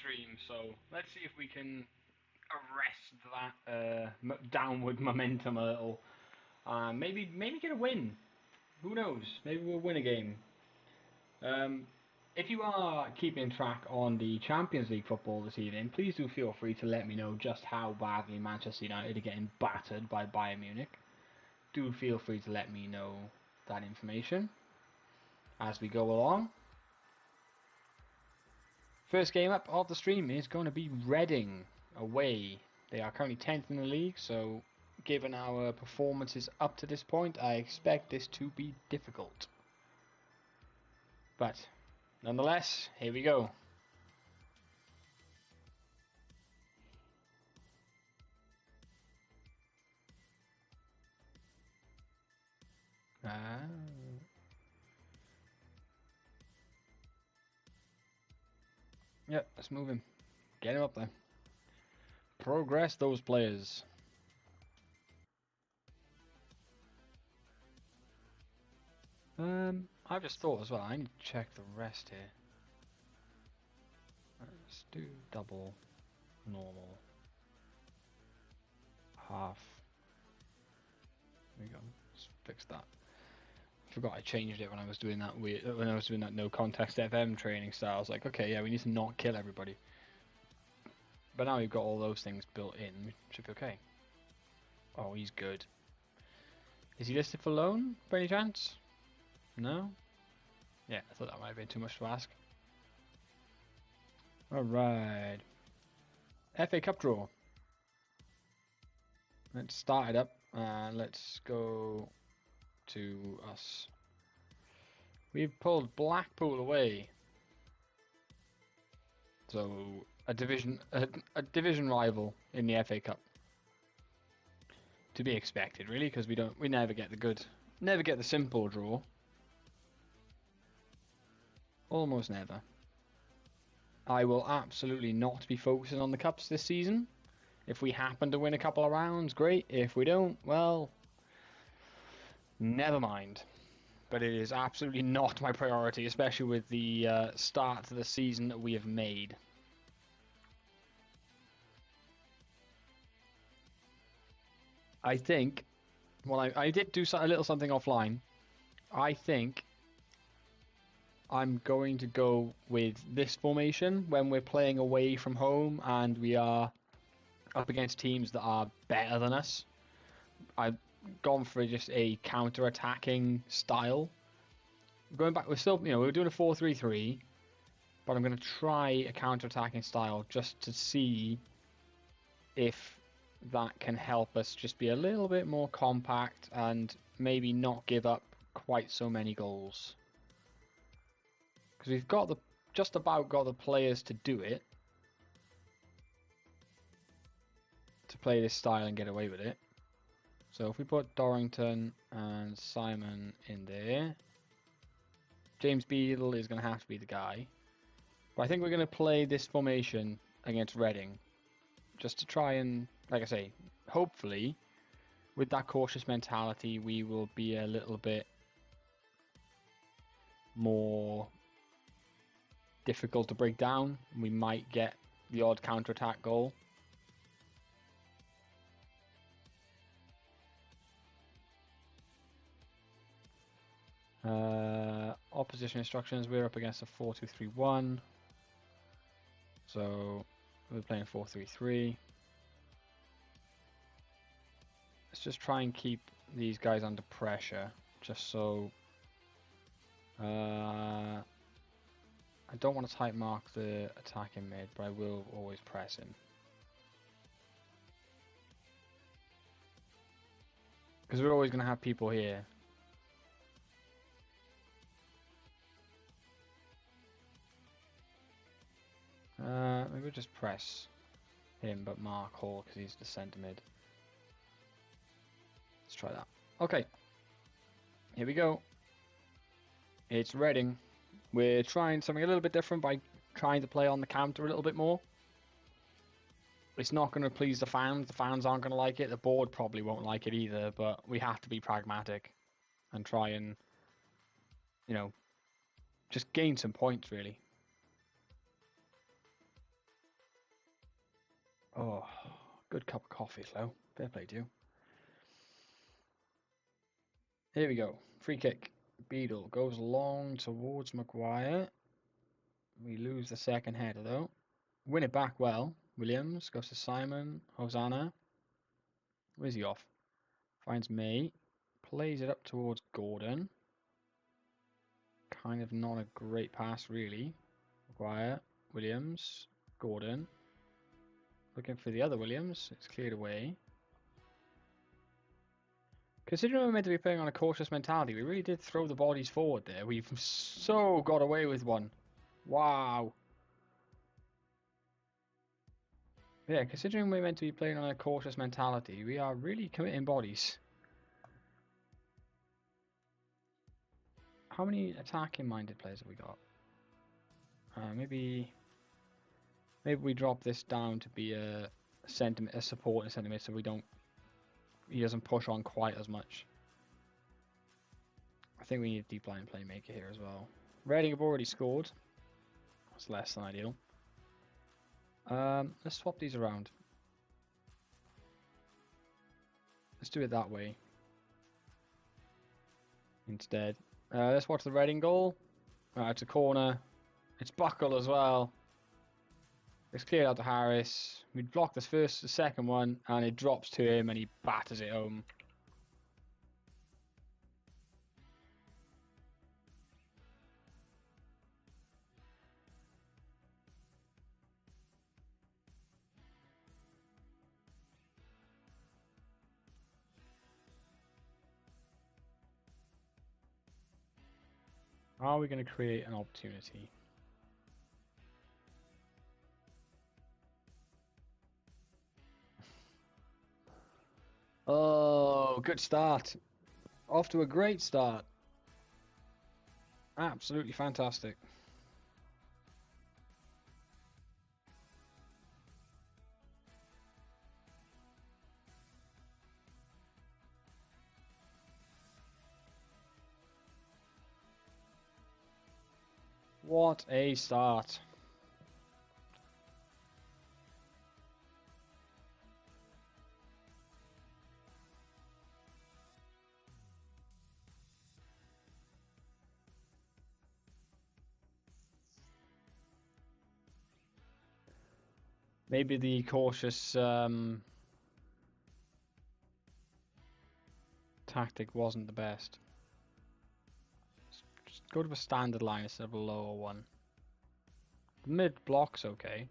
stream, so let's see if we can arrest that downward momentum a little. Maybe get a win. Who knows? Maybe we'll win a game. Um, if you are keeping track on the Champions League football this evening, please do feel free to let me know just how badly Manchester United are getting battered by Bayern Munich. Do feel free to let me know that information as we go along. First game up of the stream is going to be Reading away. They are currently 10th in the league, so given our performances up to this point, I expect this to be difficult. But nonetheless, here we go. Yep, let's move him. Get him up there. Progress those players. I've just thought as well, I need to check the rest here. Let's do double, normal, half. There we go. Let's fix that. I forgot I changed it when I was doing that no context FM training style. I was like, okay, yeah, we need to not kill everybody. But now we've got all those things built in, should be okay. Oh, he's good. Is he listed for loan by any chance? No? Yeah, I thought that might have been too much to ask. Alright. FA Cup draw. Let's start it up. Let's go to us. We've pulled Blackpool away. So a division rival in the FA Cup. To be expected, really, because we never get the simple draw. Almost never. I will absolutely not be focusing on the cups this season. If we happen to win a couple of rounds, great. If we don't, well, never mind. But it is absolutely not my priority, especially with the start to the season that we have made. I think, well, I did do a little something offline. I think I'm going to go with this formation when we're playing away from home and we are up against teams that are better than us. I've gone for just a counter-attacking style. Going back, we're doing a 4-3-3, but I'm going to try a counter-attacking style just to see if that can help us just be a little bit more compact and maybe not give up quite so many goals. Because we've just about got the players to do it, to play this style and get away with it. So if we put Dorrington and Simon in there, James Beadle is going to have to be the guy. But I think we're going to play this formation against Reading, just to try and, like I say, hopefully, with that cautious mentality, we will be a little bit more difficult to break down. We might get the odd counter-attack goal. Opposition instructions, we're up against a 4-2-3-1. So we're playing 4-3-3. Let's just try and keep these guys under pressure, just so I don't want to type mark the attacking mid, but I will always press him. Because we're always going to have people here. Maybe we'll just press him, but mark Hall because he's the centre mid. Let's try that. Okay. Here we go. It's Reading. We're trying something a little bit different by trying to play on the counter a little bit more. It's not going to please the fans. The fans aren't going to like it. The board probably won't like it either, but we have to be pragmatic and try and, just gain some points, really. Oh, good cup of coffee, Flo. Fair play to you. Here we go. Free kick. Beadle goes long towards Maguire. We lose the second header though. Win it back well. Williams goes to Simon. Hosanna. Where's he off? Finds May. Plays it up towards Gordon. Kind of not a great pass really. Maguire. Williams. Gordon. Looking for the other Williams. It's cleared away. Considering we're meant to be playing on a cautious mentality, we really did throw the bodies forward there. We've so got away with one. Wow. Yeah, considering we're meant to be playing on a cautious mentality, we are really committing bodies. How many attacking-minded players have we got? Maybe we drop this down to be a support in centre mid, so he doesn't push on quite as much. I think we need a deep line playmaker here as well. Reading have already scored. That's less than ideal. Let's swap these around. Let's do it that way instead. Let's watch the Reading goal. It's a corner. It's Buckle as well. It's cleared out to Harris. We block the second one, and it drops to him, and he batters it home. Are we going to create an opportunity? Oh, good start. Off to a great start. Absolutely fantastic. What a start. Maybe the cautious tactic wasn't the best. Just go to a standard line instead of a lower one. The mid block's okay.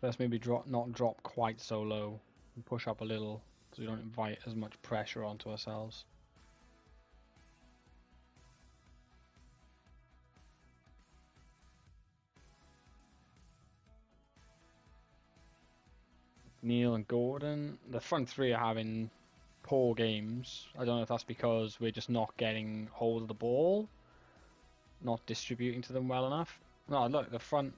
Let's maybe not drop quite so low and push up a little so we don't invite as much pressure onto ourselves. Neil and Gordon, the front three are having poor games. I don't know if that's because we're just not getting hold of the ball, not distributing to them well enough. No, look, the front.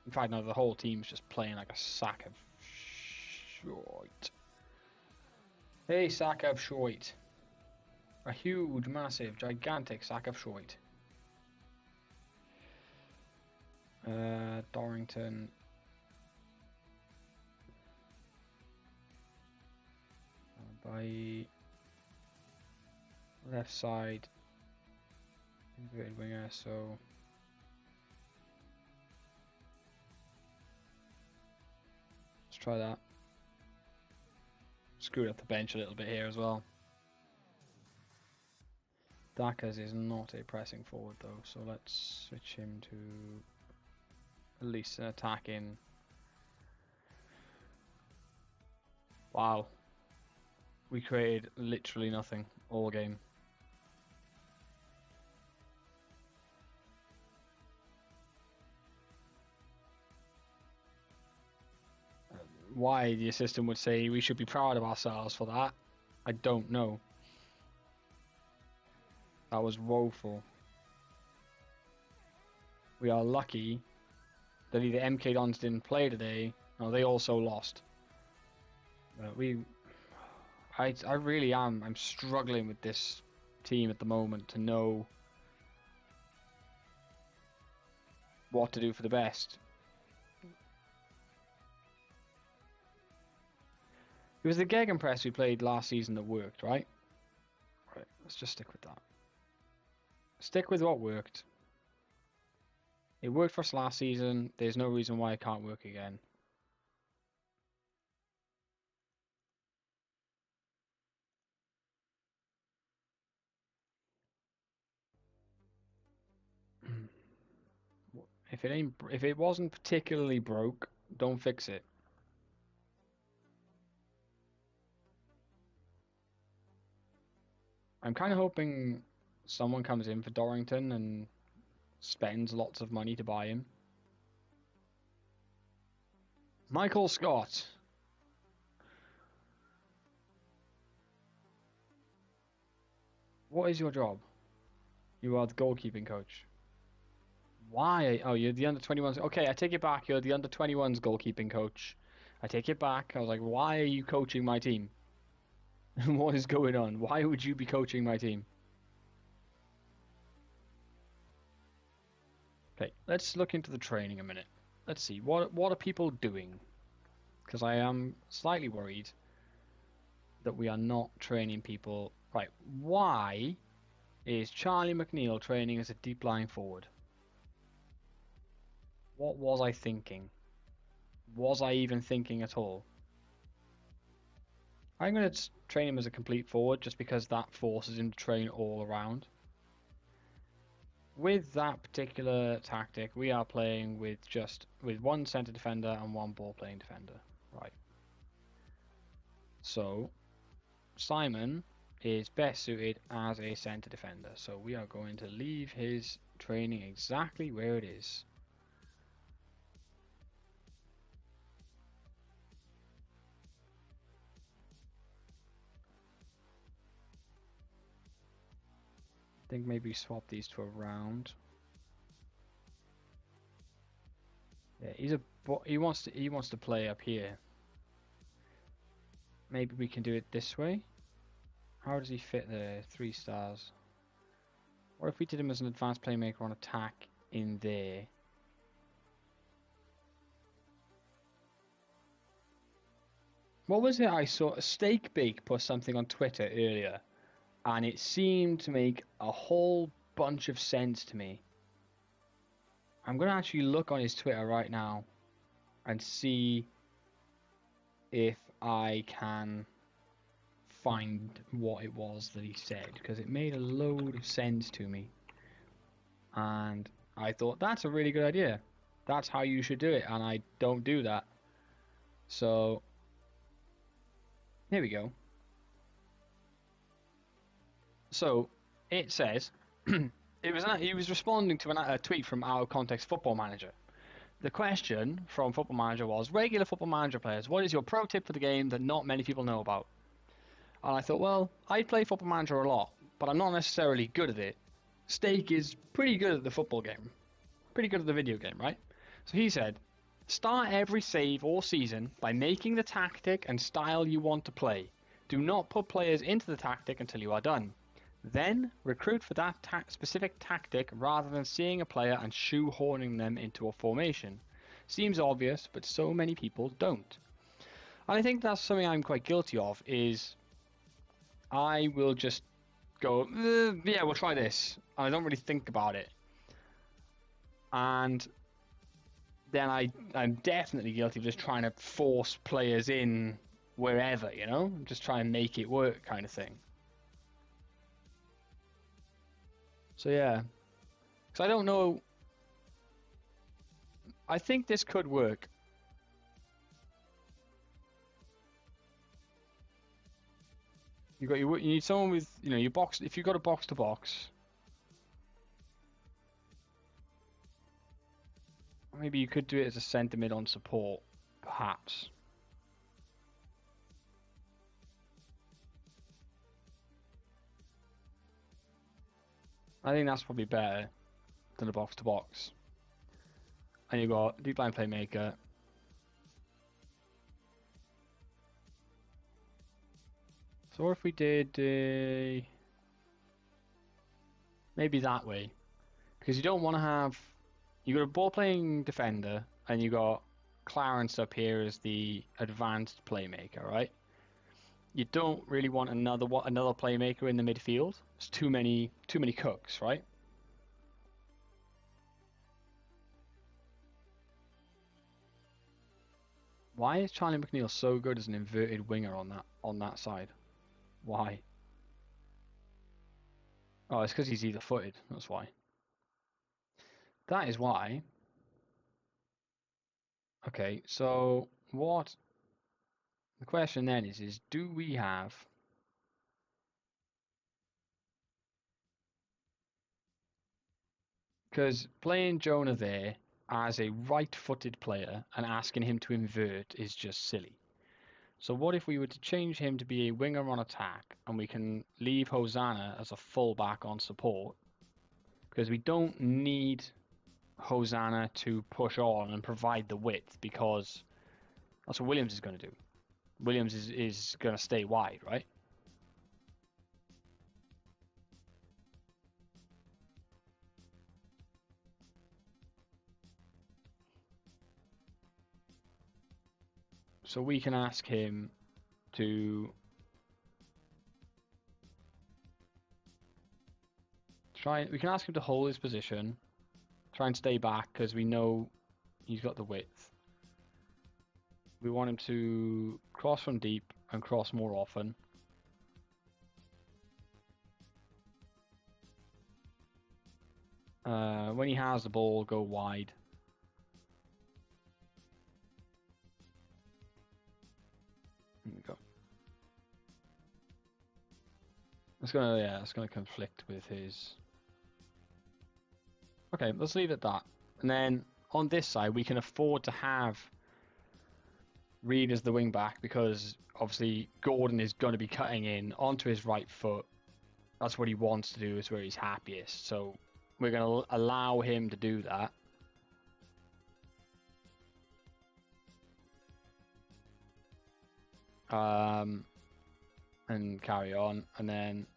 In fact, no, the whole team's just playing like a sack of shite. Hey, sack of shite. A huge, massive, gigantic sack of shite. Dorrington. By left side. Inverted winger, so. Let's try that. Screwed up the bench a little bit here as well. Dakas is not a pressing forward though, so let's switch him to at least an attacking. Wow. We created literally nothing all game. Why the assistant would say we should be proud of ourselves for that, I don't know. That was woeful. We are lucky that either MK Dons didn't play today, or they also lost. I really am. I'm struggling with this team at the moment to know what to do for the best. It was the Gegenpress we played last season that worked, right? Right, let's just stick with that. Stick with what worked. It worked for us last season. There's no reason why it can't work again. If it wasn't particularly broke, don't fix it. I'm kind of hoping someone comes in for Dorrington and spends lots of money to buy him. Michael Scott. What is your job? You are the goalkeeping coach. Why? Oh, you're the under-21s. Okay, I take it back. You're the under-21s goalkeeping coach. I take it back. I was like, why are you coaching my team? What is going on? Why would you be coaching my team? Okay, let's look into the training a minute. Let's see. What are people doing? Because I am slightly worried that we are not training people. Right, why is Charlie McNeil training as a deep line forward? What was I thinking? Was I even thinking at all? I'm going to train him as a complete forward just because that forces him to train all around. With that particular tactic, we are playing with one centre defender and one ball playing defender. Right. So Simon is best suited as a centre defender. So we are going to leave his training exactly where it is. I think maybe swap these two around. Yeah, he wants to play up here. Maybe we can do it this way. How does he fit there? 3 stars. What if we did him as an advanced playmaker on attack in there? What was it I saw? Steak Bake put something on Twitter earlier, and it seemed to make a whole bunch of sense to me. I'm going to actually look on his Twitter right now and see if I can find what it was that he said, because it made a load of sense to me. And I thought, that's a really good idea. That's how you should do it, and I don't do that. So, here we go. So, it says, he was responding to a tweet from Our Context Football Manager. The question from Football Manager was, regular Football Manager players, what is your pro tip for the game that not many people know about? And I thought, well, I play Football Manager a lot, but I'm not necessarily good at it. Steak is pretty good at the football game. Pretty good at the video game, right? So he said, start every save or season by making the tactic and style you want to play. Do not put players into the tactic until you are done. Then recruit for that specific tactic rather than seeing a player and shoehorning them into a formation. Seems obvious, but so many people don't. And I think that's something I'm quite guilty of, is I will just go, yeah, we'll try this. And I don't really think about it. And then I'm definitely guilty of just trying to force players in wherever, you know? Just try and make it work kind of thing. So yeah. Because I don't know. I think this could work. You need someone with, you know, your box. If you've got a box to box, maybe you could do it as a centre mid on support, perhaps. I think that's probably better than a box to box. And you've got deep line playmaker. So what if we did maybe that way? Because you don't want to have, You got a ball-playing defender, and you got Clarence up here as the advanced playmaker, right? You don't really want another playmaker in the midfield. It's too many cooks, right? Why is Charlie McNeil so good as an inverted winger on that side? Why? Oh, it's because he's either-footed. That's why. That is why. Okay, so what? The question then is do we have? Because playing Jonah there as a right-footed player and asking him to invert is just silly. So what if we were to change him to be a winger on attack, and we can leave Hosanna as a fullback on support? Because we don't need Hosanna to push on and provide the width, because that's what Williams is going to do. Williams is going to stay wide, right? So we can ask him to we can ask him to hold his position, try and stay back because we know he's got the width. We want him to cross from deep and cross more often. When he has the ball, go wide. There we go. It's gonna conflict with his. Okay, let's leave it at that. And then on this side, we can afford to have Reed as the wing back because obviously Gordon is going to be cutting in onto his right foot. That's what he wants to do. It's where he's happiest. So we're going to allow him to do that. And carry on. And then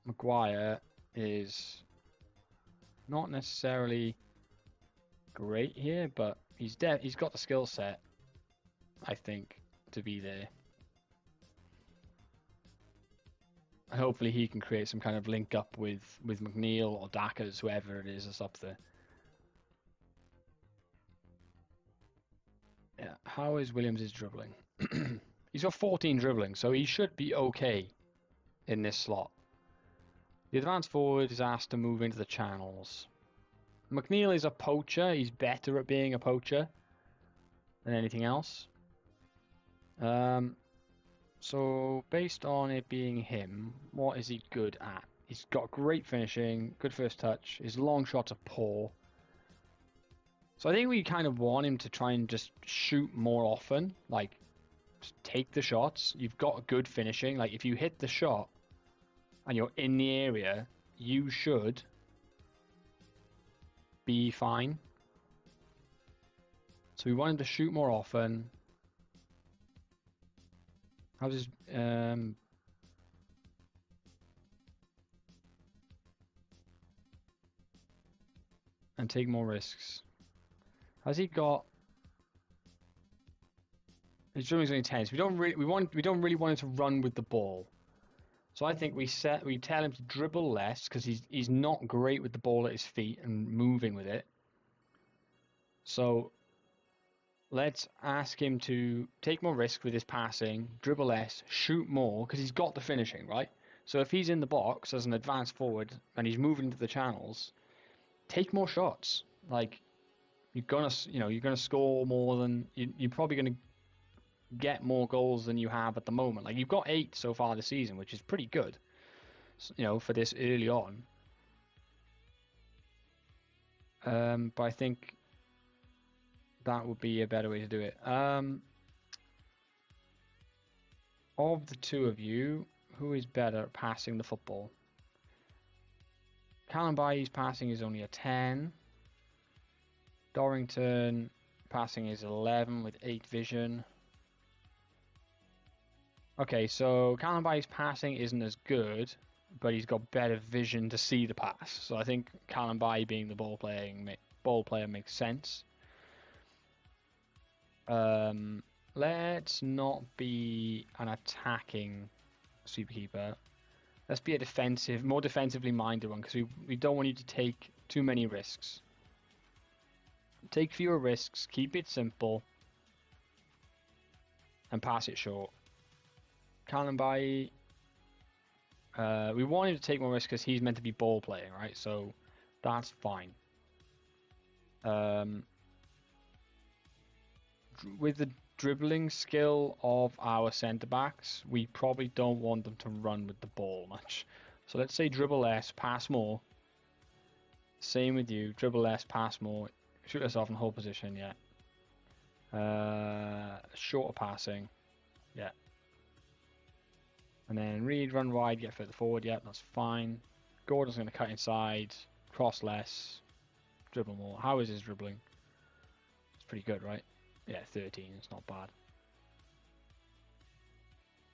Maguire is not necessarily great here, but he's got the skill set, I think, to be there. And hopefully he can create some kind of link up with McNeil or Dackers, whoever it is that's up there. Yeah, how is Williams' dribbling? He's got 14 dribbling, so he should be okay in this slot. The advanced forward is asked to move into the channels. McNeil is a poacher. He's better at being a poacher than anything else. So based on it being him, what is he good at? He's got great finishing, good first touch. His long shots are poor. So I think we kind of want him to try and just shoot more often. Like, just take the shots. You've got good finishing. Like, if you hit the shot and you're in the area, you should be fine. So we want him to shoot more often. How's his and take more risks. Has he got? His dribbling's only 10. So we don't really want him to run with the ball. So I think we tell him to dribble less because he's not great with the ball at his feet and moving with it. So let's ask him to take more risk with his passing, dribble less, shoot more because he's got the finishing, right? So if he's in the box as an advanced forward and he's moving into the channels, take more shots. Like, you're gonna score more than you're probably gonna get more goals than you have at the moment. Like, you've got 8 so far this season, which is pretty good, for this early on. But I think that would be a better way to do it. Of the two of you, who is better at passing the football? Callum Baye's passing is only a 10. Dorrington passing is 11 with 8 vision. Okay, so Callum Baye's passing isn't as good, but he's got better vision to see the pass. So I think Callum Bay being the ball player makes sense. Let's not be an attacking sweeper. Let's be a more defensively minded one, because we don't want you to take too many risks. Take fewer risks, keep it simple, and pass it short. Callum Bay, we want him to take more risks because he's meant to be ball playing, right? So that's fine. With the dribbling skill of our centre backs, we probably don't want them to run with the ball much. So let's say dribble less, pass more. Same with you, dribble less, pass more. Shoot yourself in hold position, yeah. Shorter passing, yeah. And then read, run wide, get further forward, yeah, that's fine. Gordon's going to cut inside, cross less, dribble more. How is his dribbling? It's pretty good, right? Yeah, 13, it's not bad.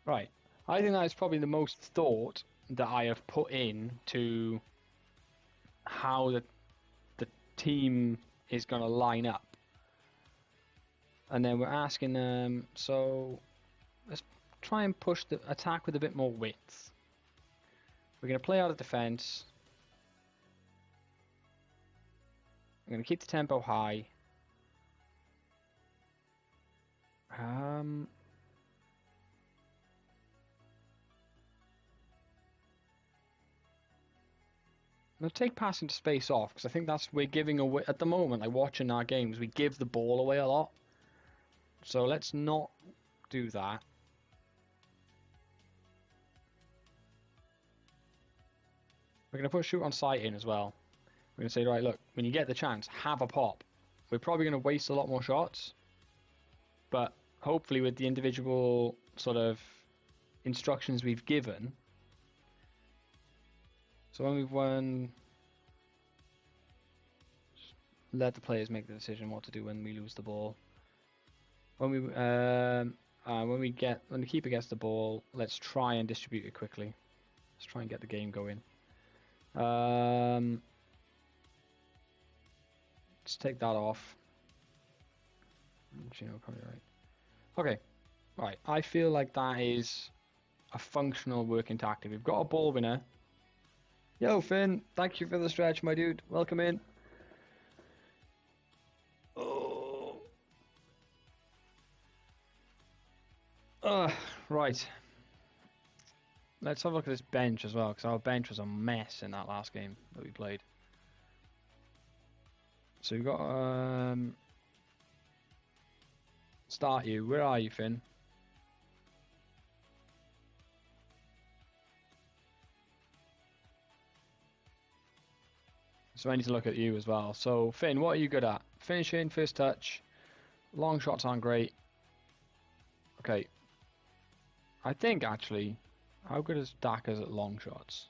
Right, I think that is probably the most thought that I have put in to how the team is going to line up. And then we're asking them, so let's try and push the attack with a bit more width. We're going to play out of defense. I'm going to keep the tempo high. We'll take passing to space off, because I think we're giving away at the moment. Like watching our games, we give the ball away a lot. So let's not do that. We're going to put shoot on sight in as well. We're going to say, right, look, when you get the chance, have a pop. We're probably going to waste a lot more shots, but hopefully with the individual sort of instructions we've given. So when we've won, let the players make the decision what to do when we lose the ball. When the keeper gets the ball, let's try and distribute it quickly. Let's try and get the game going. Let's take that off. You know, probably right. Okay, right. I feel like that is a functional working tactic. We've got a ball winner. Yo, Finn, thank you for the stretch, my dude. Welcome in. Oh. Right. Let's have a look at this bench as well, because our bench was a mess in that last game that we played. So we've got start you. Where are you, Finn? So I need to look at you as well. So Finn, what are you good at? Finishing, first touch. Long shots aren't great. Okay. I think actually, how good is Daka's at long shots?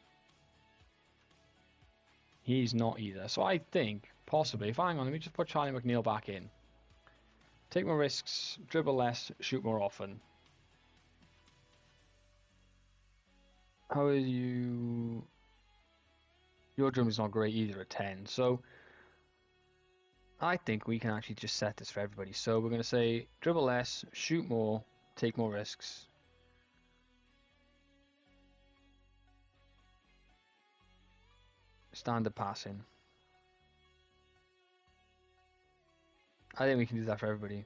He's not either. So I think possibly, hang on, let me just put Charlie McNeil back in. Take more risks, dribble less, shoot more often. How are you? Your drum is not great either at 10. So I think we can actually just set this for everybody. So we're going to say dribble less, shoot more, take more risks. Standard passing. I think we can do that for everybody.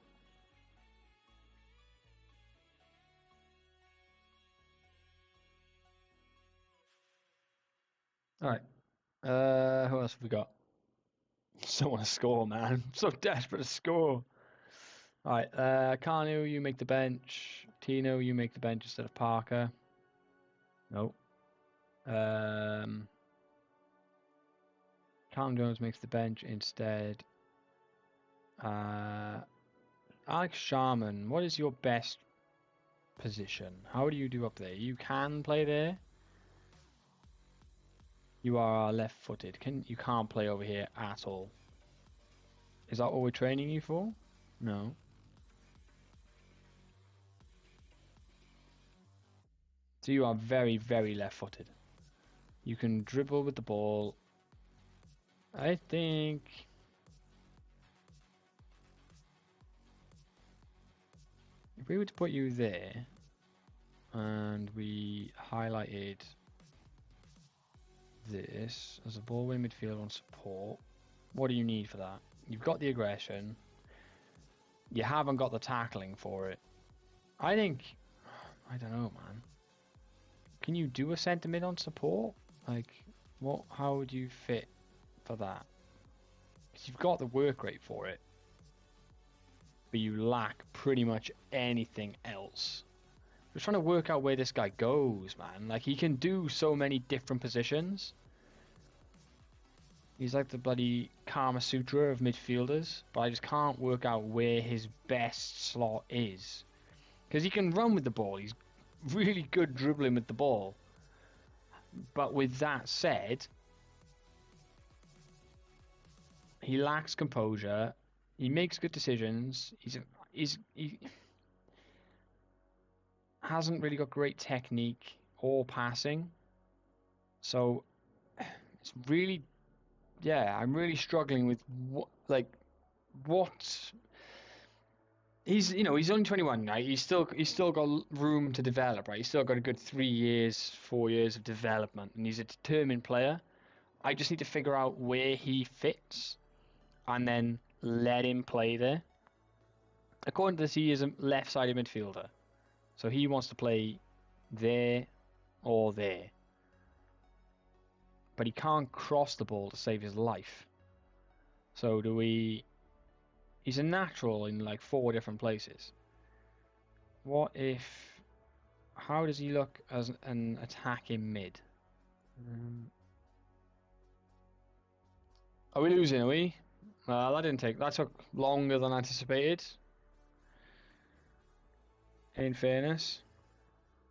Alright. Who else have we got? Still want to score, man. I'm so desperate to score. Alright, Kanu, you make the bench. Tino, you make the bench instead of Parker. Nope. Callum Jones makes the bench instead. Alex Sharman, what is your best position? How do you do up there? You can play there. You are left-footed. You can't play over here at all. Is that what we're training you for? No. So you are very, very left-footed. You can dribble with the ball. I think if we were to put you there and we highlighted this as a ball win midfield on support, what do you need for that? You've got the aggression. You haven't got the tackling for it. I think, I don't know, man. Can you do a centre mid on support? Like, what? How would you fit for that? Because you've got the work rate for it, but you lack pretty much anything else. Just trying to work out where this guy goes, man. Like, he can do so many different positions. He's like the bloody Kama Sutra of midfielders, but I just can't work out where his best slot is. Because he can run with the ball. He's really good dribbling with the ball. But with that said, he lacks composure. He makes good decisions. He hasn't really got great technique or passing. So it's really, yeah, I'm really struggling with what. He's only 21, right? He's still got room to develop, right? He's still got a good 3 years, 4 years of development, and he's a determined player. I just need to figure out where he fits, and then let him play there. According to this, he is a left-sided midfielder, so he wants to play there or there, but he can't cross the ball to save his life. So do we? He's a natural in like 4 different places. What if? How does he look as an attacking mid? Are we losing? Are we? That took longer than anticipated. In fairness.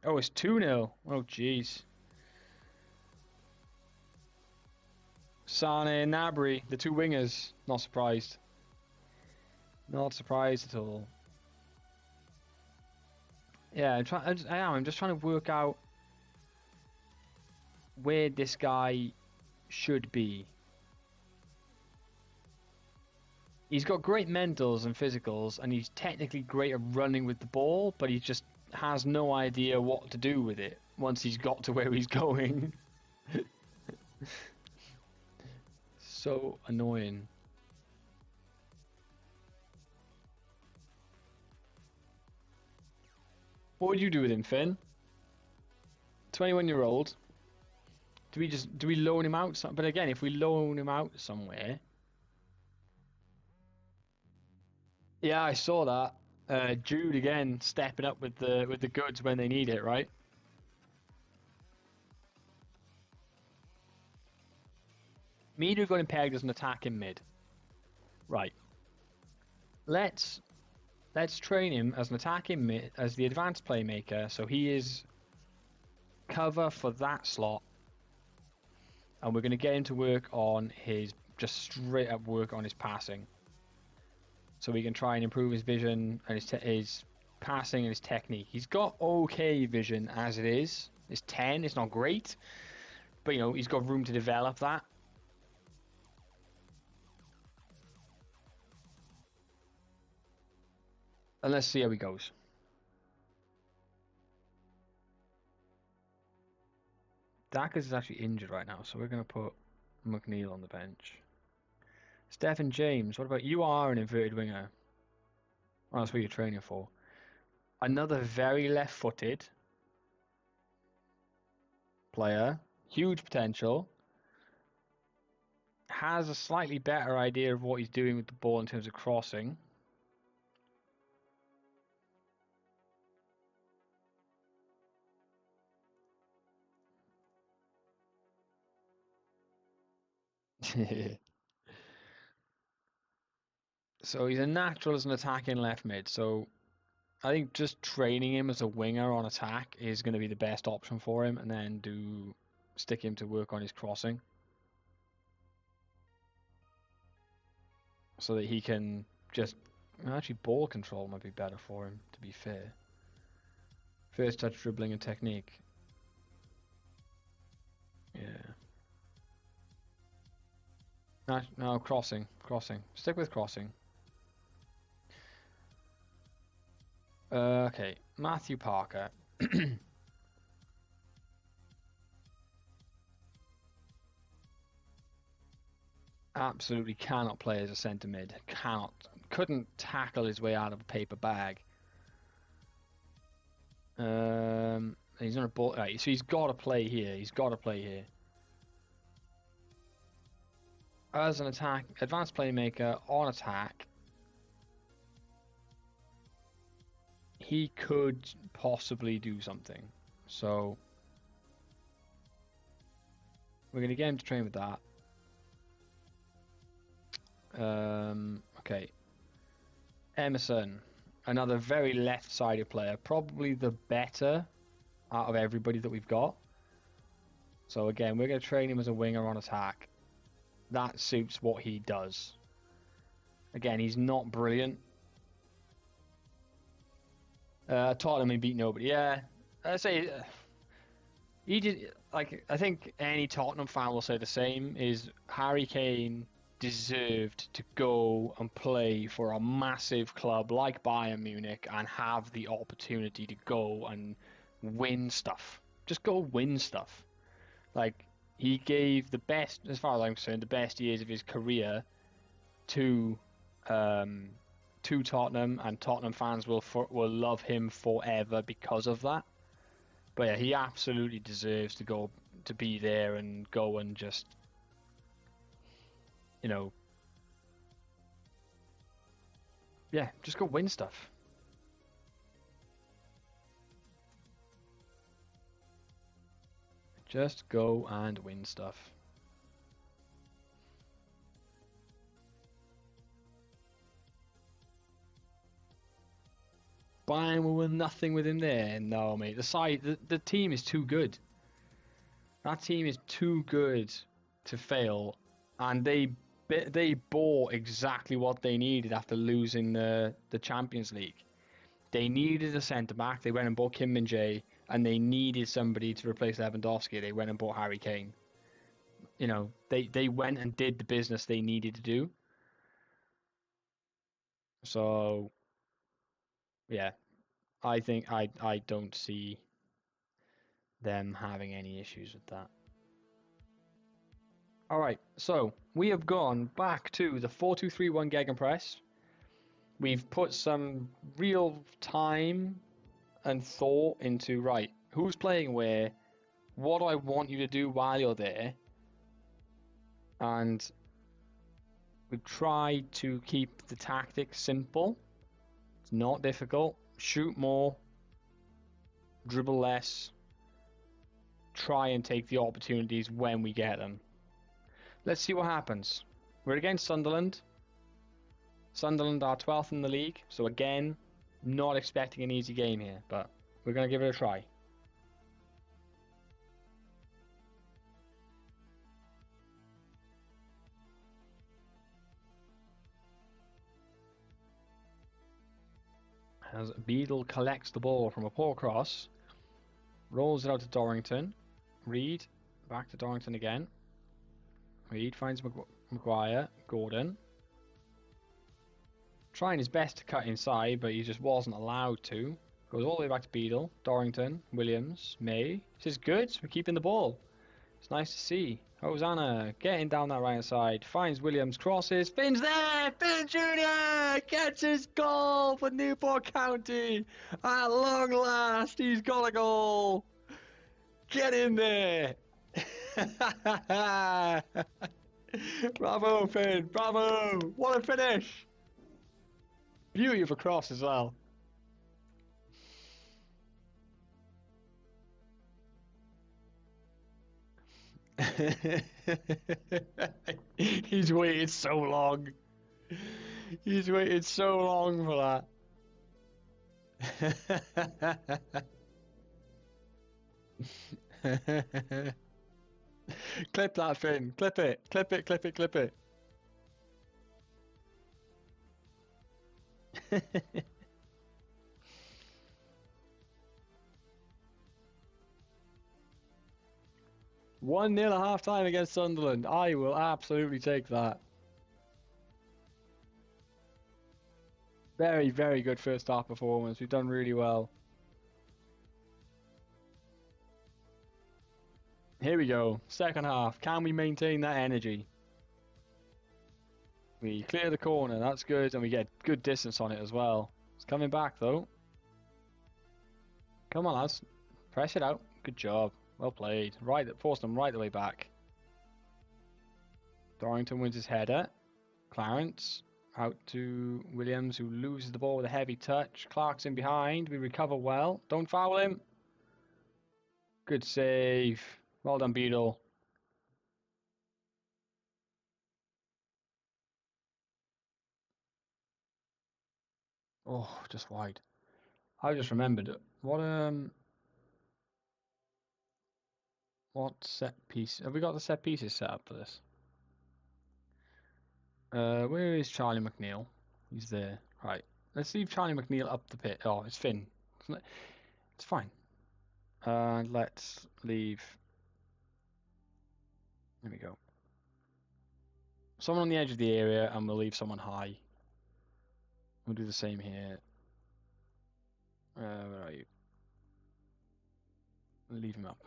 Oh, it's 2-0. Oh, jeez. Sane and Gnabry, the 2 wingers. Not surprised. Not surprised at all. Yeah, I'm just trying to work out where this guy should be. He's got great mentals and physicals, and he's technically great at running with the ball, but he just has no idea what to do with it once he's got to where he's going. So annoying. What would you do with him, Finn? 21-year-old. Do we loan him out? But again, if we loan him out somewhere, yeah, I saw that. Jude again stepping up with the goods when they need it, right? Meader got him pegged as an attacking mid. Right. Let's train him as an attacking mid, as the advanced playmaker, so he is cover for that slot. And we're going to get him to work on just straight up work on his passing. So we can try and improve his vision and his passing and his technique. He's got okay vision as it is. It's 10, it's not great. But, he's got room to develop that. And let's see how he goes. Dackers is actually injured right now, so we're going to put McNeil on the bench. Stephen James, what about you? Are an inverted winger. Oh, that's what you're training for. Another very left-footed player. Huge potential. Has a slightly better idea of what he's doing with the ball in terms of crossing. So he's a natural as an attacking left mid. So I think just training him as a winger on attack is going to be the best option for him, and then stick him to work on his crossing, so that he can actually ball control might be better for him, to be fair. First touch dribbling and technique. Yeah. No, no, crossing. Crossing. Stick with crossing. Okay, Matthew Parker. Absolutely cannot play as a centre mid. Couldn't tackle his way out of a paper bag. He's on a ball. Right, so he's got to play here. He's got to play here. As an attack, advanced playmaker on attack, he could possibly do something. So we're going to get him to train with that. Okay. Emerson, another very left-sided player, probably the better out of everybody that we've got. So again, we're going to train him as a winger on attack. That suits what he does. Again, he's not brilliant. Tottenham he beat nobody. Yeah, I say he did. Like, I think any Tottenham fan will say the same. Is Harry Kane deserved to go and play for a massive club like Bayern Munich and have the opportunity to go and win stuff. Just go win stuff. Like, he gave the best, as far as I'm concerned, the best years of his career to Tottenham, and Tottenham fans will love him forever because of that. But yeah, he absolutely deserves to be there and go and just, you know, yeah, just go win stuff. Just go and win stuff. Bayern will win nothing with him there. No, mate. The team is too good. That team is too good to fail, and they bought exactly what they needed after losing the Champions League. They needed a centre back. They went and bought Kim Min-jae, and they needed somebody to replace Lewandowski. They went and bought Harry Kane. You know, they went and did the business they needed to do. So, yeah, I think I don't see them having any issues with that. All right, so we have gone back to the 4-2-3-1 Gegenpress. We've put some real time and thought into, right, who's playing where, what do I want you to do while you're there, and we've tried to keep the tactics simple. It's not difficult. Shoot more, dribble less, try and take the opportunities when we get them. Let's see what happens. We're against Sunderland. Sunderland are 12th in the league, so again, not expecting an easy game here, but we're going to give it a try. As Beadle collects the ball from a poor cross, rolls it out to Dorrington. Reed, back to Dorrington again. Reed finds Maguire, Gordon. Trying his best to cut inside, but he just wasn't allowed to. Goes all the way back to Beadle, Dorrington, Williams, May. This is good, we're keeping the ball. It's nice to see. Hosanna getting down that right hand side, finds Williams, crosses, Finn's there! Finn Jr. gets his goal for Newport County! At long last, he's got a goal! Get in there! Bravo, Finn! Bravo! What a finish! Beauty of a cross as well. He's waited so long. He's waited so long for that. Clip that, Finn. Clip it. Clip it, clip it, clip it. 1-0 at half time against Sunderland. I will absolutely take that. Very, very good first half performance. We've done really well. Here we go. Second half. Can we maintain that energy? We clear the corner. That's good. And we get good distance on it as well. It's coming back, though. Come on, lads. Press it out. Good job. Well played. Right, forced them right the way back. Dorrington wins his header. Clarence out to Williams, who loses the ball with a heavy touch. Clark's in behind. We recover well. Don't foul him. Good save. Well done, Beadle. Oh, just wide. I just remembered it. What set piece? Have we got the set pieces set up for this? Where is Charlie McNeil? He's there. Right. Let's leave Charlie McNeil up the pit. Oh, it's Finn. It's fine. Let's leave. There we go. Someone on the edge of the area, and we'll leave someone high. We'll do the same here. Where are you? Leave him up.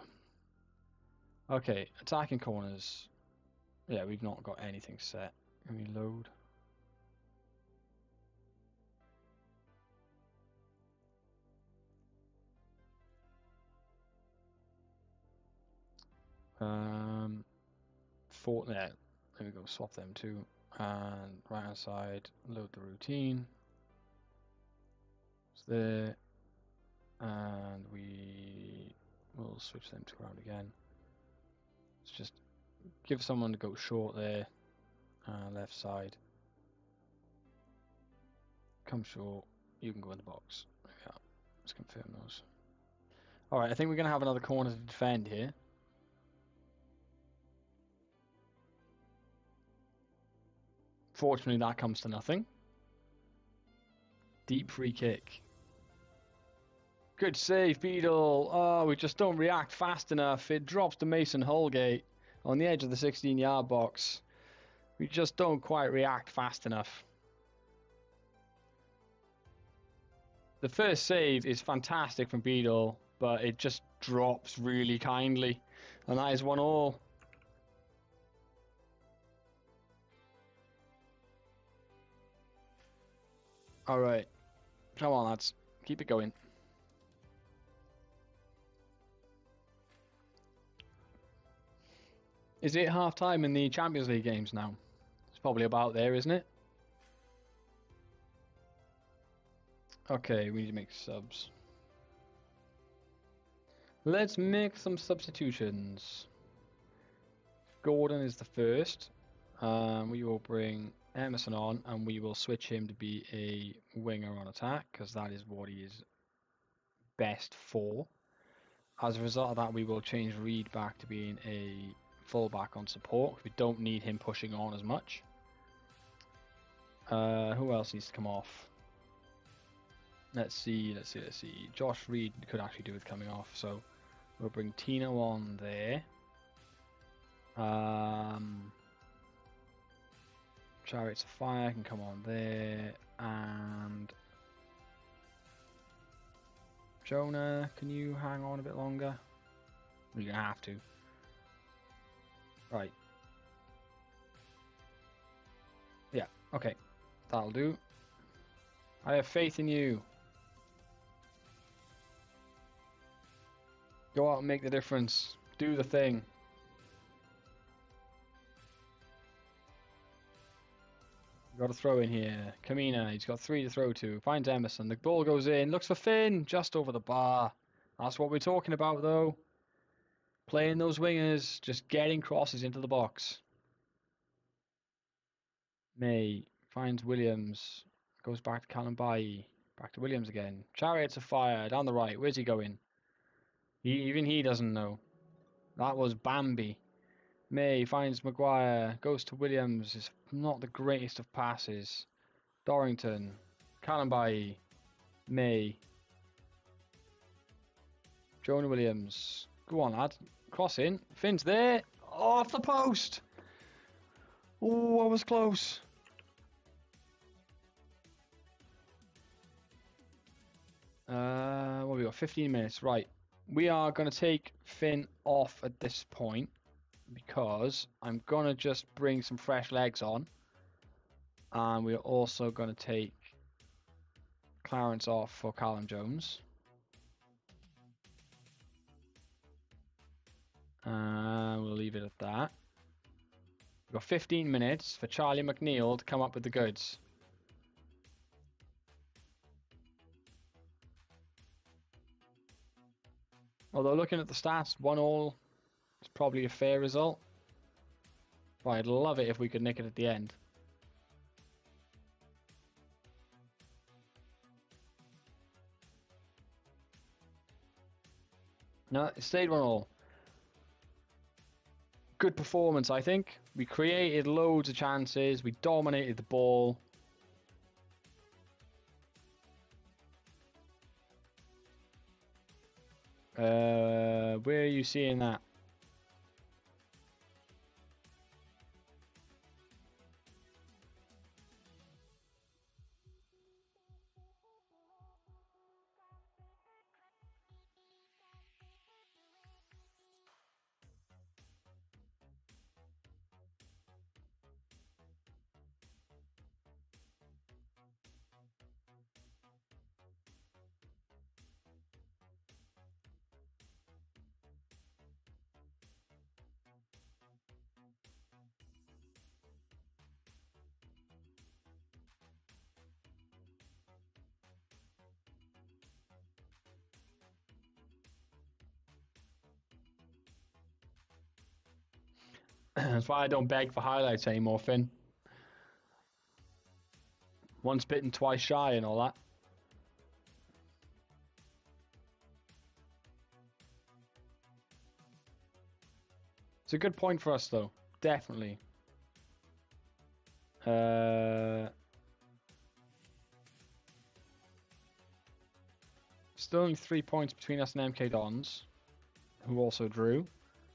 Okay, attacking corners. Yeah, we've not got anything set. Let me load. There. There we go. Swap them too. And right hand side, load the routine. It's there. And we will switch them to ground again. Let's just give someone to go short there. Left side. Come short. You can go in the box. Yeah. Let's confirm those. Alright, I think we're going to have another corner to defend here. Fortunately, that comes to nothing. Deep free kick. Good save, Beadle. Oh, we just don't react fast enough. It drops to Mason Holgate on the edge of the 16-yard box. We just don't quite react fast enough. The first save is fantastic from Beadle, but it just drops really kindly. And that is 1-1. Alright. Come on, lads. Keep it going. Is it half time in the Champions League games now? It's probably about there, isn't it? Okay, we need to make subs. Let's make some substitutions. Gordon is the first. We will bring Emerson on, and we will switch him to be a winger on attack, because that is what he is best for. As a result of that, we will change Reed back to being a fullback on support. We don't need him pushing on as much. Who else needs to come off? Let's see. Josh Reed could actually do with coming off, so we'll bring Tino on there. Chariots of Fire can come on there, and Jonah, can you hang on a bit longer? You're gonna have to. Right. Yeah, okay. That'll do. I have faith in you. Go out and make the difference. Do the thing. Got a throw in here. Kamina, he's got 3 to throw to. Finds Emerson. The ball goes in. Looks for Finn. Just over the bar. That's what we're talking about, though. Playing those wingers. Just getting crosses into the box. May finds Williams. Goes back to Kalambai. Back to Williams again. Chariots of Fire. Down the right. Where's he going? Even he doesn't know. That was Bambi. May finds Maguire. Goes to Williams. It's not the greatest of passes. Dorrington. Kalambai. May. Jonah Williams. Go on, lad. Cross in. Finn's there. Off the post. Oh, I was close. What have we got? 15 minutes. Right. We are going to take Finn off at this point because I'm going to just bring some fresh legs on. And we're also going to take Clarence off for Callum Jones. We'll leave it at that. We've got 15 minutes for Charlie McNeil to come up with the goods. Although looking at the stats, 1-1 is probably a fair result. But I'd love it if we could nick it at the end. No, it stayed 1-1. Good performance, I think. We created loads of chances. We dominated the ball. Where are you seeing that? That's why I don't beg for highlights anymore, Finn. Once bitten, twice shy and all that. It's a good point for us, though. Definitely. Still only 3 points between us and MK Dons, who also drew.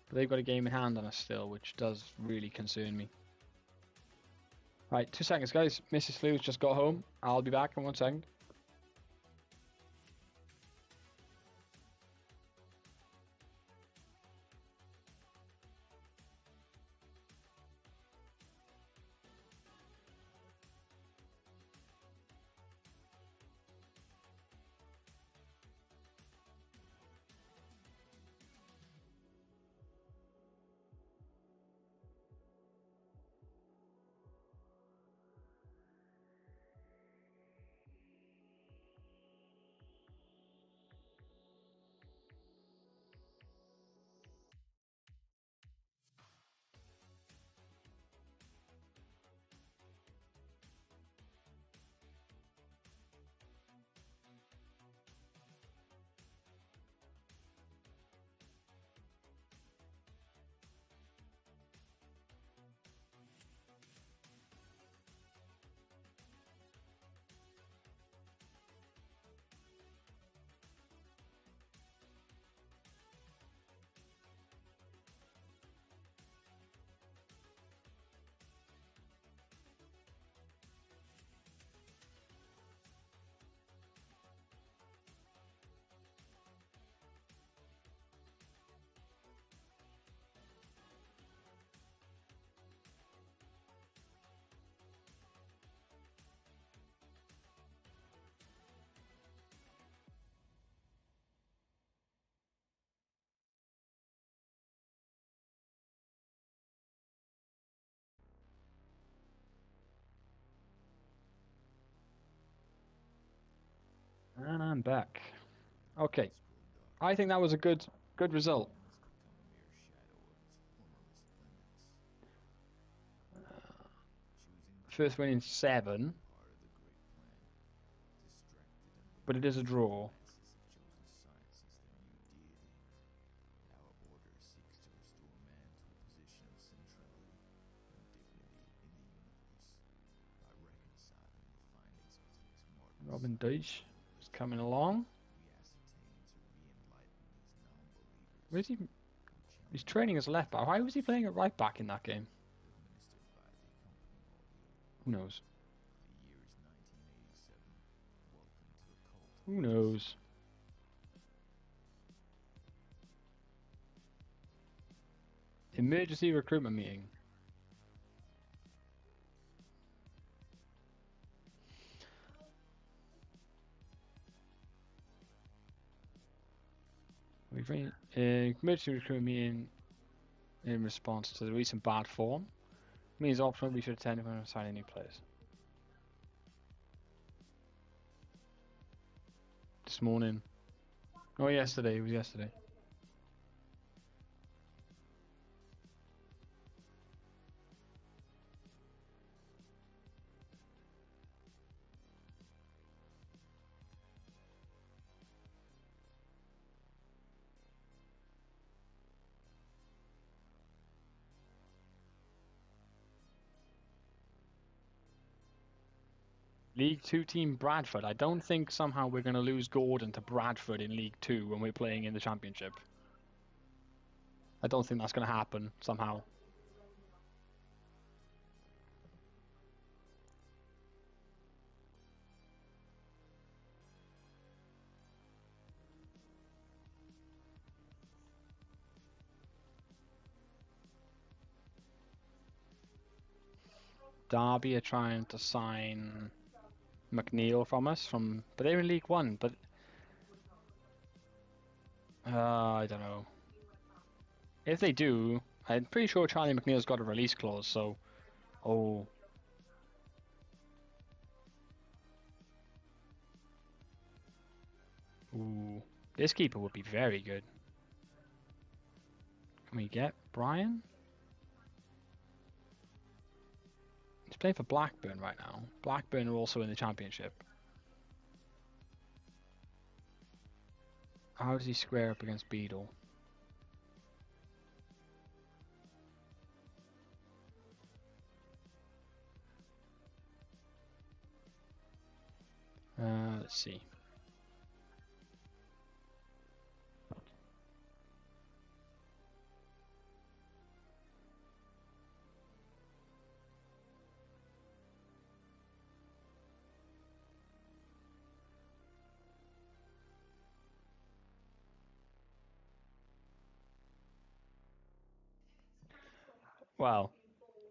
But they've got a game in hand on us still, which does really concern me. Right, 2 seconds, guys. Mrs. Slew's just got home. I'll be back in 1 second. And I'm back. Okay. I think that was a good result. First win in 7. But it is a draw. Robin Deutsch is coming along. Where's he? He's training as a left back. Why was he playing at right back in that game? Who knows? Who knows? Emergency recruitment meeting. We've emergency recruitment meeting in response to the recent bad form. Means optional we should attend if we're signing new players. This morning. Oh, yesterday. It was yesterday. League 2 team Bradford. I don't think somehow we're going to lose Gordon to Bradford in League 2 when we're playing in the Championship. I don't think that's going to happen somehow. Derby are trying to sign McNeil from us, but they're in League 1. But I don't know. If they do, I'm pretty sure Charlie McNeil's got a release clause. So, oh, ooh, this keeper would be very good. Can we get Brian? He's playing for Blackburn right now. Blackburn are also in the Championship. How does he square up against Beadle? Let's see. Well,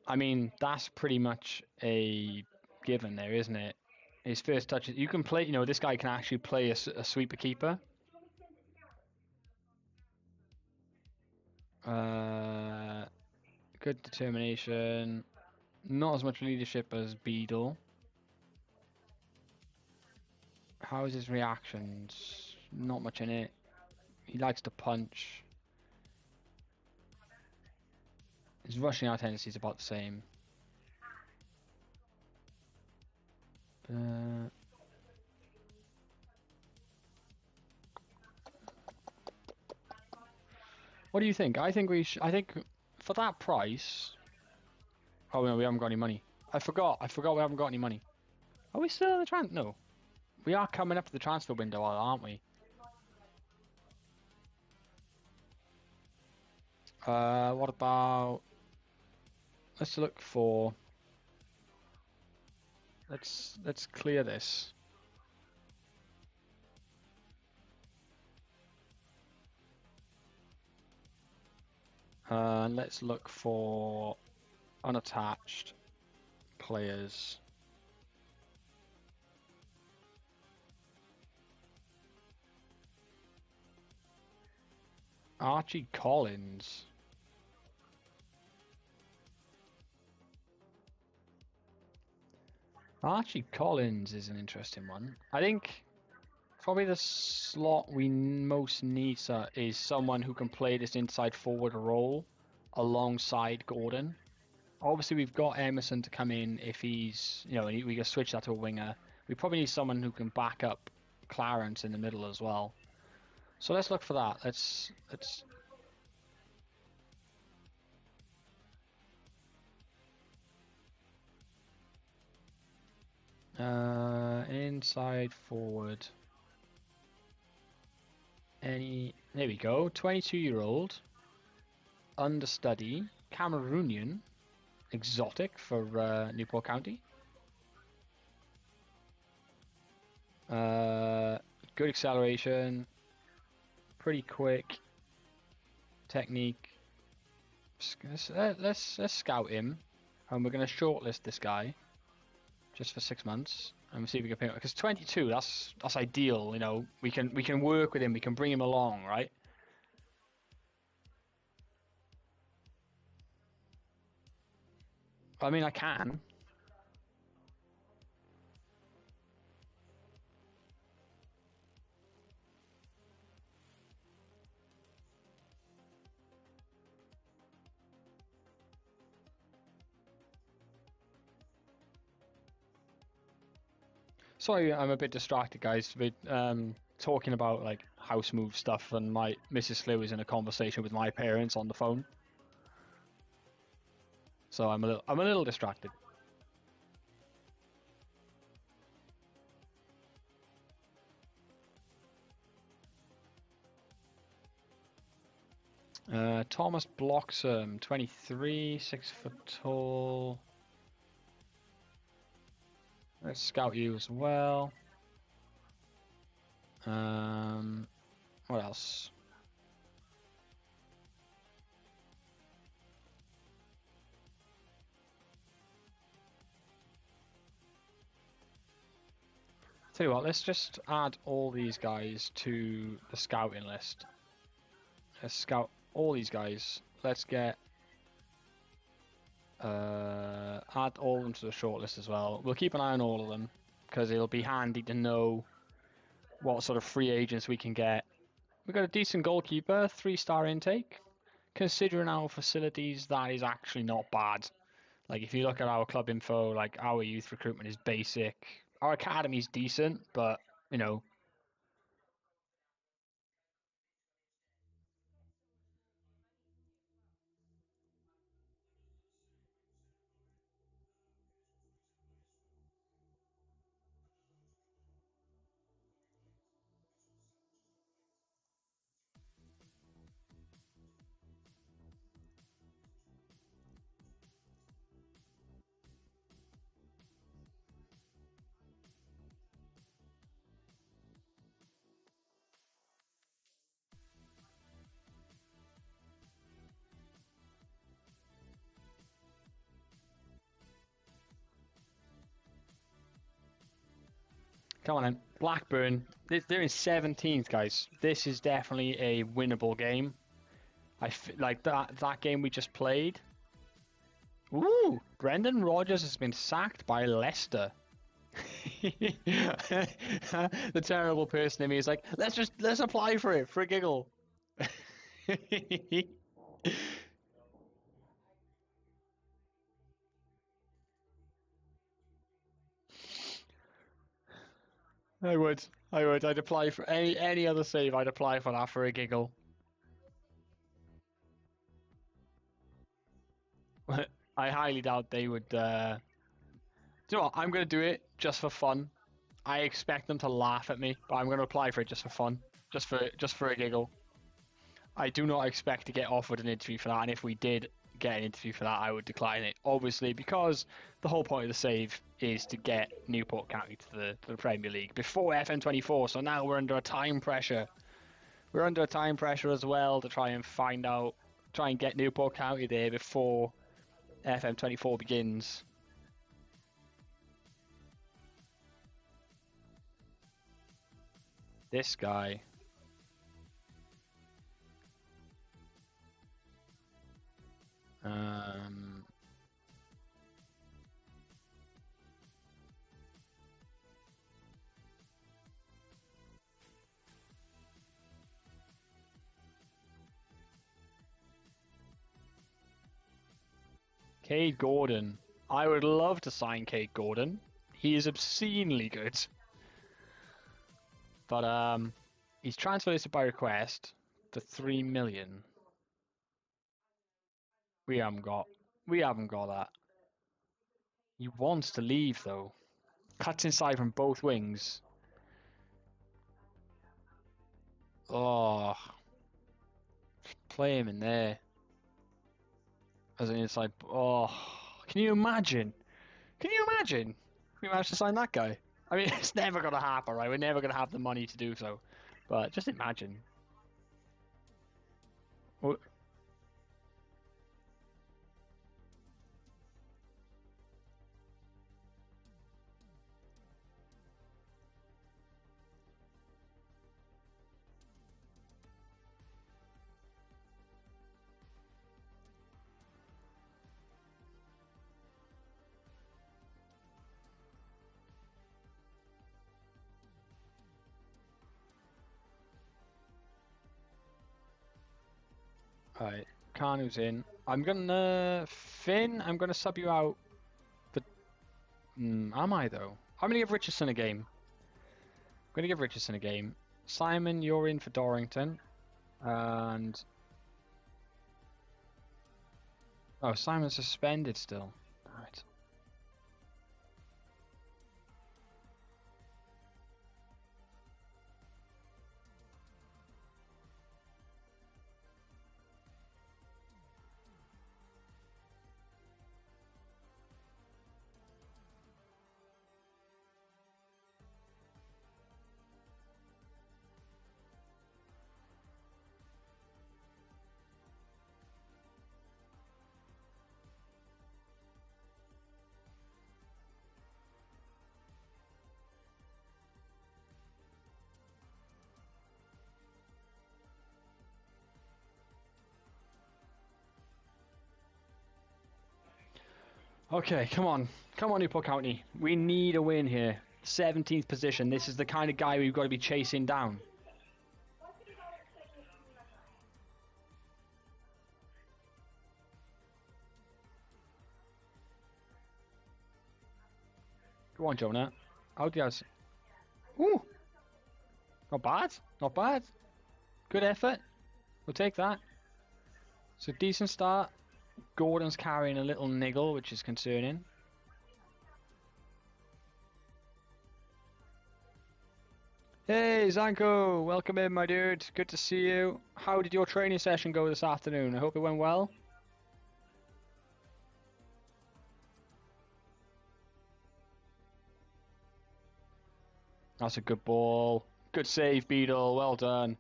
I mean, that's pretty much a given there, isn't it? His first touch, you can play, this guy can actually play a sweeper keeper. Good determination. Not as much leadership as Beadle. How is his reactions? Not much in it. He likes to punch. His rushing out tendency is about the same. What do you think? I think I think for that price. Oh no, we haven't got any money. I forgot we haven't got any money. Are we still in the transfer? No. We are coming up to the transfer window, aren't we? What about... Let's look for... Let's clear this. Let's look for unattached players. Archie Collins. Archie Collins is an interesting one. I think probably the slot we most need is someone who can play this inside forward role alongside Gordon. Obviously, we've got Emerson to come in if he's, we can switch that to a winger. We probably need someone who can back up Clarence in the middle as well. So let's look for that. Let's inside forward. There we go. 22-year-old, understudy, Cameroonian, exotic for Newport County. Good acceleration, pretty quick technique. Let's scout him, and we're going to shortlist this guy just for 6 months and see if we can pick him. Because 22, that's ideal. You know, we can work with him. We can bring him along, right? I mean, I can. Sorry, I'm a bit distracted, guys. With talking about like house move stuff, and my Mrs. Slew is in a conversation with my parents on the phone, so I'm a little distracted. Thomas Bloxham, 23, 6 foot tall. Let's scout you as well. What else? Tell you what, let's just add all these guys to the scouting list. Let's scout all these guys. Let's get add all of them to the shortlist as well. We'll keep an eye on all of them because it'll be handy to know what sort of free agents we can get. We've got a decent goalkeeper, 3-star intake. Considering our facilities, that is actually not bad. Like if you look at our club info, like our youth recruitment is basic. Our academy's decent, but you know. Come on then. Blackburn, they're in 17th, guys. This is definitely a winnable game. Like that game we just played. Ooh, Brendan Rodgers has been sacked by Leicester. The terrible person in me is like, let's apply for it for a giggle. I would. I'd apply for any other save. I'd apply for that for a giggle. I highly doubt they would. Do you know what? I'm gonna do it just for fun. I expect them to laugh at me, but I'm gonna apply for it just for fun, just for a giggle. I do not expect to get offered an interview for that, and if we did get an interview for that, I would decline it, obviously, because the whole point of the save is to get Newport County to the Premier League before FM24. So now we're under a time pressure. We're under a time pressure as well to try and get Newport County there before FM24 begins. This guy. Cade Gordon. I would love to sign Cade Gordon. He is obscenely good. But he's transfer listed by request for 3 million. We haven't got that. He wants to leave though. Cuts inside from both wings. Oh, play him in there. As an inside. Oh, can you imagine? Can you imagine if we managed to sign that guy? I mean, it's never going to happen, right? We're never going to have the money to do so. But just imagine. Well, alright, Kanu's in. I'm gonna Finn. I'm gonna sub you out. For am I though? I'm gonna give Richardson a game. I'm gonna give Richardson a game. Simon, you're in for Dorrington, and oh, Simon's suspended still. Alright. Okay, come on, Newport County. We need a win here. 17th position. This is the kind of guy we've got to be chasing down. Go on, Jonah. How do you guys? Ooh, not bad, not bad. Good effort. We'll take that. It's a decent start. Gordon's carrying a little niggle, which is concerning. Hey, Zanko, welcome in, my dude. Good to see you. How did your training session go this afternoon? I hope it went well. That's a good ball. Good save, Beetle. Well done.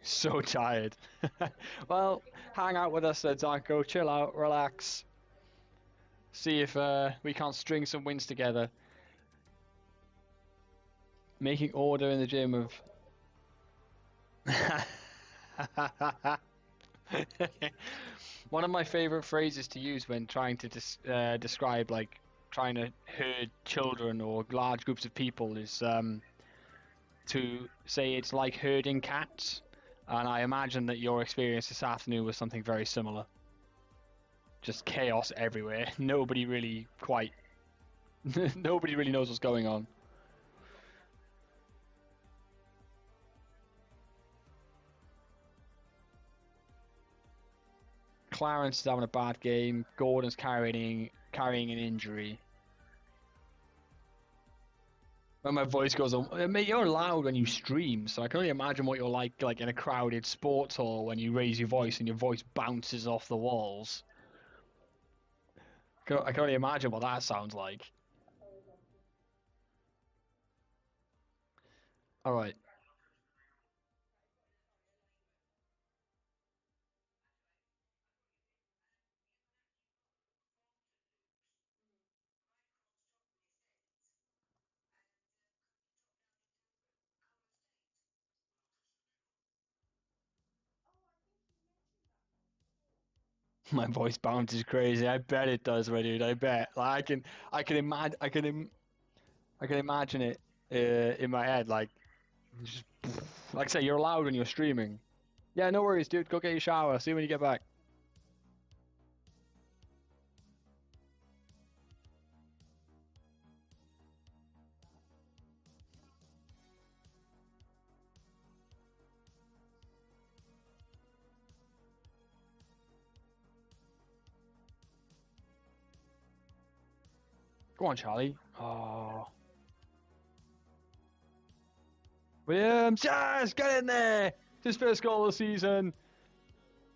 So tired. Well, hang out with us, Zanko. Chill out, relax. See if we can't string some wins together. Making order in the gym of... One of my favorite phrases to use when trying to describe, like, trying to herd children or large groups of people is to say it's like herding cats. And I imagine that your experience this afternoon was something very similar. Just chaos everywhere. Nobody really quite... Nobody really knows what's going on. Clarence is having a bad game. Gordon's carrying an injury. When my voice goes on, mate, you're loud when you stream, so I can only imagine what you're like in a crowded sports hall when you raise your voice and your voice bounces off the walls. I can only imagine what that sounds like. All right. My voice bounces crazy. I bet it does, my dude. I bet. Like I can imagine it in my head. Like, just, like I say, you're loud when you're streaming. Yeah, no worries, dude. Go get your shower. See you when you get back. Go on, Charlie. Oh. Williams, yes, get in there! His first goal of the season.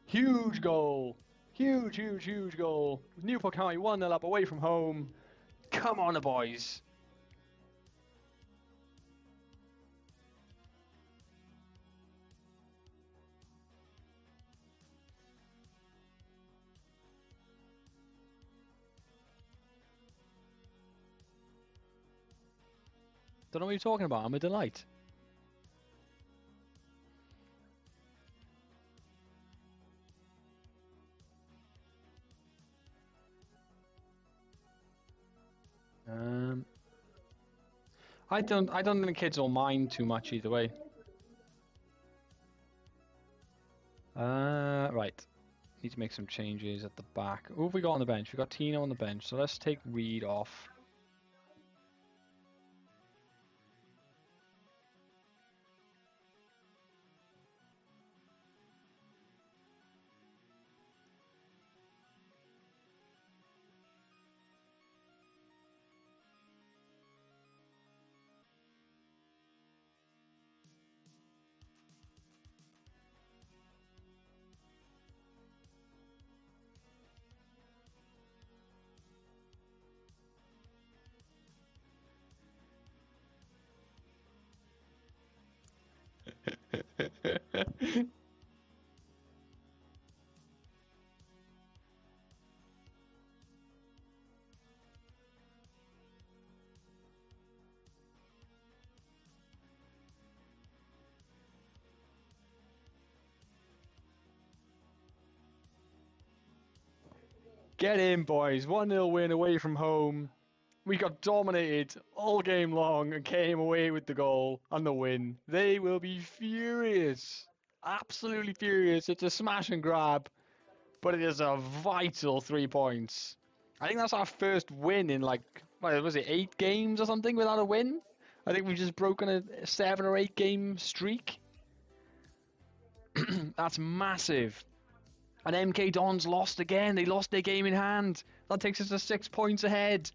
Huge goal. Huge, huge, huge goal. Newport County 1-0 up away from home. Come on, the boys. Don't know what you're talking about. I'm a delight. I don't think the kids will mind too much either way. Right. Need to make some changes at the back. Who have we got on the bench? We've got Tino on the bench, so let's take Reed off. Get in, boys. 1-0 win away from home. We got dominated all game long and came away with the goal and the win. They will be furious. Absolutely furious. It's a smash and grab, but it is a vital 3 points. I think that's our first win in like, what was it, 8 games or something without a win? I think we've just broken a 7 or 8 game streak. That's massive. And MK Dons lost again. They lost their game in hand. That takes us to 6 points ahead.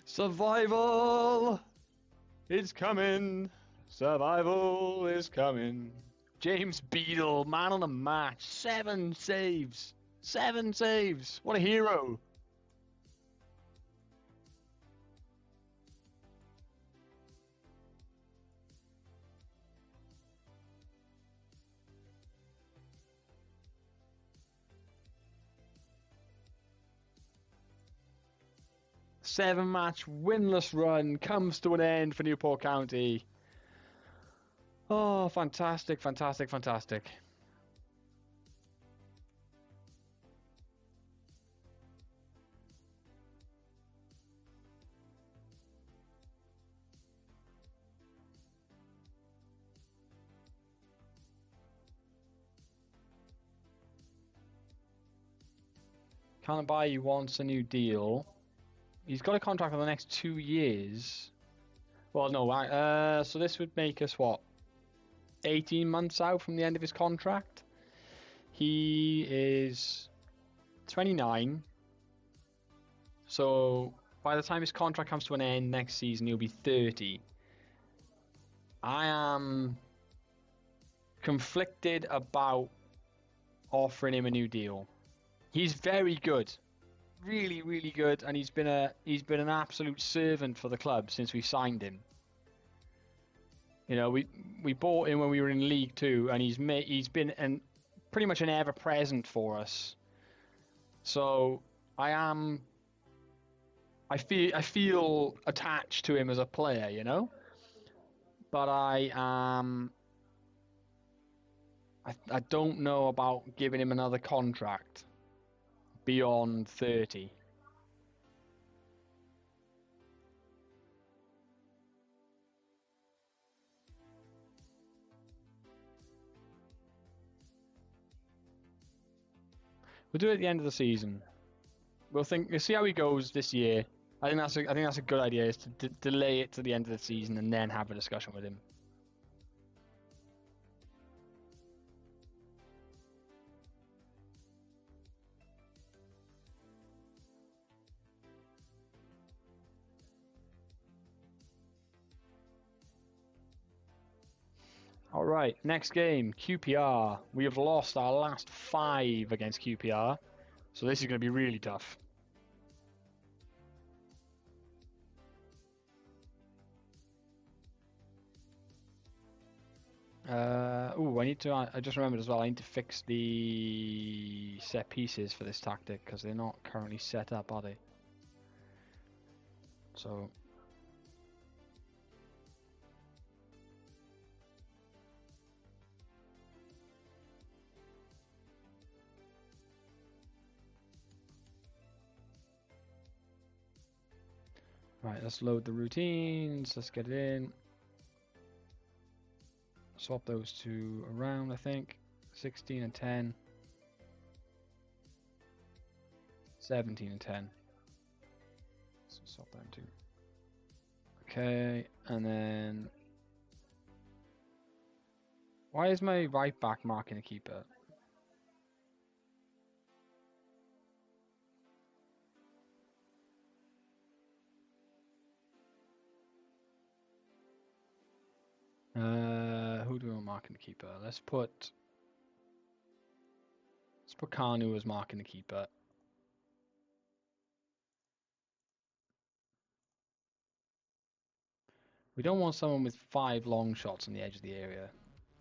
Survival is coming. Survival is coming. James Beadle, man on the match. 7 saves. 7 saves. What a hero. Seven-match winless run comes to an end for Newport County. Oh, fantastic, fantastic, fantastic. Kanabai wants a new deal. He's got a contract for the next 2 years. Well, no, so this would make us, what, 18 months out from the end of his contract? He is 29. So by the time his contract comes to an end next season, he'll be 30. I am conflicted about offering him a new deal. He's very good. Really, really good, and he's been an absolute servant for the club since we signed him. You know, we bought him when we were in League Two, and he's been pretty much an ever present for us. So I feel attached to him as a player, you know, but I don't know about giving him another contract beyond 30. We'll do it at the end of the season. We'll see how he goes this year. I think that's a good idea, is to delay it to the end of the season and then have a discussion with him. All right, next game, QPR. We have lost our last 5 against QPR, so this is going to be really tough. I need to. I just remembered as well. I need to fix the set pieces for this tactic because they're not currently set up, are they? So. Right, let's load the routines. Let's get it in. Swap those two around, I think. 16 and 10. 17 and 10. So swap them too. Okay, and then... Why is my right back marking a keeper? Who do we want marking the keeper? Let's put Kanu as marking the keeper. We don't want someone with 5 long shots on the edge of the area.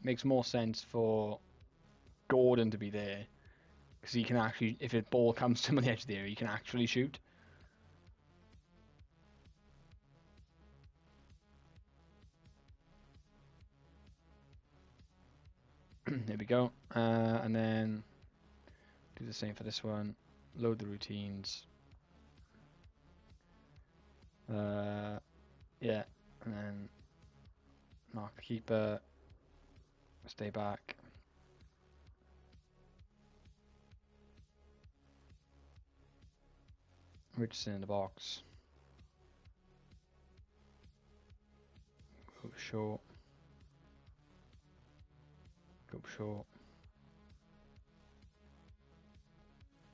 Makes more sense for Gordon to be there because he can actually, if a ball comes to him on the edge of the area, he can actually shoot. There we go. And then do the same for this one. Load the routines. Yeah, and then mark the keeper. Stay back. Richardson in the box. Go short. Go short.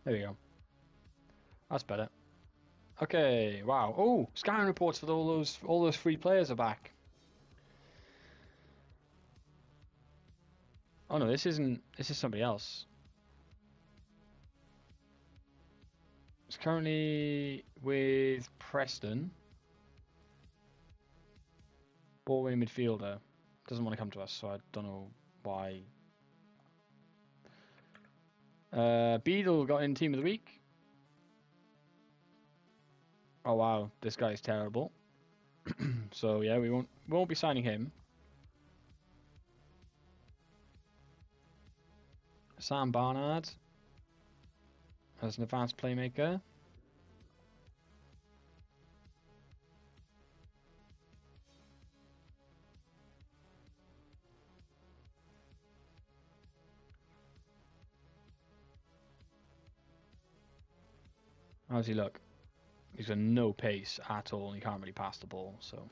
There we go. That's better. Okay, wow. Oh, scouting reports for all those free players are back. Oh no, this isn't. This is somebody else. It's currently with Preston. Ball winning midfielder. Doesn't want to come to us, so I don't know why. Beadle got in team of the week. Oh wow, this guy's terrible. So yeah, we won't be signing him. Sam Barnard as an advanced playmaker. How does he look? He's got no pace at all, and he can't really pass the ball. So,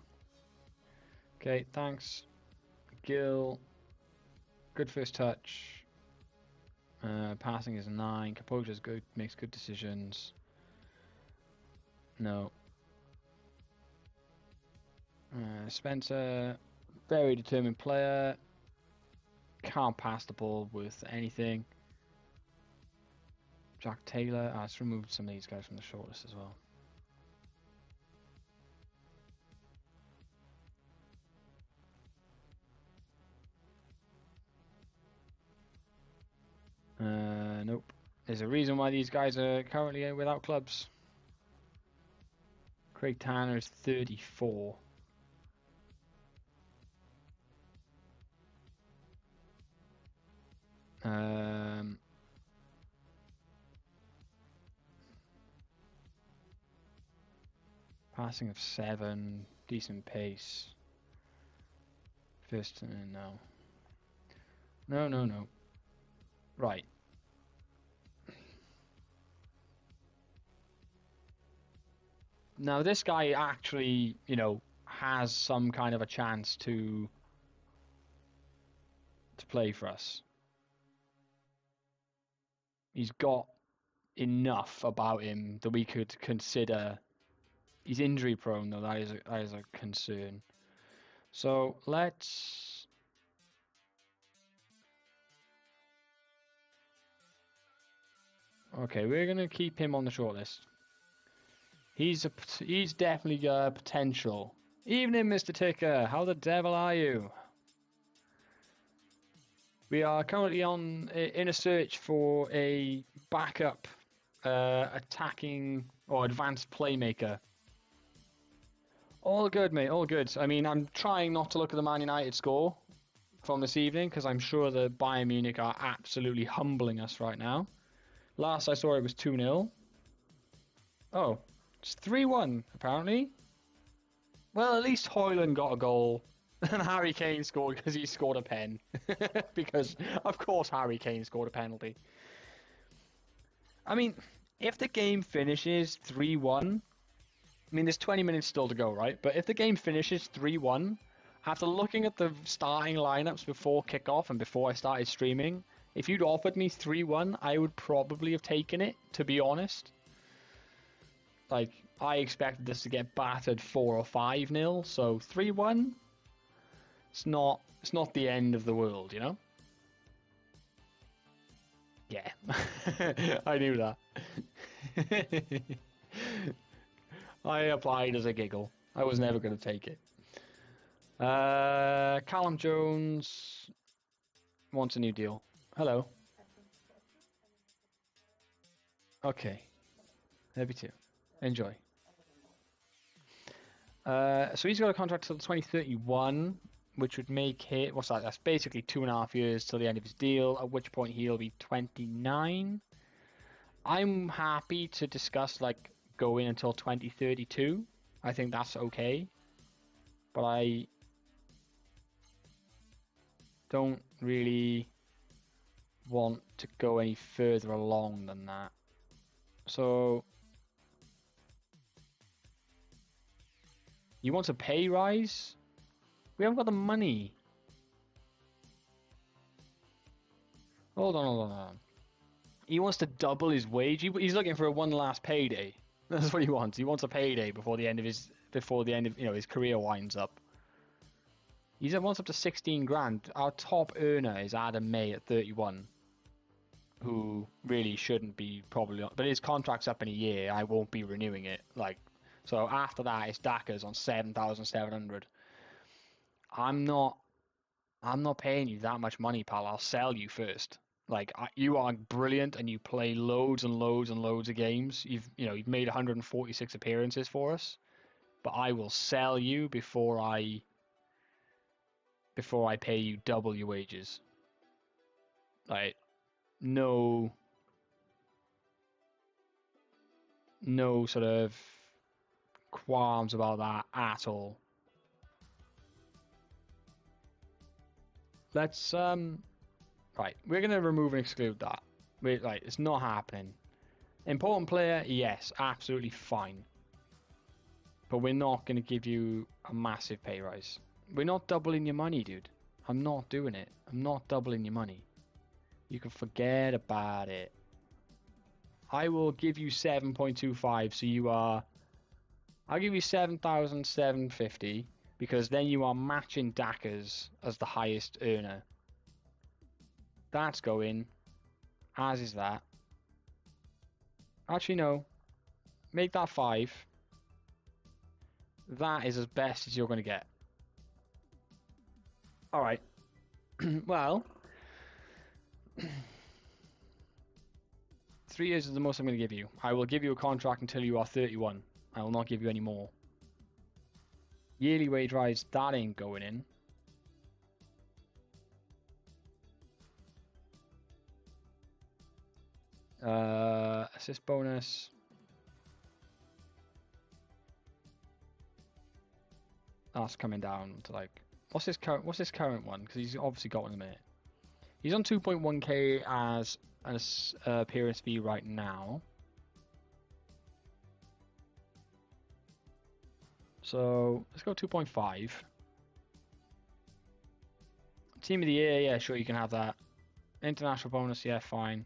okay, thanks, Gill. Good first touch. Passing is 9. Composure is good. Makes good decisions. No. Spencer, very determined player. Can't pass the ball with anything. Jack Taylor. Let's remove some of these guys from the shortlist as well. Nope. There's a reason why these guys are currently without clubs. Craig Tanner is 34. Passing of 7, decent pace. First, no. No. Right. Now this guy actually, has some kind of a chance to play for us. He's got enough about him that we could consider. He's injury prone though. That is a concern. So let's Okay, we're gonna keep him on the shortlist. He's definitely got potential. Evening, Mr. Ticker. How the devil are you? We are currently in a search for a backup attacking or advanced playmaker. All good, mate. All good. I mean, I'm trying not to look at the Man United score from this evening because I'm sure the Bayern Munich are absolutely humbling us right now. Last I saw it was 2-0. Oh, it's 3-1 apparently. Well, at least Højlund got a goal and Harry Kane scored because he scored a pen. Because, of course, Harry Kane scored a penalty. I mean, if the game finishes 3-1, I mean, there's 20 minutes still to go, right? But if the game finishes 3-1, after looking at the starting lineups before kickoff and before I started streaming, if you'd offered me 3-1, I would probably have taken it, to be honest. Like, I expected this to get battered 4 or 5-0, so 3-1, it's not the end of the world, you know? Yeah, I knew that. I applied as a giggle. I was never going to take it. Callum Jones wants a new deal. Hello. Okay. Maybe too. Enjoy. So he's got a contract till 2031, which would make it, what's that? That's basically 2.5 years till the end of his deal, at which point he'll be 29. I'm happy to discuss, like, going until 2032. I think that's okay. But I don't really want to go any further along than that. So you want a pay rise? We haven't got the money. Hold on. He wants to double his wage. He's looking for one last payday. That's what he wants. He wants a payday before the end of his his career winds up. He wants up to 16 grand. Our top earner is Adam May at 31, who really shouldn't be probably, but his contract's up in a year. I won't be renewing it. Like, so after that, it's Daka's on 7,700. I'm not paying you that much money, pal. I'll sell you first. Like, you are brilliant and you play loads and loads and loads of games. You've made 146 appearances for us, but I will sell you before I pay you double your wages. Like, no sort of qualms about that at all. Let's right, we're gonna remove and exclude that. It's not happening. Important player, yes, absolutely fine. But we're not gonna give you a massive pay rise. We're not doubling your money, dude. I'm not doing it. I'm not doubling your money. You can forget about it. I will give you 7.25, so I'll give you 7,750, because then you are matching Daka's as the highest earner. That's going, as is that. Actually, no. Make that 5. That is as best as you're going to get. Alright. Well, 3 years is the most I'm going to give you. I will give you a contract until you are 31. I will not give you any more. Yearly wage rise, that ain't going in. Assist bonus. That's coming down to, like, what's his current one? Because he's obviously got one in a minute. He's on 2.1k as an appearance fee right now. So let's go 2.5. Team of the year, yeah, sure, you can have that. International bonus, yeah, fine.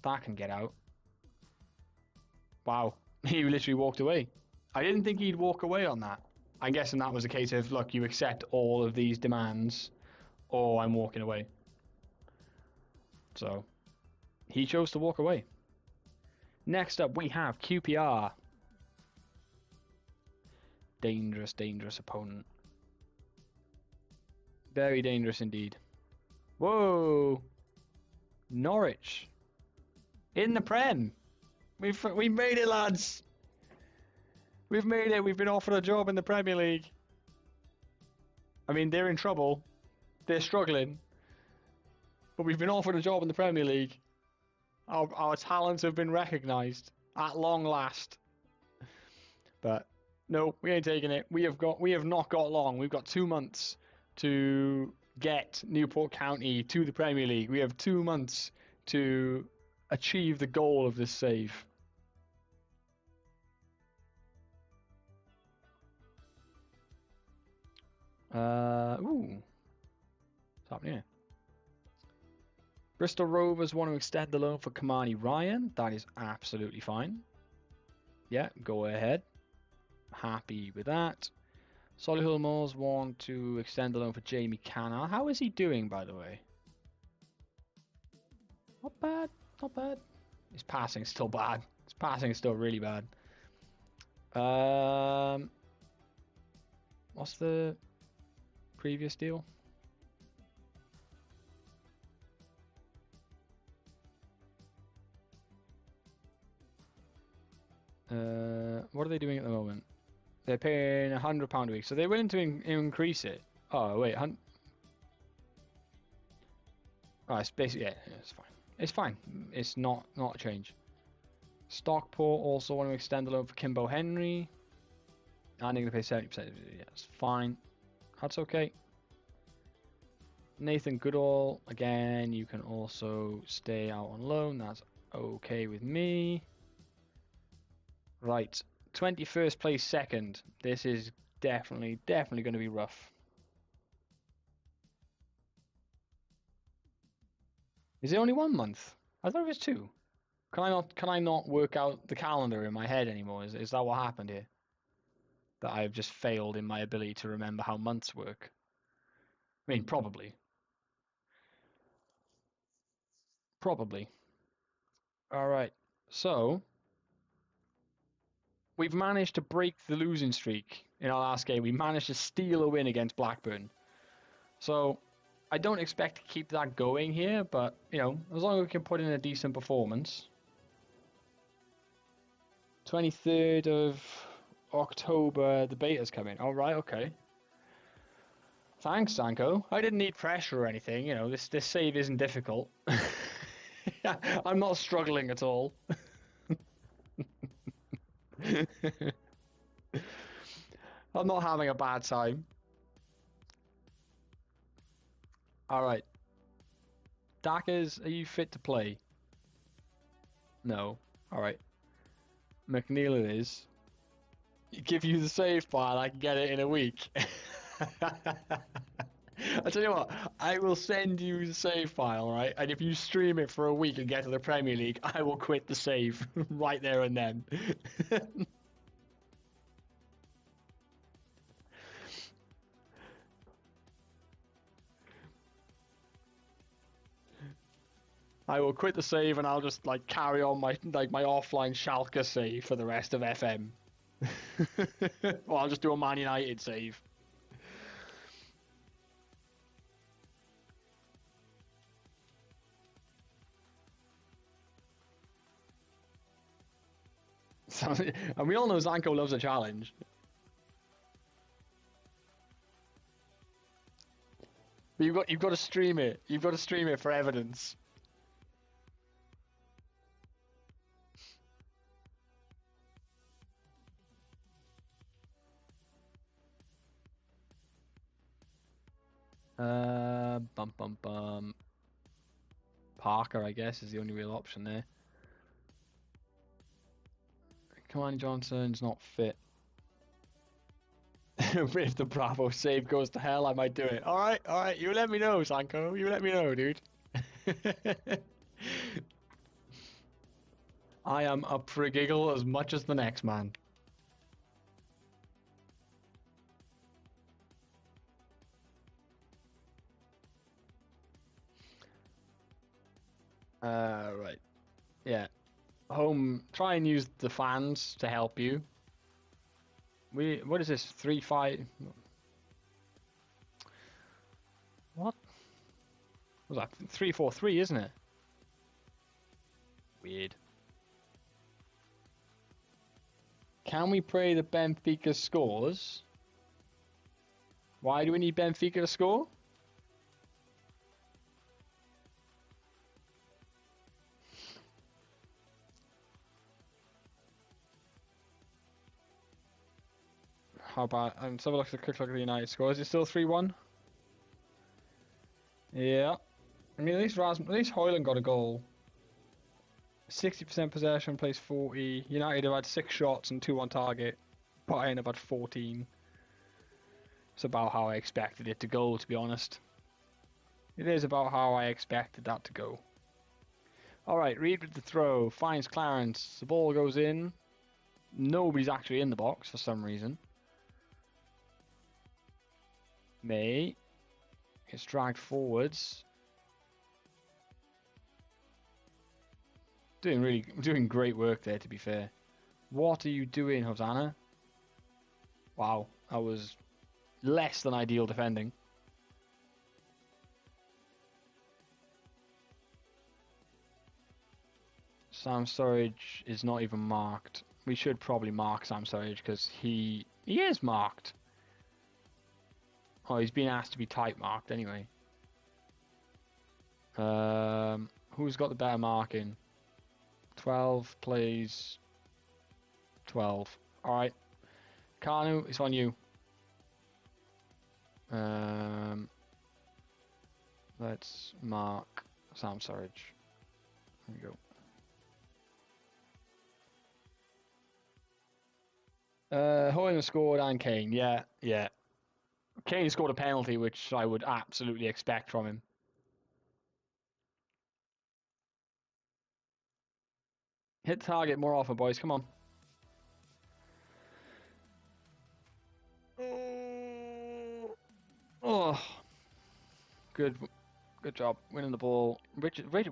That can get out. Wow, he literally walked away. I didn't think he'd walk away on that. I'm guessing that was a case of, look, you accept all of these demands, or I'm walking away. So, He chose to walk away. Next up, we have QPR. Dangerous, dangerous opponent. Very dangerous indeed. Whoa! Norwich. In the Prem. We made it, lads. We've made it. We've been offered a job in the Premier League. I mean, they're in trouble. They're struggling. But we've been offered a job in the Premier League. Our talents have been recognised at long last. But no, we ain't taking it. We have not got long. We've got 2 months to get Newport County to the Premier League. We have 2 months to achieve the goal of this save. Ooh. What's happening here? Bristol Rovers want to extend the loan for Kamani Ryan. That is absolutely fine. Yeah, go ahead. Happy with that. Solihull Moors want to extend the loan for Jamie Cannar. How is he doing, by the way? Not bad, not bad. His passing is still bad. His passing is still really bad. What's the previous deal? What are they doing at the moment? They're paying £100 a week, so they're willing to increase it. Oh wait, oh, it's basically it's fine. It's fine. It's not a change. Stockport also want to extend the loan for Kimbo Henry. And they're going to pay 70%. Yeah, it's fine. That's okay. Nathan Goodall, again, you can also stay out on loan. That's okay with me. Right. 21st place second. This is definitely going to be rough. Is it only 1 month? I thought it was 2. Can I not work out the calendar in my head anymore? Is that what happened here? That I've just failed in my ability to remember how months work? I mean, probably. Probably. Alright. So we've managed to break the losing streak in our last game. We managed to steal a win against Blackburn. So I don't expect to keep that going here, but, you know, as long as we can put in a decent performance. 23rd of October, the beta's coming. All right, okay. Thanks, Sanko. I didn't need pressure or anything. You know, this save isn't difficult. I'm not struggling at all. I'm not having a bad time. All right. Dackers, are you fit to play? No. All right. McNeil it is. Give you the save file, I can get it in a week. I tell you what, I will send you the save file, right? And if you stream it for a week and get to the Premier League, I will quit the save right there and then. I will quit the save and I'll just like carry on my offline Schalke save for the rest of FM. Or I'll just do a Man United save. And we all know Zanko loves a challenge. But you've got to stream it. You've got to stream it for evidence. Parker, I guess, is the only real option there. Kamani Johnson's not fit. If the Bravo save goes to hell, I might do it. All right. You let me know, Sanko. You let me know, dude. I am up for a giggle as much as the next man. Right. Yeah. Home. Try and use the fans to help you. What is this? 3-5. What? Was that 3-4-3? Isn't it? Weird. Can we pray that Benfica scores? Why do we need Benfica to score? How about, let's have a look at the quick look at the United score. Is it still 3-1? Yeah. I mean, at least Højlund got a goal. 60% possession, plays 40. United have had 6 shots and 2 on target. Bayern have had 14. It's about how I expected it to go, to be honest. It is about how I expected that to go. Alright, Reed with the throw. Finds Clarence. The ball goes in. Nobody's actually in the box for some reason. May gets dragged forwards. Doing great work there, to be fair. What are you doing, Hosanna? Wow, that was less than ideal defending. Sam Sturridge is not even marked. We should probably mark Sam Sturridge because he is marked. Oh, he's been asked to be type marked anyway. Who's got the better marking? 12 plays 12. Alright. Kanu, it's on you. Let's mark Sam Sturridge. There we go. Højlund scored and Kane. Yeah. Kane scored a penalty, which I would absolutely expect from him. Hit target more often, boys. Come on. Oh, good job winning the ball.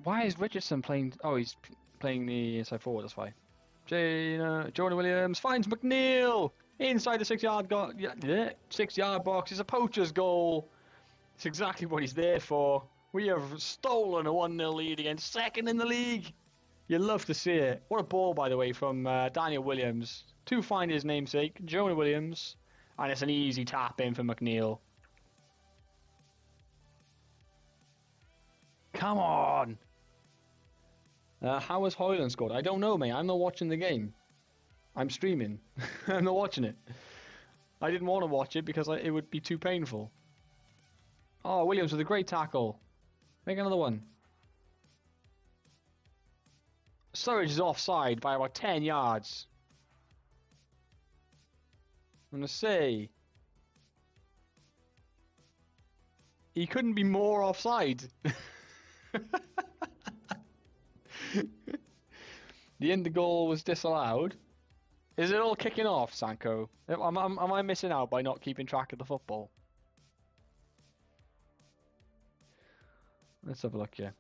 Why is Richardson playing? Oh, he's playing the inside forward. That's why. Jonah Williams finds McNeil inside the 6-yard 6-yard box. It's a poacher's goal. It's exactly what he's there for. We have stolen a 1-0 lead against second in the league. You'd love to see it. What a ball, by the way, from Daniel Williams to find his namesake, Jonah Williams, and it's an easy tap in for McNeil. Come on! How has Højlund scored? I don't know, mate. I'm not watching the game. I'm streaming. I'm not watching it. I didn't want to watch it because it would be too painful. Oh, Williams with a great tackle. Make another one. Sturridge is offside by about 10 yards. I'm going to say he couldn't be more offside. The end of goal was disallowed. Is it all kicking off, Sanko? Am I missing out by not keeping track of the football? Let's have a look here.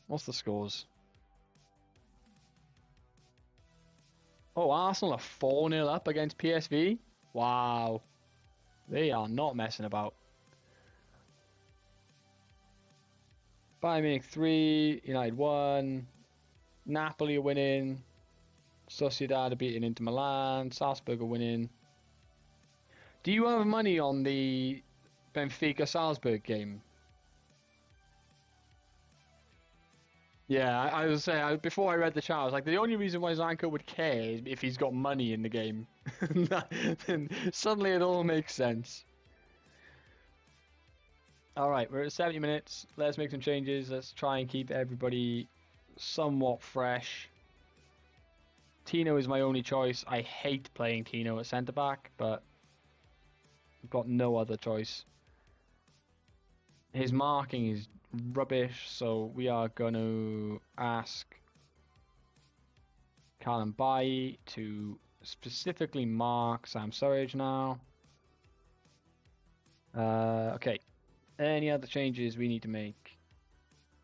What's the scores? Oh, Arsenal are 4-0 up against PSV. Wow. They are not messing about. Bayern Munich 3, United 1, Napoli are winning, Sociedad are beating Inter Milan, Salzburg are winning. Do you have money on the Benfica-Salzburg game? Yeah, I was saying, before I read the chat, I was like, the only reason why Zanko would care is if he's got money in the game. Then suddenly it all makes sense. Alright, we're at 70 minutes. Let's make some changes. Let's try and keep everybody somewhat fresh. Tino is my only choice. I hate playing Tino at centre-back, but I've got no other choice. His marking is rubbish, so we are going to ask Callum Bailly to specifically mark Sam Sturridge now. Okay. Any other changes we need to make?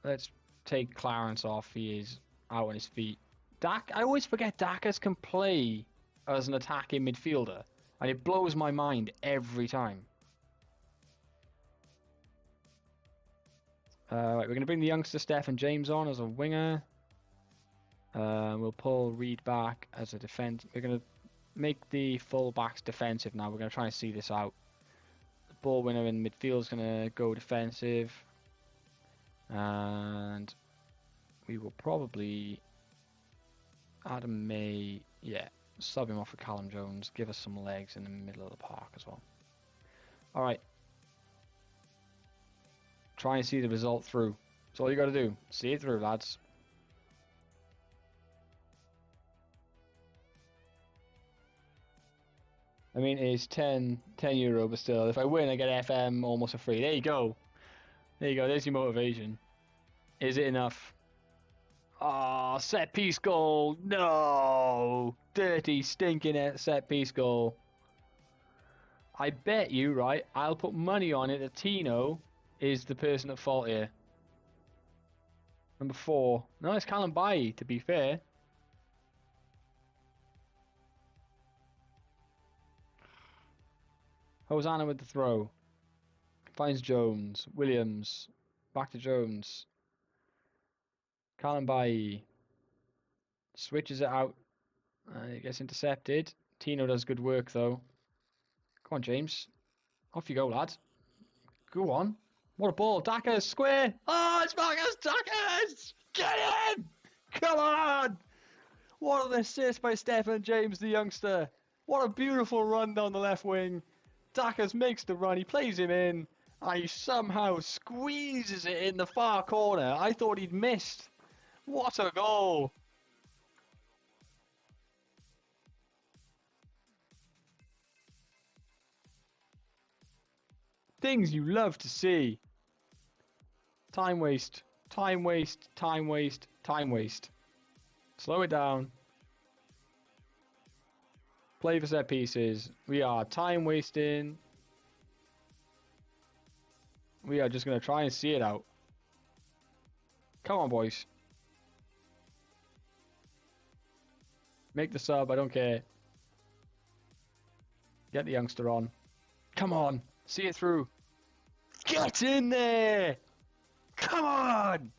Let's take Clarence off. He is out on his feet. I always forget Dakas can play as an attacking midfielder, and it blows my mind every time. Right, we're going to bring the youngster Stephen James on as a winger. We'll pull Reed back as a defence. We're going to make the full-backs defensive now. We're going to try and see this out. The ball winner in midfield is going to go defensive. And we will probably... Adam May, yeah, sub him off for Callum Jones. Give us some legs in the middle of the park as well. Alright. Try and see the result through. That's all you got to do. See it through, lads. I mean, it's 10 euro, but still, if I win, I get FM almost for free. There you go. There you go. There's your motivation. Is it enough? Oh, set piece goal. No. Dirty, stinking set piece goal. I bet you, right, I'll put money on it that Tino is the person at fault here. Number 4. No, it's Callum Bailly, to be fair. Hosanna with the throw. Finds Jones. Williams. Back to Jones. Callum Bailly. Switches it out. It gets intercepted. Tino does good work, though. Come on, James. Off you go, lad. Go on. What a ball. Dackers, square. Oh, it's Marcus Dackers! Get him! Come on! What an assist by Stephen James, the youngster. What a beautiful run down the left wing. Dackers makes the run. He plays him in. And he somehow squeezes it in the far corner. I thought he'd missed. What a goal. Things you love to see. Time waste. Time waste. Time waste. Time waste. Slow it down. Play for set pieces. We are time wasting. We are just going to try and see it out. Come on, boys. Make the sub. I don't care. Get the youngster on. Come on. See it through. Get in there. Come on.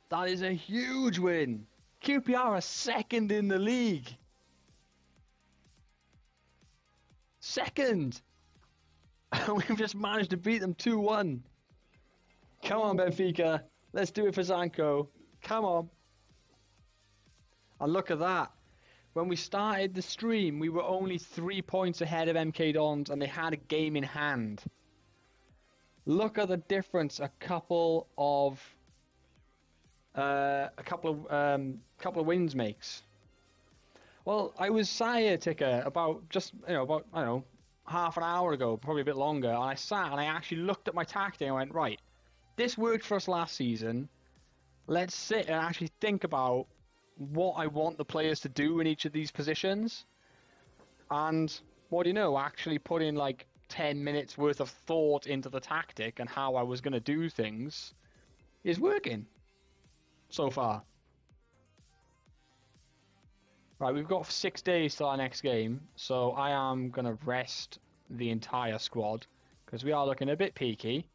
That is a huge win. QPR are second in the league. Second. We've just managed to beat them 2-1. Come on, Benfica. Let's do it for Zanko. Come on. And look at that. When we started the stream, we were only 3 points ahead of MK Dons, and they had a game in hand. Look at the difference a couple of wins makes. Well, I was sat here, Ticker, about I don't know, half an hour ago, probably a bit longer, and I sat and I actually looked at my tactic and I went, right, this worked for us last season. Let's sit and actually think about what I want the players to do in each of these positions. And what do you know, actually put in like 10 minutes worth of thought into the tactic and how I was going to do things is working so far. Right, we've got 6 days till our next game, so I am going to rest the entire squad because we are looking a bit peaky.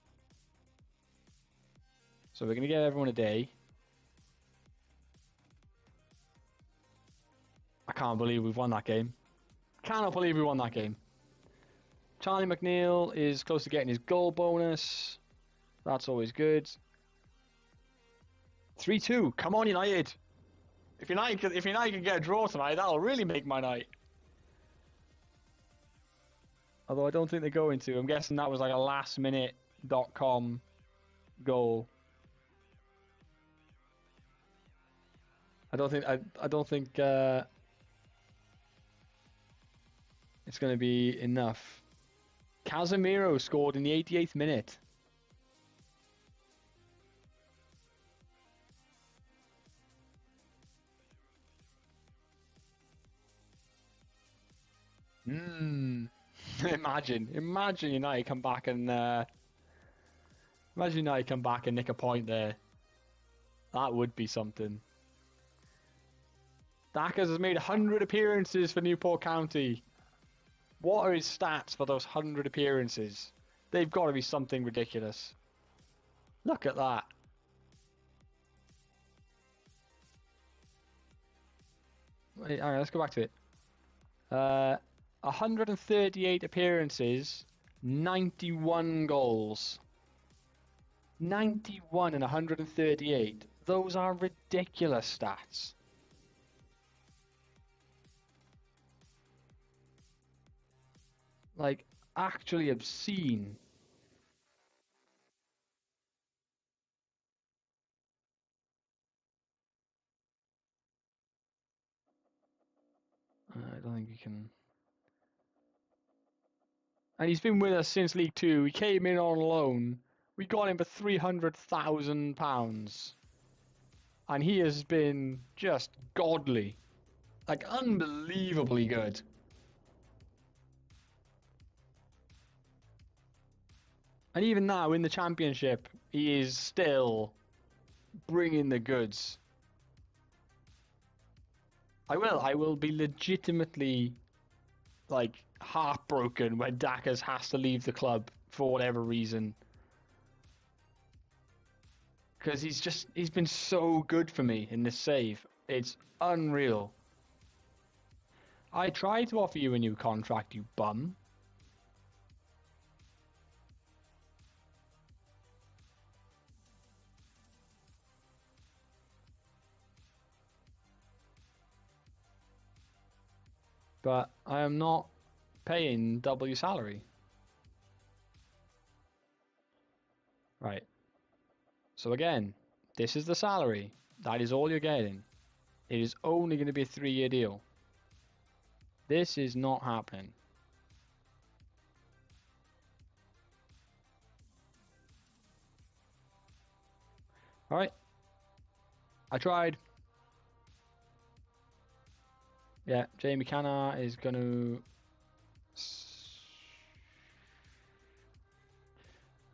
So we're going to give everyone a day. I can't believe we've won that game. Cannot believe we won that game. Charlie McNeil is close to getting his goal bonus. That's always good. 3-2. Come on, United. If United can get a draw tonight, that'll really make my night. Although I don't think they're going to. I'm guessing that was like a last-minute.com goal. I don't think it's going to be enough. Casemiro scored in the 88th minute. Imagine United come back and nick a point there. That would be something. Dackers has made 100 appearances for Newport County. What are his stats for those 100 appearances? They've got to be something ridiculous. Look at that. Wait, all right, let's go back to it. 138 appearances, 91 goals. 91 and 138. Those are ridiculous stats. Like, actually obscene. I don't think you can... And he's been with us since League Two. He came in on loan. We got him for £300,000. And he has been just godly. Like, unbelievably good. And even now, in the Championship, he is still bringing the goods. I will be legitimately, like, heartbroken when Dackers has to leave the club for whatever reason. Because he's been so good for me in this save. It's unreal. I tried to offer you a new contract, you bum. But I am not paying double your salary. Right. So again, this is the salary. That is all you're getting. It is only going to be a 3-year deal. This is not happening. Alright. I tried. Yeah, Jamie Canna is going to...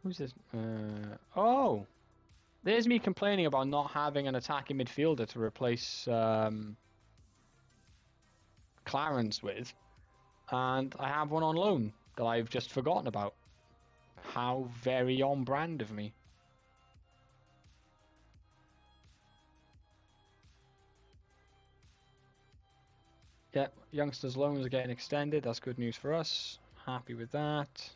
Who's this? Oh! There's me complaining about not having an attacking midfielder to replace Clarence with. And I have one on loan that I've just forgotten about. How very on brand of me. Yeah, youngsters' loans are getting extended. That's good news for us. Happy with that.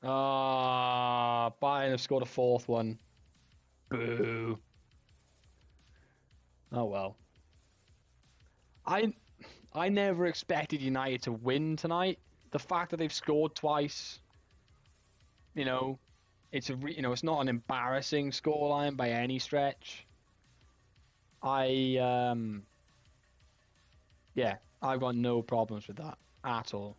Bayern have scored a 4th one. Boo. Oh well. I never expected United to win tonight. The fact that they've scored twice, you know, it's it's not an embarrassing scoreline by any stretch. Yeah, I've got no problems with that at all.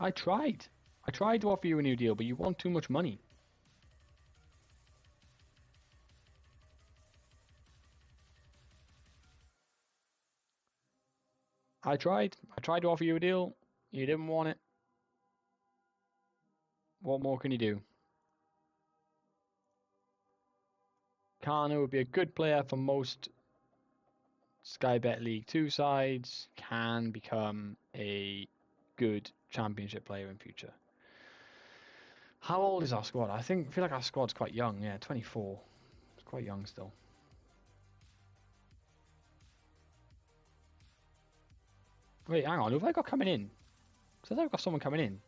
I tried to offer you a new deal, but you want too much money. I tried to offer you a deal. You didn't want it. What more can you do? Kanu would be a good player for most Sky Bet League 2 sides. Can become a good championship player in future. How old is our squad? I feel like our squad's quite young. Yeah, 24. It's quite young still. Wait, hang on. Who have I got coming in? So I've got someone coming in.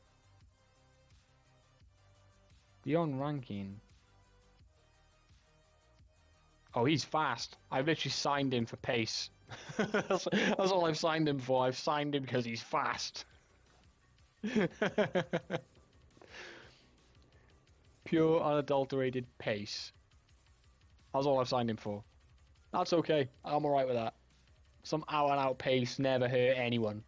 Beyond ranking. Oh, he's fast. I've literally signed him for pace. that's all I've signed him for. I've signed him because he's fast. Pure, unadulterated pace. That's all I've signed him for. That's okay. I'm alright with that. Some out-and-out pace never hurt anyone.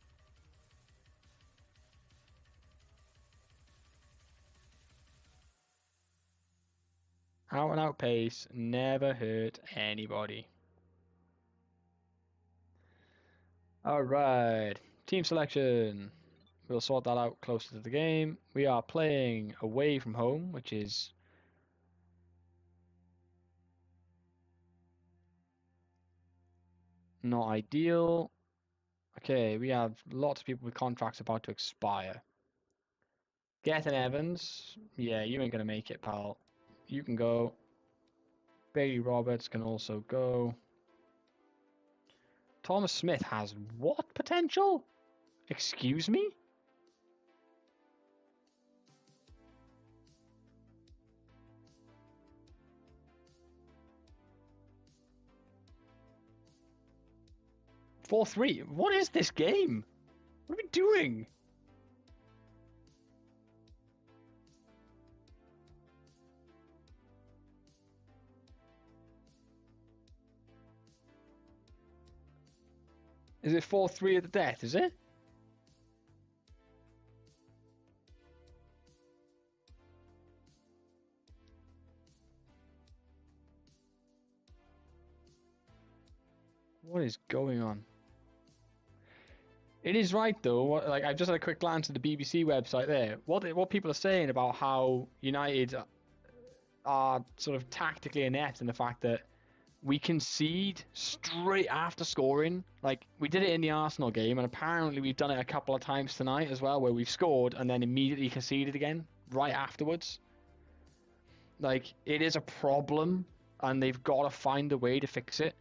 Out-and-out pace never hurt anybody. All right, team selection. We'll sort that out closer to the game. We are playing away from home, which is not ideal. Okay, we have lots of people with contracts about to expire. Gethin Evans. Yeah, you ain't going to make it, pal. You can go. Bailey Roberts can also go. Thomas Smith has what potential? Excuse me? "4-3. What is this game? What are we doing? Is it 4-3 at the death, is it? What is going on? It is right though. Like I've just had a quick glance at the BBC website there. What people are saying about how United are sort of tactically inept in the fact that we concede straight after scoring. Like we did it in the Arsenal game, and apparently we've done it a couple of times tonight as well, where we've scored and then immediately conceded again right afterwards. Like it is a problem, and they've got to find a way to fix it.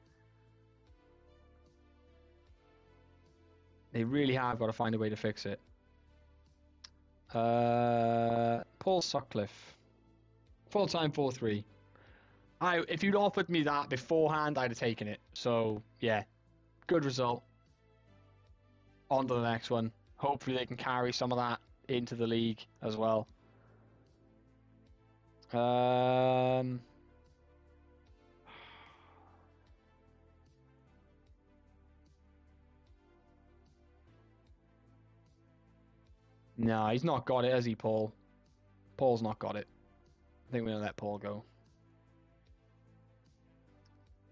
They really have got to find a way to fix it. Paul Sutcliffe, full-time 4-3. If you'd offered me that beforehand, I'd have taken it. So yeah, good result. On to the next one. Hopefully they can carry some of that into the league as well. No, he's not got it, has he, Paul? Paul's not got it. I think we're going to let Paul go.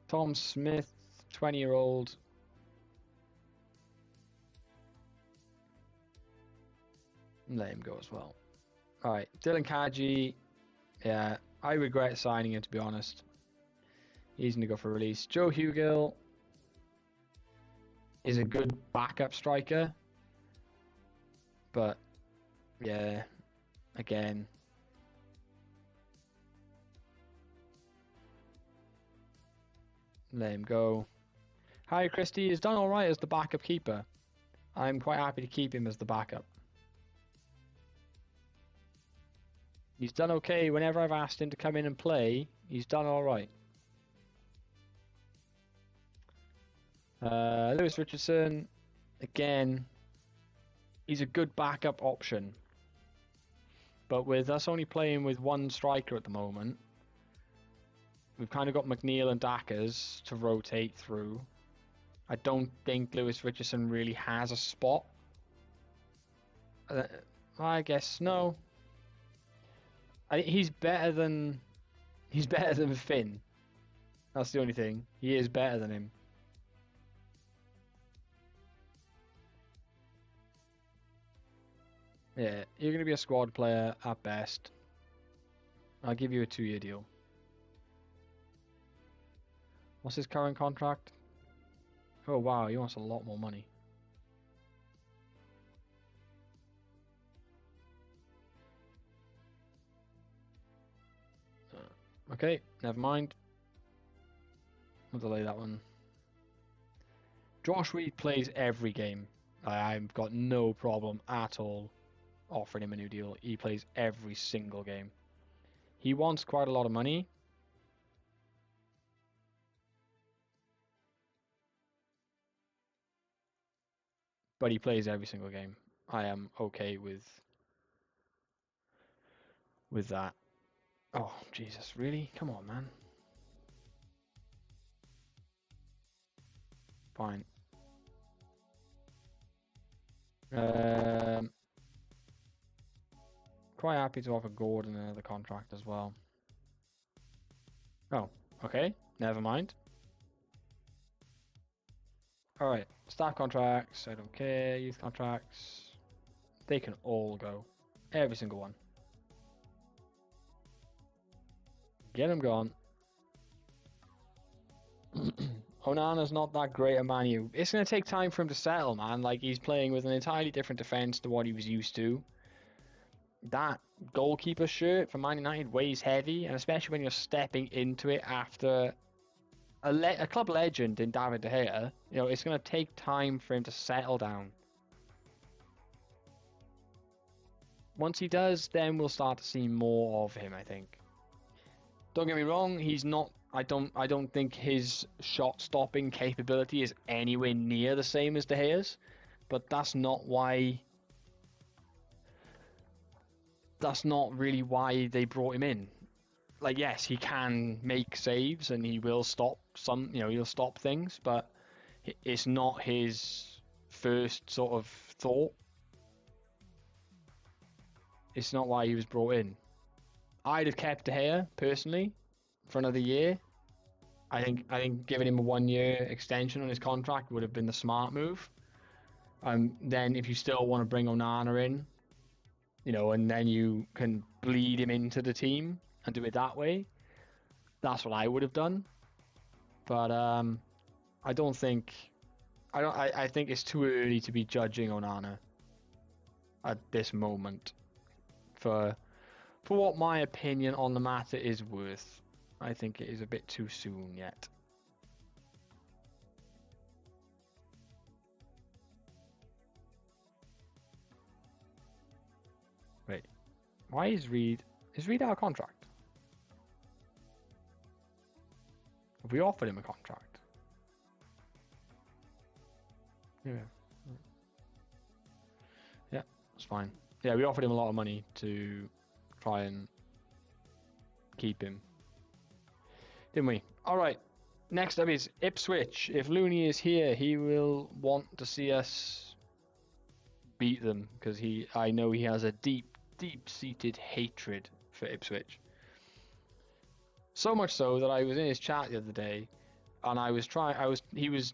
Tom Smith, 20-year-old. Let him go as well. Alright, Dylan Kaji. Yeah, I regret signing him, to be honest. He's going to go for release. Joe Hugill is a good backup striker. But, yeah, again. Let him go. Harry Christie has done alright as the backup keeper. I'm quite happy to keep him as the backup. He's done okay whenever I've asked him to come in and play. He's done alright. Lewis Richardson, again, he's a good backup option. But with us only playing with one striker at the moment, we've kind of got McNeil and Dackers to rotate through. I don't think Lewis Richardson really has a spot. I guess no. He's better than Finn. That's the only thing. He is better than him. Yeah, you're going to be a squad player at best. I'll give you a 2-year deal. What's his current contract? Oh wow, he wants a lot more money. Okay, never mind. I'll delay that one. Josh Reed plays every game. I've got no problem at all offering him a new deal. He plays every single game. He wants quite a lot of money. But he plays every single game. I am okay with that. Oh, Jesus, really? Come on, man. Fine. Quite happy to offer Gordon another contract as well. Oh, okay. Never mind. All right, staff contracts. I don't care. Youth contracts. They can all go. Every single one. Get them gone. Onana's not that great at Man U. It's going to take time for him to settle, man. Like, he's playing with an entirely different defense to what he was used to. That goalkeeper shirt for Man United weighs heavy, and especially when you're stepping into it after a club legend in David De Gea, you know, it's going to take time for him to settle down. Once he does, then we'll start to see more of him, I think. Don't get me wrong, he's not... I don't think his shot-stopping capability is anywhere near the same as De Gea's, but that's not why... That's not really why they brought him in. Like, yes, he can make saves and he will stop some, you know, he'll stop things, but it's not his first sort of thought. It's not why he was brought in. I'd have kept De Gea, personally, for another year. I think giving him a 1-year extension on his contract would have been the smart move. Then if you still want to bring Onana in, you know, and then you can bleed him into the team and do it that way, that's what I would have done. But I think it's too early to be judging Onana at this moment for what my opinion on the matter is worth. I think it is a bit too soon yet. Wait, why is Reed out of contract? Have we offered him a contract? Yeah. Yeah, it's fine. Yeah, we offered him a lot of money to try and keep him, didn't we? All right. Next up is Ipswich. If Looney is here, he will want to see us beat them because I know he has a deep-seated hatred for Ipswich. So much so that I was in his chat the other day, and he was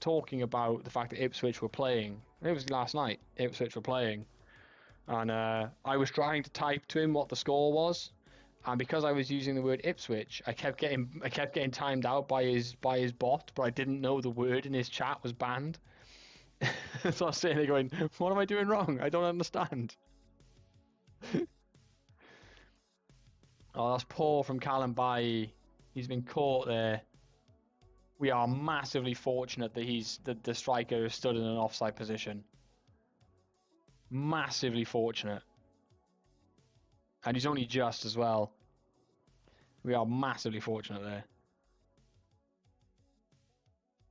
talking about the fact that Ipswich were playing. It was last night. Ipswich were playing, and I was trying to type to him what the score was, and because I was using the word Ipswich, I kept getting timed out by his bot, but I didn't know the word in his chat was banned. So I was sitting there going, "What am I doing wrong? I don't understand." Oh, that's poor from Callum Bailly. He's been caught there. We are massively fortunate that the striker has stood in an offside position. Massively fortunate. And he's only just as well. We are massively fortunate there.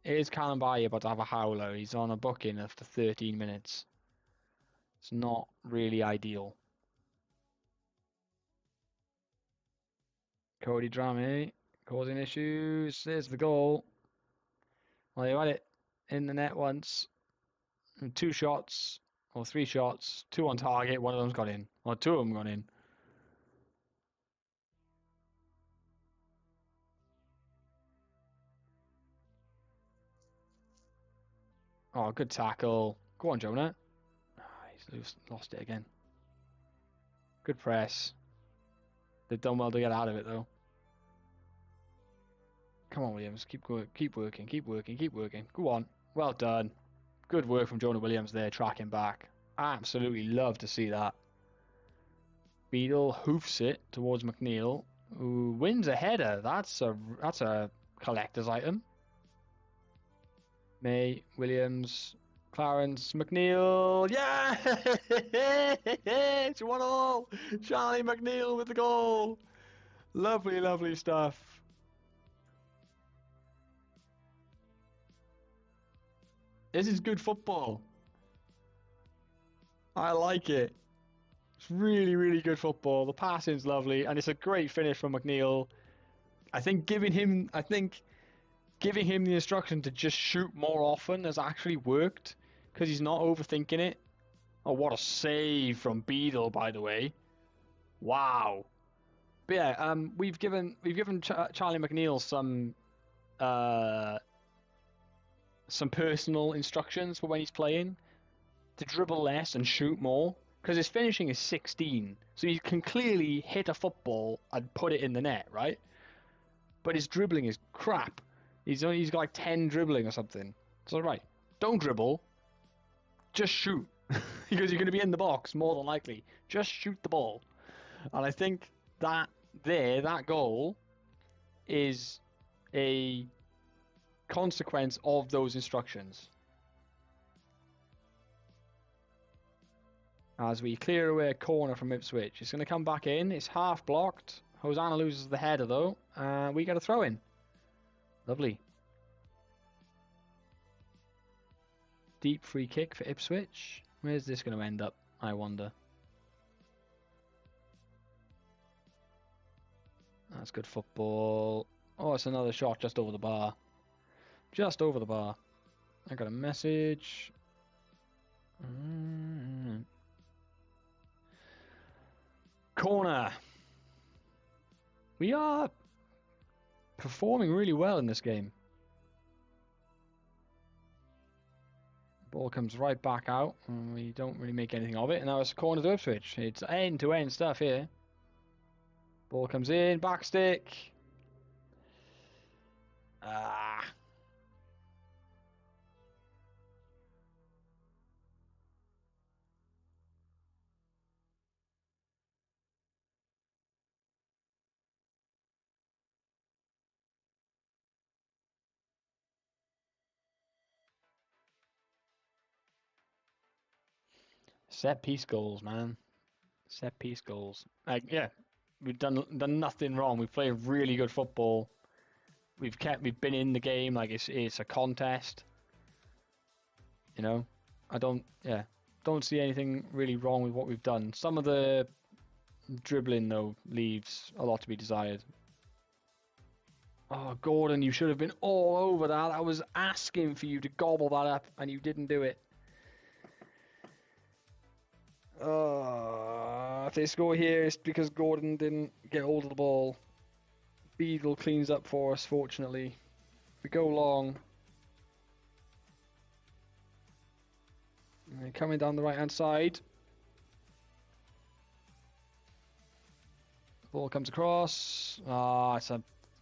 It is Callum Bailly about to have a howler. He's on a booking after 13 minutes. It's not really ideal. Cody Dramé causing issues. There's the goal. Well, you had it in the net once. 2 shots, or 3 shots. 2 on target. One of them's got in. Or 2 of them got in. Oh, good tackle. Go on, Jonah. Oh, he's lost it again. Good press. They've done well to get out of it, though. Come on, Williams. Keep working. Go on. Well done. Good work from Jonah Williams there, tracking back. Absolutely love to see that. Beadle hoofs it towards McNeil, who wins a header. That's a collector's item. May, Williams, Clarence, McNeil. Yeah! It's 1-1. Charlie McNeil with the goal. Lovely, lovely stuff. This is good football. I like it. It's really, really good football. The passing's lovely, and it's a great finish from McNeil. I think giving him the instruction to just shoot more often has actually worked because he's not overthinking it. Oh, what a save from Beadle, by the way. Wow. But yeah, we've given Charlie McNeil some some personal instructions for when he's playing to dribble less and shoot more, because his finishing is 16, so he can clearly hit a football and put it in the net, right? But his dribbling is crap. He's got like 10 dribbling or something. So right, don't dribble, just shoot, because you're going to be in the box more than likely. Just shoot the ball, and I think that goal is a consequence of those instructions. As we clear away a corner from Ipswich, it's going to come back in. It's half blocked. Hosanna loses the header though, and we get a throw in. Lovely. Deep free kick for Ipswich. Where's this going to end up, I wonder? That's good football. Oh, it's another shot just over the bar. Just over the bar. I got a message. Corner. We are performing really well in this game. Ball comes right back out, and we don't really make anything of it. And now it's a corner to Ipswich. It's end-to-end stuff here. Ball comes in, back stick. Set piece goals, man. Set piece goals. Like, yeah, we've done nothing wrong. We've played really good football. We've been in the game like it's a contest. You know, I don't see anything really wrong with what we've done. Some of the dribbling though leaves a lot to be desired. Oh, Gordon, you should have been all over that. I was asking for you to gobble that up, and you didn't do it. If they score here, it's because Gordon didn't get hold of the ball. Beadle cleans up for us, fortunately. We go long. And coming down the right-hand side. Ball comes across. It's a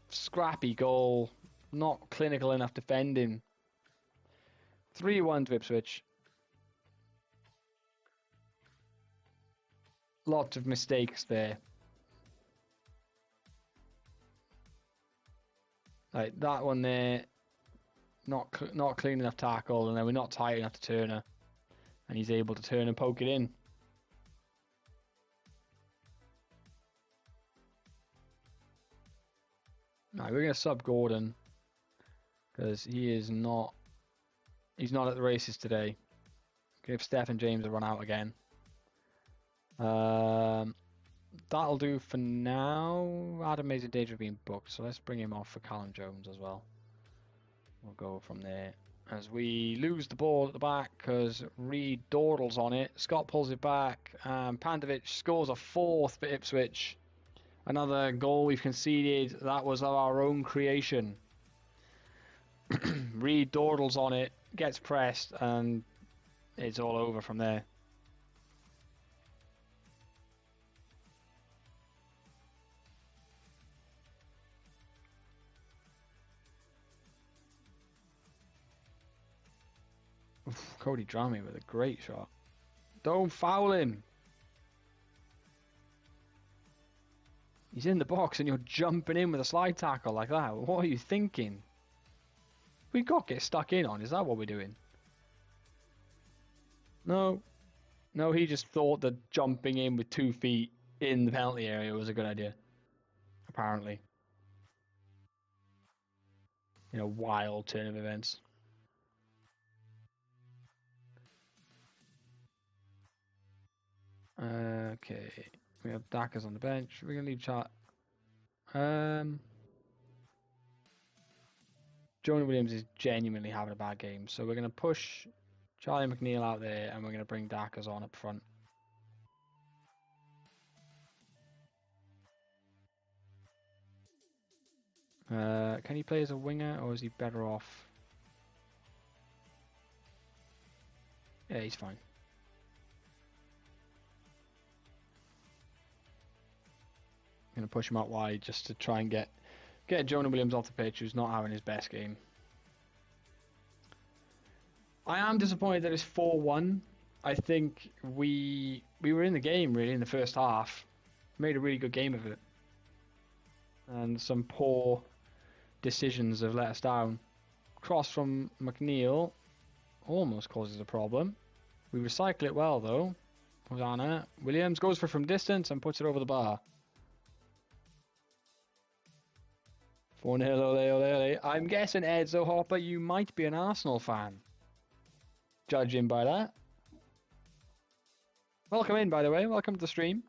scrappy goal. Not clinical enough defending. 3-1 to Ipswich. Lots of mistakes there. Like that one there, not clean enough tackle, and then we're not tight enough to Turner, and he's able to turn and poke it in. Right, we're gonna sub Gordon because he's not at the races today. Give Stephen James a run out again. That'll do for now. Adam May's in danger of being booked, so let's bring him off for Callum Jones as well. We'll go from there. As we lose the ball at the back because Reed dawdles on it. Scott pulls it back. Pantovic scores a fourth for Ipswich. Another goal we've conceded. That was of our own creation. Reed dawdles on it, gets pressed, and it's all over from there. Oof, Cody Drammy with a great shot. Don't foul him. He's in the box and you're jumping in with a slide tackle like that. What are you thinking? We got to get stuck in on. Is that what we're doing? No. No, he just thought that jumping in with 2 feet in the penalty area was a good idea. Apparently. In a wild turn of events. Okay. We have Dackers on the bench. We're going to leave chat. Jonah Williams is genuinely having a bad game. So we're going to push Charlie McNeil out there and we're going to bring Dackers on up front. Can he play as a winger or is he better off? Yeah, he's fine. I'm going to push him out wide just to try and get Jonah Williams off the pitch, who's not having his best game. I am disappointed that it's 4-1. I think we were in the game, really, in the first half. Made a really good game of it. And some poor decisions have let us down. Cross from McNeil almost causes a problem. We recycle it well, though. Hosanna. Williams goes for from distance and puts it over the bar. 4-0, ole, ole, ole. I'm guessing, Edzo Hopper, you might be an Arsenal fan. Judging by that. Welcome in, by the way. Welcome to the stream.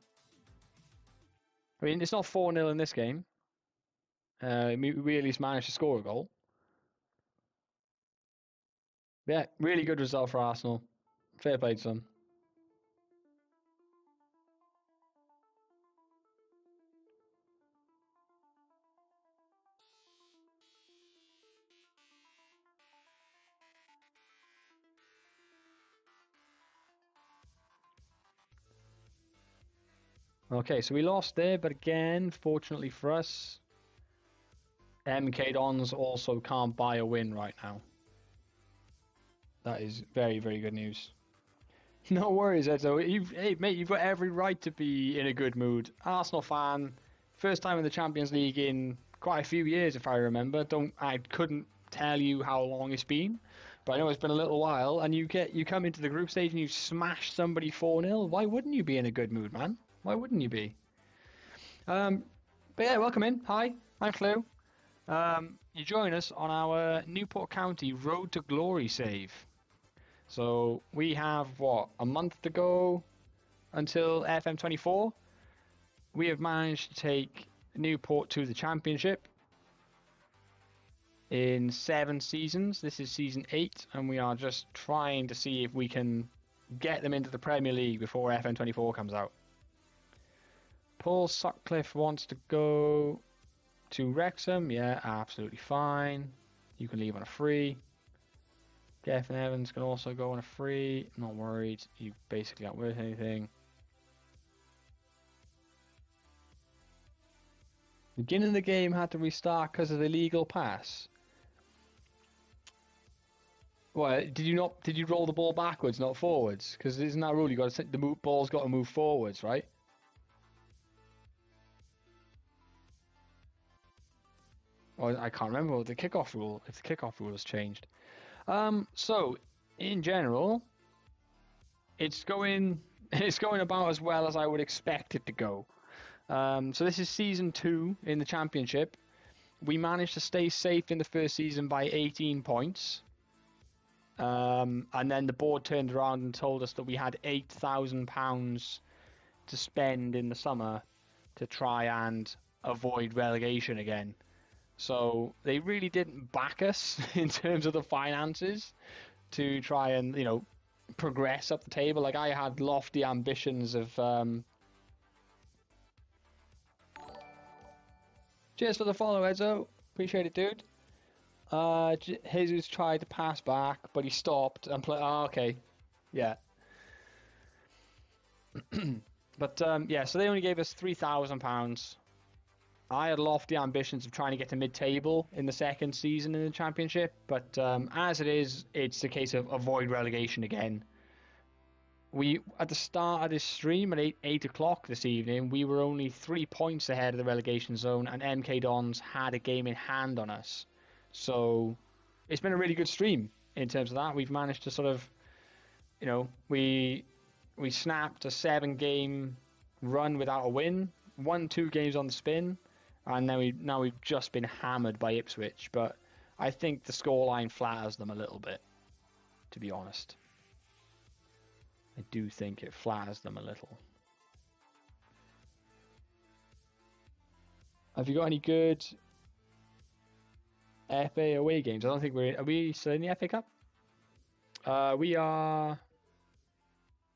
I mean, it's not 4-0 in this game. We at least managed to score a goal. Yeah, really good result for Arsenal. Fair play to them. Okay, so we lost there, but again, fortunately for us, MK Dons also can't buy a win right now. That is very, very good news. No worries, Edzo. Hey, mate, you've got every right to be in a good mood. Arsenal fan, first time in the Champions League in quite a few years, if I remember. I couldn't tell you how long it's been, but I know it's been a little while. And you come into the group stage and you smash somebody 4-0. Why wouldn't you be in a good mood, man? Why wouldn't you be? But yeah, welcome in. Hi, I'm Flo. You join us on our Newport County Road to Glory save. So we have, a month to go until FM24. We have managed to take Newport to the championship in 7 seasons. This is season 8, and we are just trying to see if we can get them into the Premier League before FM24 comes out. Paul Sutcliffe wants to go to Wrexham. Yeah, absolutely fine. You can leave on a free. Geffen Evans can also go on a free. Not worried. You basically aren't worth anything. Beginning of the game had to restart because of the illegal pass. Well, did you roll the ball backwards, not forwards? Because isn't that rule? The ball's got to move forwards, right? Or I can't remember the kickoff rule. If the kickoff rule has changed. So in general, it's going about as well as I would expect it to go. So this is season 2 in the championship. We managed to stay safe in the first season by 18 points. And then the board turned around and told us that we had £8,000 to spend in the summer to try and avoid relegation again. So they really didn't back us in terms of the finances to try and, progress up the table. Like, I had lofty ambitions of... Cheers for the follow, Edzo. Appreciate it, dude. Jesus tried to pass back, but he stopped and play. Oh, okay. Yeah. But, so they only gave us £3,000. I had lofty ambitions of trying to get to mid-table in the second season in the championship, but as it is, it's a case of avoid relegation again. We, at the start of this stream at 8 o'clock this evening, we were only 3 points ahead of the relegation zone, and MK Dons had a game in hand on us. So it's been a really good stream in terms of that. We've managed to sort of, we snapped a 7-game run without a win, won 2 games on the spin. And now we've just been hammered by Ipswich, but I think the scoreline flatters them a little bit, to be honest. I do think it flatters them a little. Have you got any good FA away games? I don't think are we still in the FA Cup? We are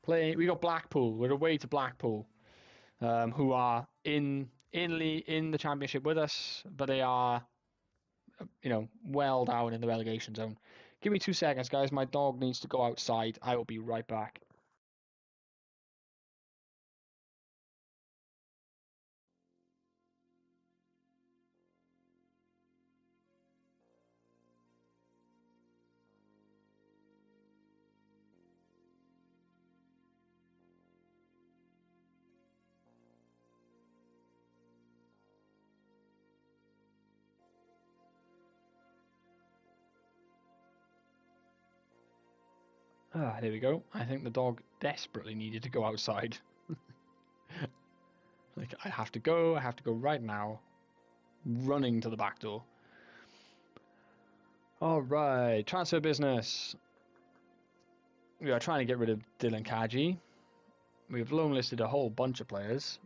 playing. We got Blackpool. We're away to Blackpool, who are in the championship with us, but they are, well down in the relegation zone. Give me 2 seconds, guys. My dog needs to go outside. I will be right back. Ah, there we go. I think the dog desperately needed to go outside. Like, I have to go right now. Running to the back door. Alright, transfer business. We are trying to get rid of Dylan Kaji. We've loan listed a whole bunch of players.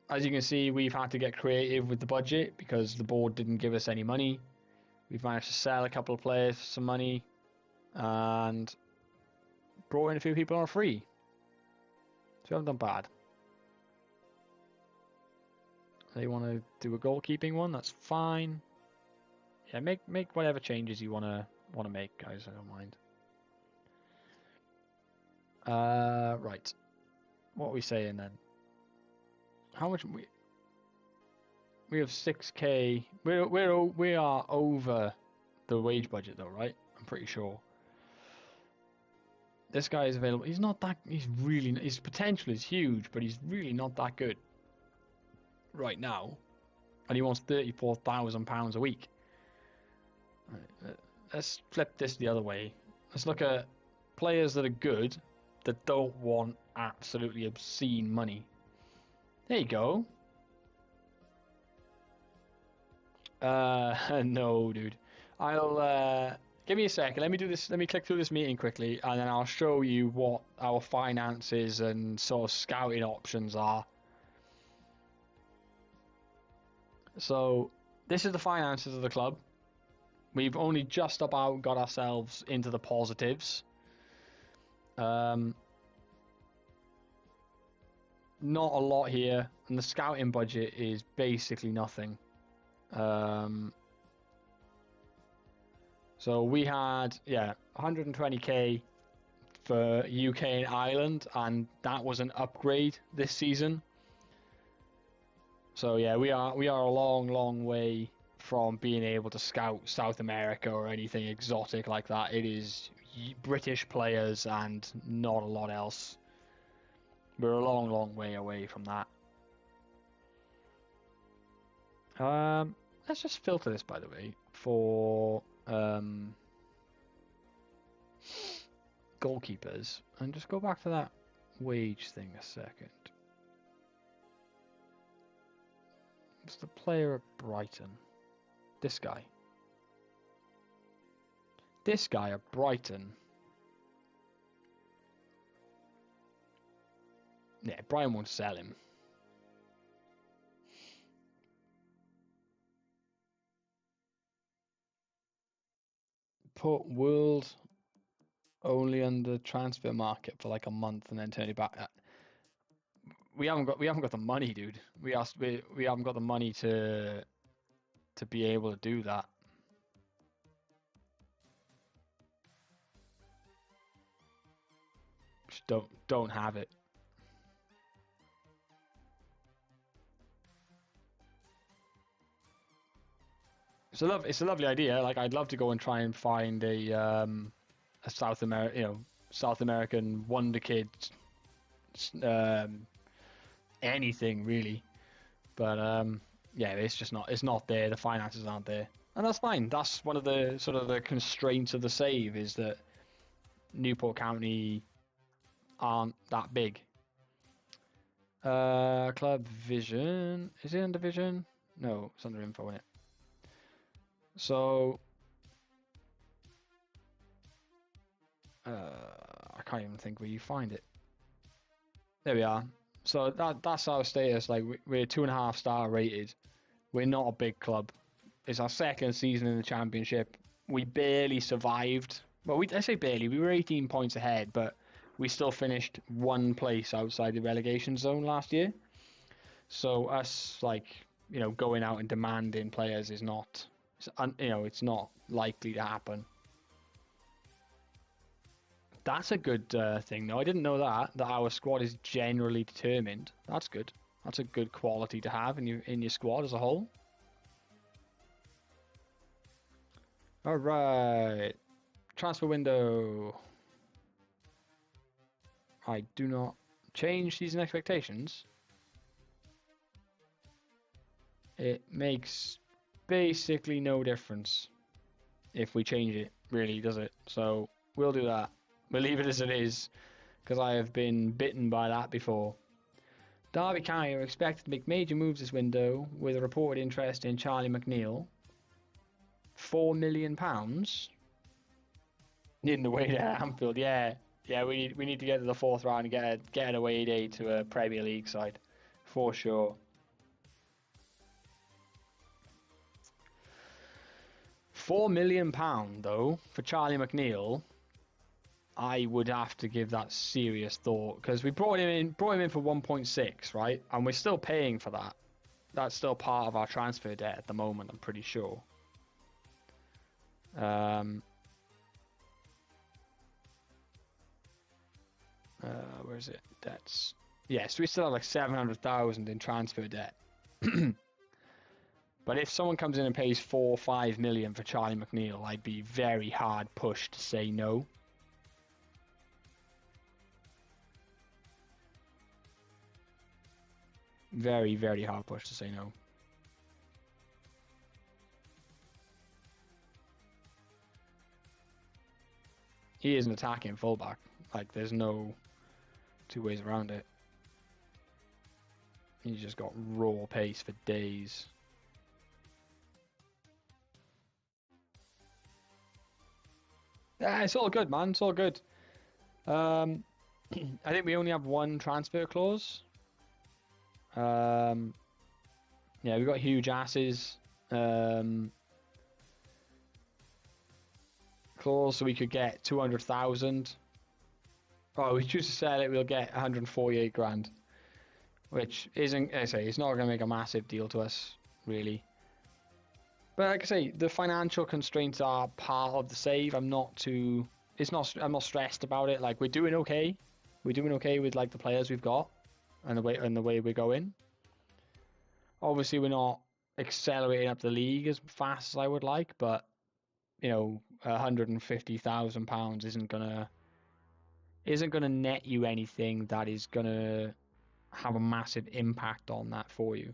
As you can see, we've had to get creative with the budget because the board didn't give us any money. We've managed to sell a couple of players for some money and brought in a few people on free. So we haven't done bad. They want to do a goalkeeping one, that's fine. Yeah, make whatever changes you want to make, guys. I don't mind. Right. What are we saying then? How much we have 6k. We are over the wage budget though, right? I'm pretty sure. This guy is available. He's not that. His potential is huge, but he's really not that good right now. And he wants £34,000 a week. Right, let's flip this the other way. Let's look at players that are good that don't want absolutely obscene money. There you go. No, dude. I'll give me a second. Let me do this. Let me click through this meeting quickly, and then I'll show you what our finances and sort of scouting options are. So this is the finances of the club. We've only just about got ourselves into the positives. Not a lot here, and the scouting budget is basically nothing. So we had 120k for UK and Ireland, and that was an upgrade this season. So yeah, we are a long way from being able to scout South America or anything exotic like that. It is British players and not a lot else. We're a long way away from that. Let's just filter this, by the way, for goalkeepers, and just go back to that wage thing a second. It's the player at Brighton. This guy. This guy at Brighton. Yeah, Brian won't sell him. Put World only under transfer market for like a month and then turn it back. We haven't got the money, dude. We haven't got the money to be able to do that. Just don't have it. It's a lovely idea. Like, I'd love to go and try and find a South American wonder kid, anything really. But yeah, it's not there. The finances aren't there, and that's fine. That's one of the sort of the constraints of the save, is that Newport County aren't that big. Club Vision, is it under Vision? No, it's under info in it. So I can't even think where you find it. There we are. So that's our status. Like, we're 2.5 star rated. We're not a big club. It's our second season in the championship. We barely survived. Well, I say barely. We were 18 points ahead, but we still finished one place outside the relegation zone last year. So us, like, going out and demanding players is not, it's not likely to happen. That's a good thing, though. I didn't know that our squad is generally determined. That's good. That's a good quality to have in your squad as a whole. All right, transfer window. I do not change season expectations. It makes basically no difference if we change it, really, does it? So we'll do that. We'll leave it as it is, because I have been bitten by that before. Derby County are expected to make major moves this window, with a reported interest in Charlie McNeil. £4 million in the way to Anfield. Yeah, we need to get to the fourth round and get an away day to a Premier League side, for sure. £4 million though for Charlie McNeil. I would have to give that serious thought, because we brought him in for 1.6, right? And we're still paying for that. That's still part of our transfer debt at the moment, I'm pretty sure. Where is it? Debts. Yes, we still have like 700,000 in transfer debt. But if someone comes in and pays 4 or 5 million for Charlie McNeil, I'd be very hard pushed to say no. Very, very hard pushed to say no. He is an attacking fullback. Like, there's no two ways around it. He's just got raw pace for days. Yeah, it's all good, man. It's all good. I think we only have one transfer clause. Yeah, we've got huge asses. Clause, so we could get 200,000. Oh, we choose to sell it, we'll get 148 grand, which isn't. I say it's not going to make a massive deal to us, really. But like I say, the financial constraints are part of the save. I'm not stressed about it. Like, we're doing okay. We're doing okay with like the players we've got, and the way we're going. Obviously, we're not accelerating up the league as fast as I would like, but £150,000 isn't gonna net you anything that is gonna have a massive impact on that for you.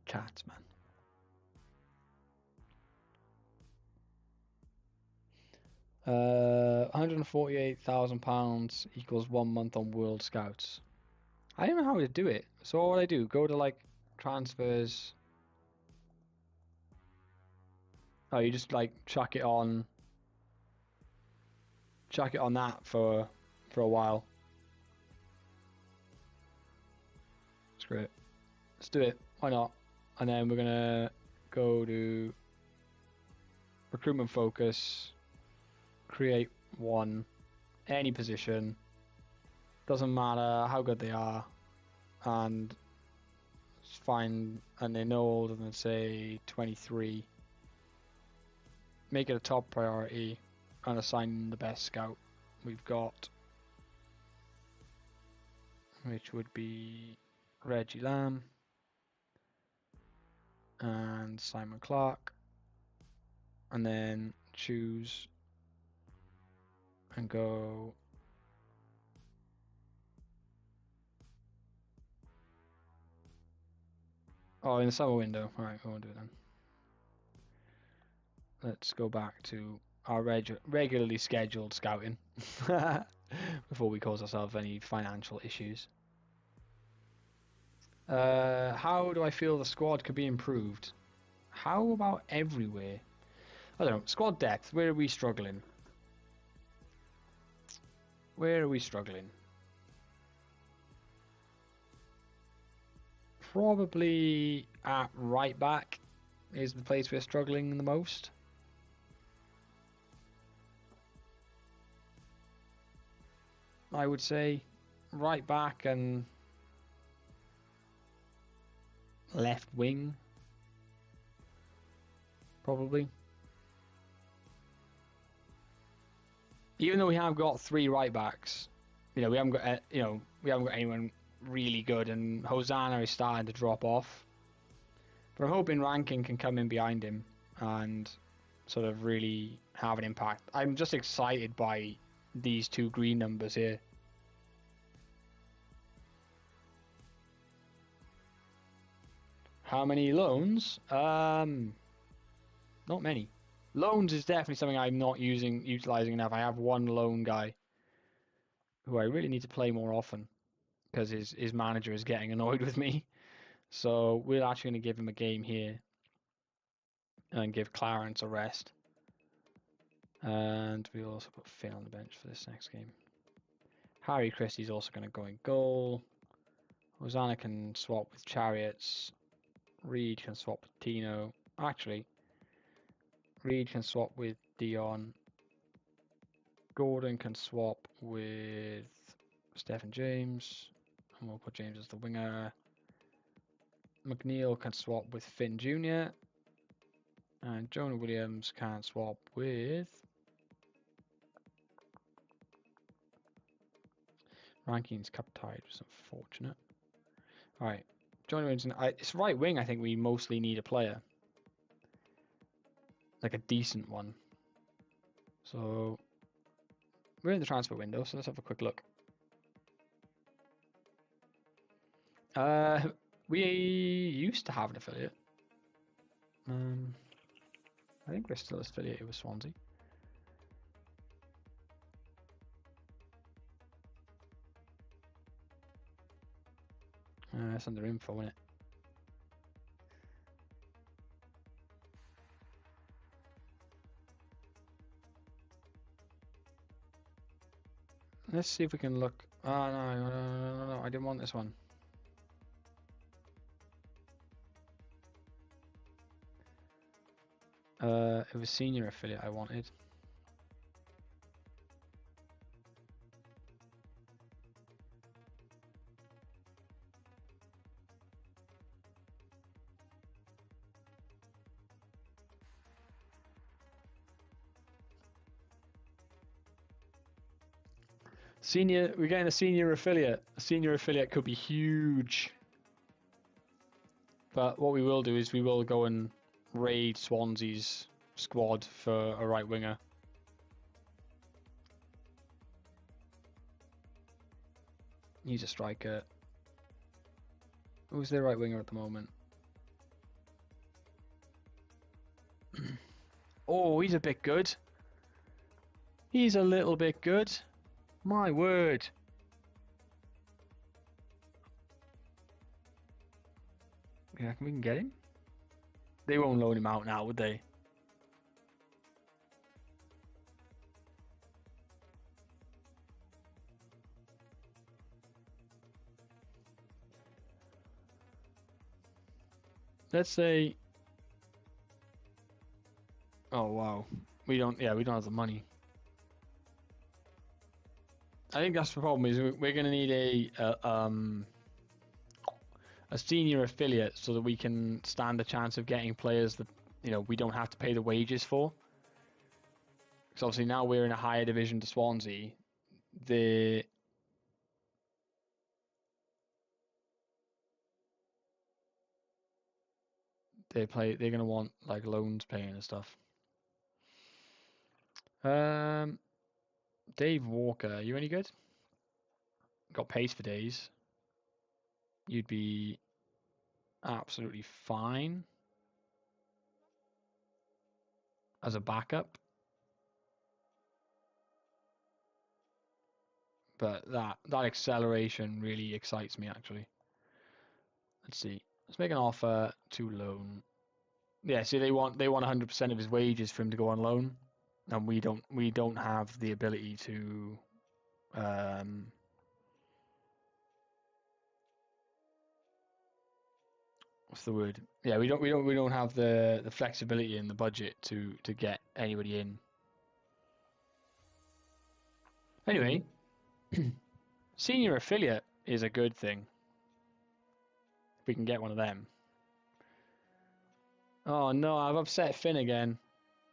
Cats, man. £148,000 equals 1 month on World Scouts. I don't know how to do it. So what I do, go to like transfers. Oh, you just like chuck it on that for a while. Screw it. Let's do it. Why not? And then we're gonna go to recruitment focus, create one, any position. Doesn't matter how good they are, and find, and they're no older than say 23. Make it a top priority and assign the best scout we've got, which would be Reggie Lamb and Simon Clark, and then choose and go in the summer window. Alright, we won't do it then. Let's go back to our regularly scheduled scouting before we cause ourselves any financial issues. How do I feel the squad could be improved? How about everywhere? I don't know. Squad depth, where are we struggling? Probably at right back is the place we're struggling the most. I would say. Right back and left wing, probably. Even though we have got 3 right backs, we haven't got anyone really good, and Hosanna is starting to drop off. But I'm hoping Rankin can come in behind him and sort of really have an impact. I'm just excited by these 2 green numbers here. How many loans? Not many. Loans is definitely something I'm not utilizing enough. I have 1 loan guy who I really need to play more often because his manager is getting annoyed with me. So we're actually going to give him a game here and give Clarence a rest. And we'll also put Finn on the bench for this next game. Harry Christie's also going to go in goal. Hosanna can swap with Chariots. Reed can swap with Tino. Actually, Reed can swap with Dion. Gordon can swap with Stephen James. And we'll put James as the winger. McNeil can swap with Finn Jr. And Jonah Williams can swap with Rankings. Cup tied, was unfortunate. Alright. Jonah Williams, it's right wing. I think we mostly need a player. Like a decent one. So we're in the transfer window, so let's have a quick look. We used to have an affiliate. I think we're still affiliated with Swansea. That's under info, isn't it? Let's see if we can look. Oh, no, I didn't want this one. It was senior affiliate I wanted. Senior, we're getting a senior affiliate. A senior affiliate could be huge. But what we will do is we will go and raid Swansea's squad for a right winger. He's a striker. Who's their right winger at the moment? Oh, he's a bit good. He's a little bit good. My word. Yeah, we can get him. They won't loan him out now, would they? Let's say. Oh wow, we don't have the money. I think that's the problem. Is we're going to need a senior affiliate so that we can stand a chance of getting players that we don't have to pay the wages for. Because obviously now we're in a higher division to Swansea. They're going to want like loans paying and stuff. Dave Walker, are you any good? Got pace for days. You'd be absolutely fine as a backup. But that acceleration really excites me actually. Let's see. Let's make an offer to loan. Yeah, see they want 100% of his wages for him to go on loan. And we don't have the ability to what's the word? Yeah, we don't have the flexibility in the budget to get anybody in. Anyway, Senior affiliate is a good thing. If we can get one of them. Oh no, I've upset Finn again.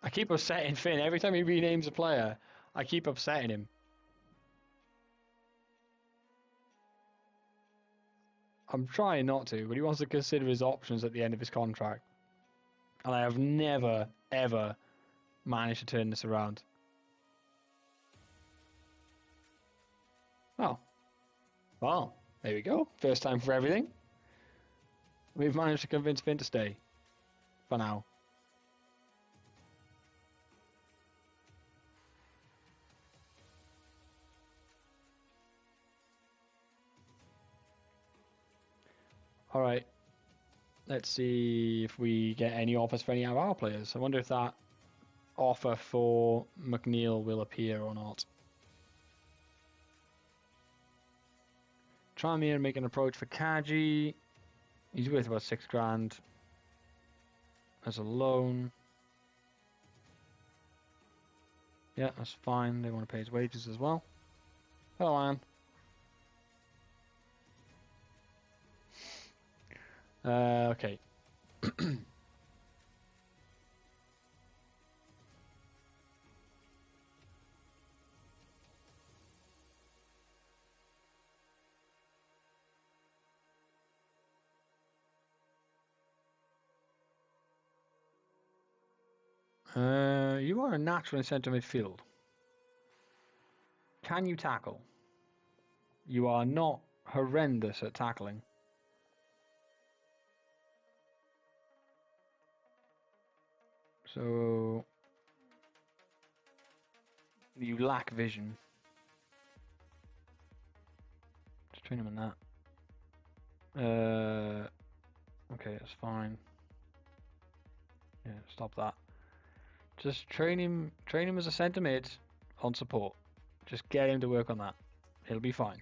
I keep upsetting Finn. Every time he renames a player, I keep upsetting him. I'm trying not to, but he wants to consider his options at the end of his contract. And I have never, ever managed to turn this around. Oh. Well, there we go. First time for everything. We've managed to convince Finn to stay. For now. Alright. Let's see if we get any offers for any of our players. I wonder if that offer for McNeil will appear or not. Tranmere make an approach for Kaji. He's worth about $6,000 as a loan. Yeah, that's fine. They want to pay his wages as well. Hello, Anne. Okay. You are a natural in centre midfield. Can you tackle? You are not horrendous at tackling. So you lack vision. Just train him in that. Okay, that's fine. Yeah, stop that. Just train him as a centre mid on support. Just get him to work on that. He'll be fine.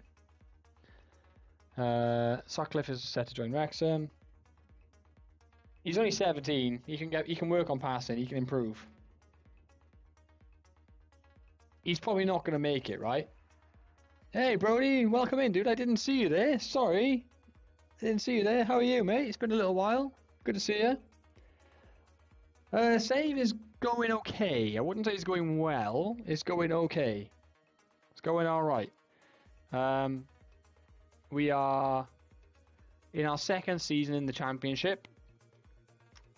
Sutcliffe is set to join Wrexham. He's only 17. He can work on passing. He can improve. He's probably not going to make it, right? Hey, Brody, welcome in, dude. I didn't see you there. Sorry, I didn't see you there. How are you, mate? It's been a little while. Good to see you. Save is going okay. I wouldn't say it's going well. It's going okay. It's going all right. We are in our second season in the championship,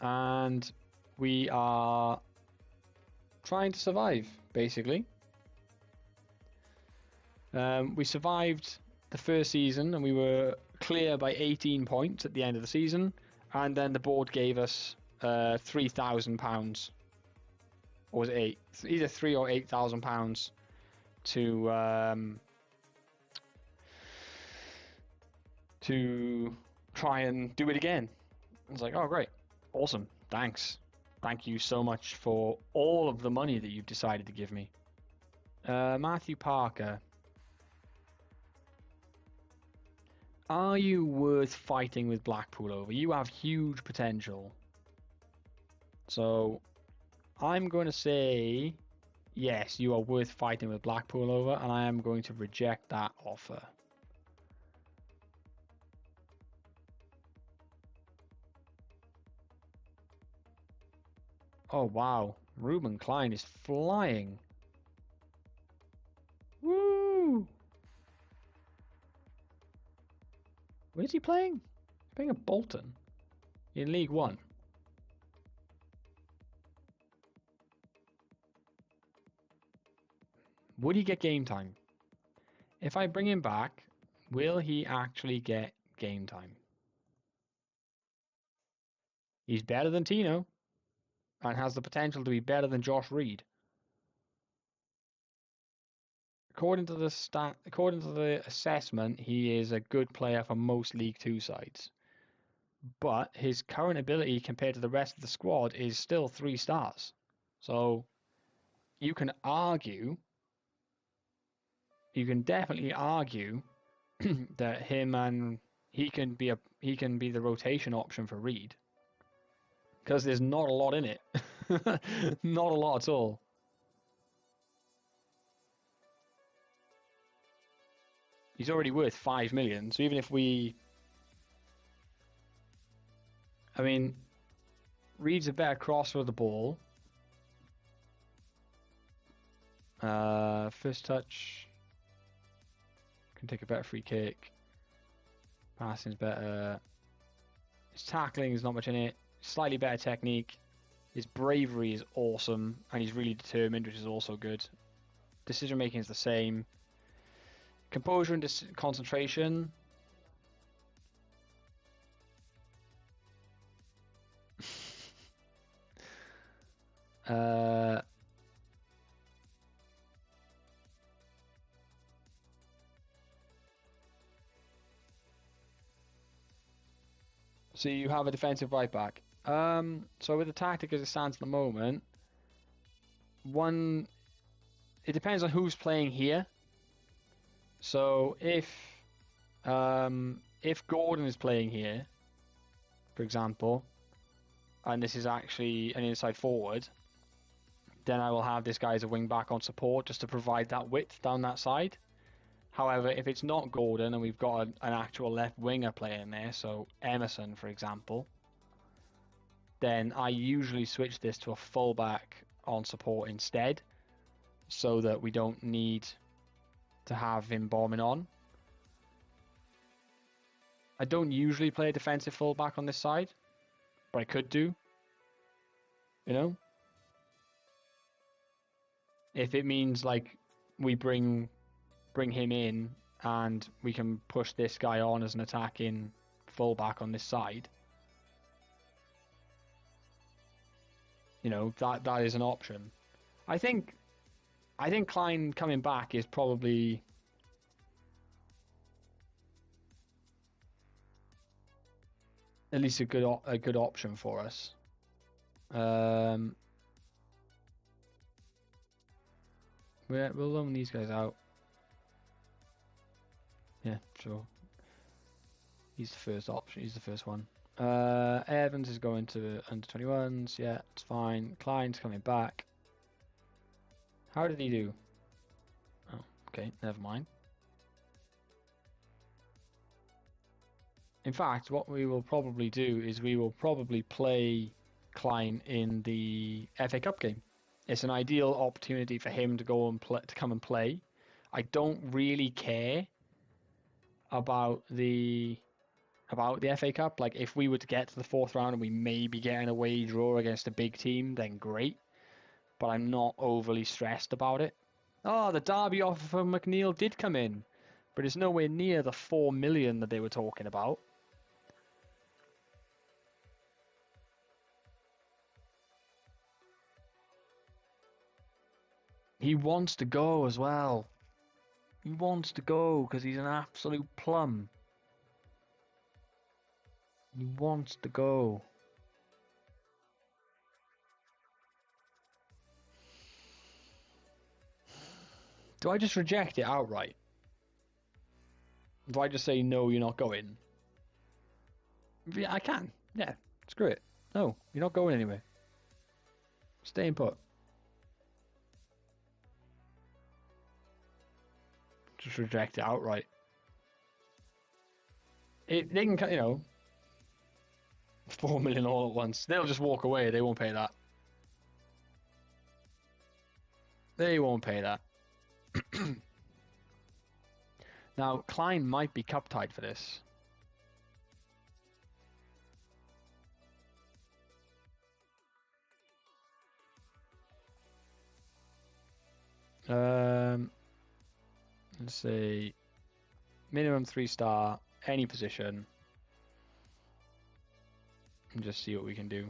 and we are trying to survive, basically. We survived the first season, and we were clear by 18 points at the end of the season, and then the board gave us £3,000, or was it £8? Either £3,000 or £8,000 to try and do it again. I was like, oh great, awesome, thanks, thank you so much for all of the money that you've decided to give me. Matthew Parker, are you worth fighting with Blackpool over? You have huge potential. So I'm going to say yes, you are worth fighting with Blackpool over, and I am going to reject that offer. Oh wow, Ruben Klein is flying. Woo! Where's he playing? He's playing at Bolton in League One. Would he get game time? If I bring him back, will he actually get game time? He's better than Tino and has the potential to be better than Josh Reed. According to the assessment, he is a good player for most League Two sides. But his current ability compared to the rest of the squad is still 3 stars. So you can definitely argue that he can be the rotation option for Reed, because there's not a lot in it. Not a lot at all. He's already worth 5 million. So even if we... I mean, Reed's a better crosser of the ball. First touch. Can take a better free kick. Passing's better. His tackling is not much in it. Slightly better technique. His bravery is awesome. And he's really determined, which is also good. Decision making is the same. Composure and concentration. So you have a defensive right back. So with the tactic as it stands at the moment, it depends on who's playing here. So if Gordon is playing here, for example, and this is actually an inside forward, then I will have this guy as a wing back on support just to provide that width down that side. However, if it's not Gordon and we've got an actual left winger playing there, so Emerson, for example, then I usually switch this to a fullback on support instead, so that we don't need to have him bombing on. I don't usually play a defensive fullback on this side, but I could do, you know? If it means like we bring him in and we can push this guy on as an attacking fullback on this side, you know, that is an option. I think Klein coming back is probably at least a good option for us. We'll loan these guys out. Yeah, sure. He's the first option. He's the first one. Evans is going to under 21s. Yeah, it's fine. Klein's coming back. How did he do? Oh, okay, never mind. In fact, what we will probably do is we will probably play Klein in the FA Cup game. It's an ideal opportunity for him to go and come and play. I don't really care about the FA Cup. Like, if we were to get to the fourth round and we maybe get an away draw against a big team, then great. But I'm not overly stressed about it. Oh, the Derby offer for McNeil did come in, but it's nowhere near the 4 million that they were talking about. He wants to go as well. He wants to go because he's an absolute plum. He wants to go. Do I just reject it outright? Do I just say, no, you're not going? Yeah, I can. Yeah, screw it. No, you're not going anywhere. Staying put. Just reject it outright. They can, you know, 4 million all at once. They'll just walk away. They won't pay that. They won't pay that. Now, Klein might be cup tied for this. Let's say minimum 3-star, any position, and just see what we can do.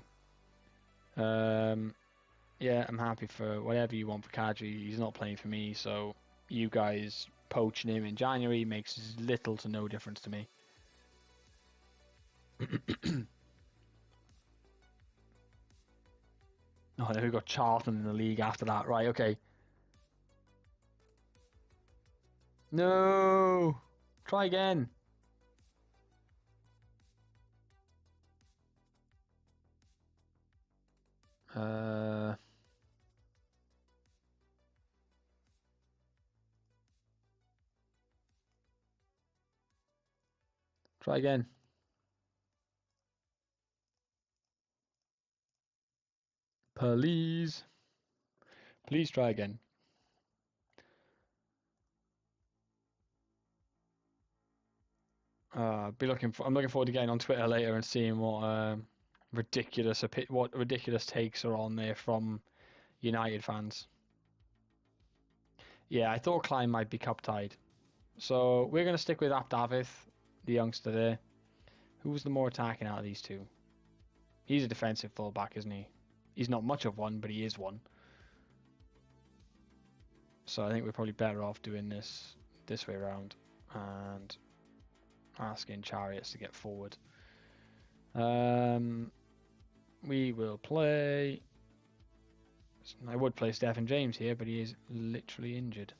Yeah, I'm happy for whatever you want for Kadri. He's not playing for me, so you guys poaching him in January makes little to no difference to me. Oh, then we've got Charlton in the league after that. Right, okay. No! Try again. Try again. Please. Please try again. I'm looking forward to getting on Twitter later and seeing what ridiculous takes are on there from United fans. Yeah, I thought Klein might be cup tied. So we're going to stick with Abdavith, the youngster there. Who's the more attacking out of these two? He's a defensive fullback, isn't he? He's not much of one, but he is one. So I think we're probably better off doing this way around and asking Chariots to get forward. We will play... I would play Stephen James here, but he is literally injured.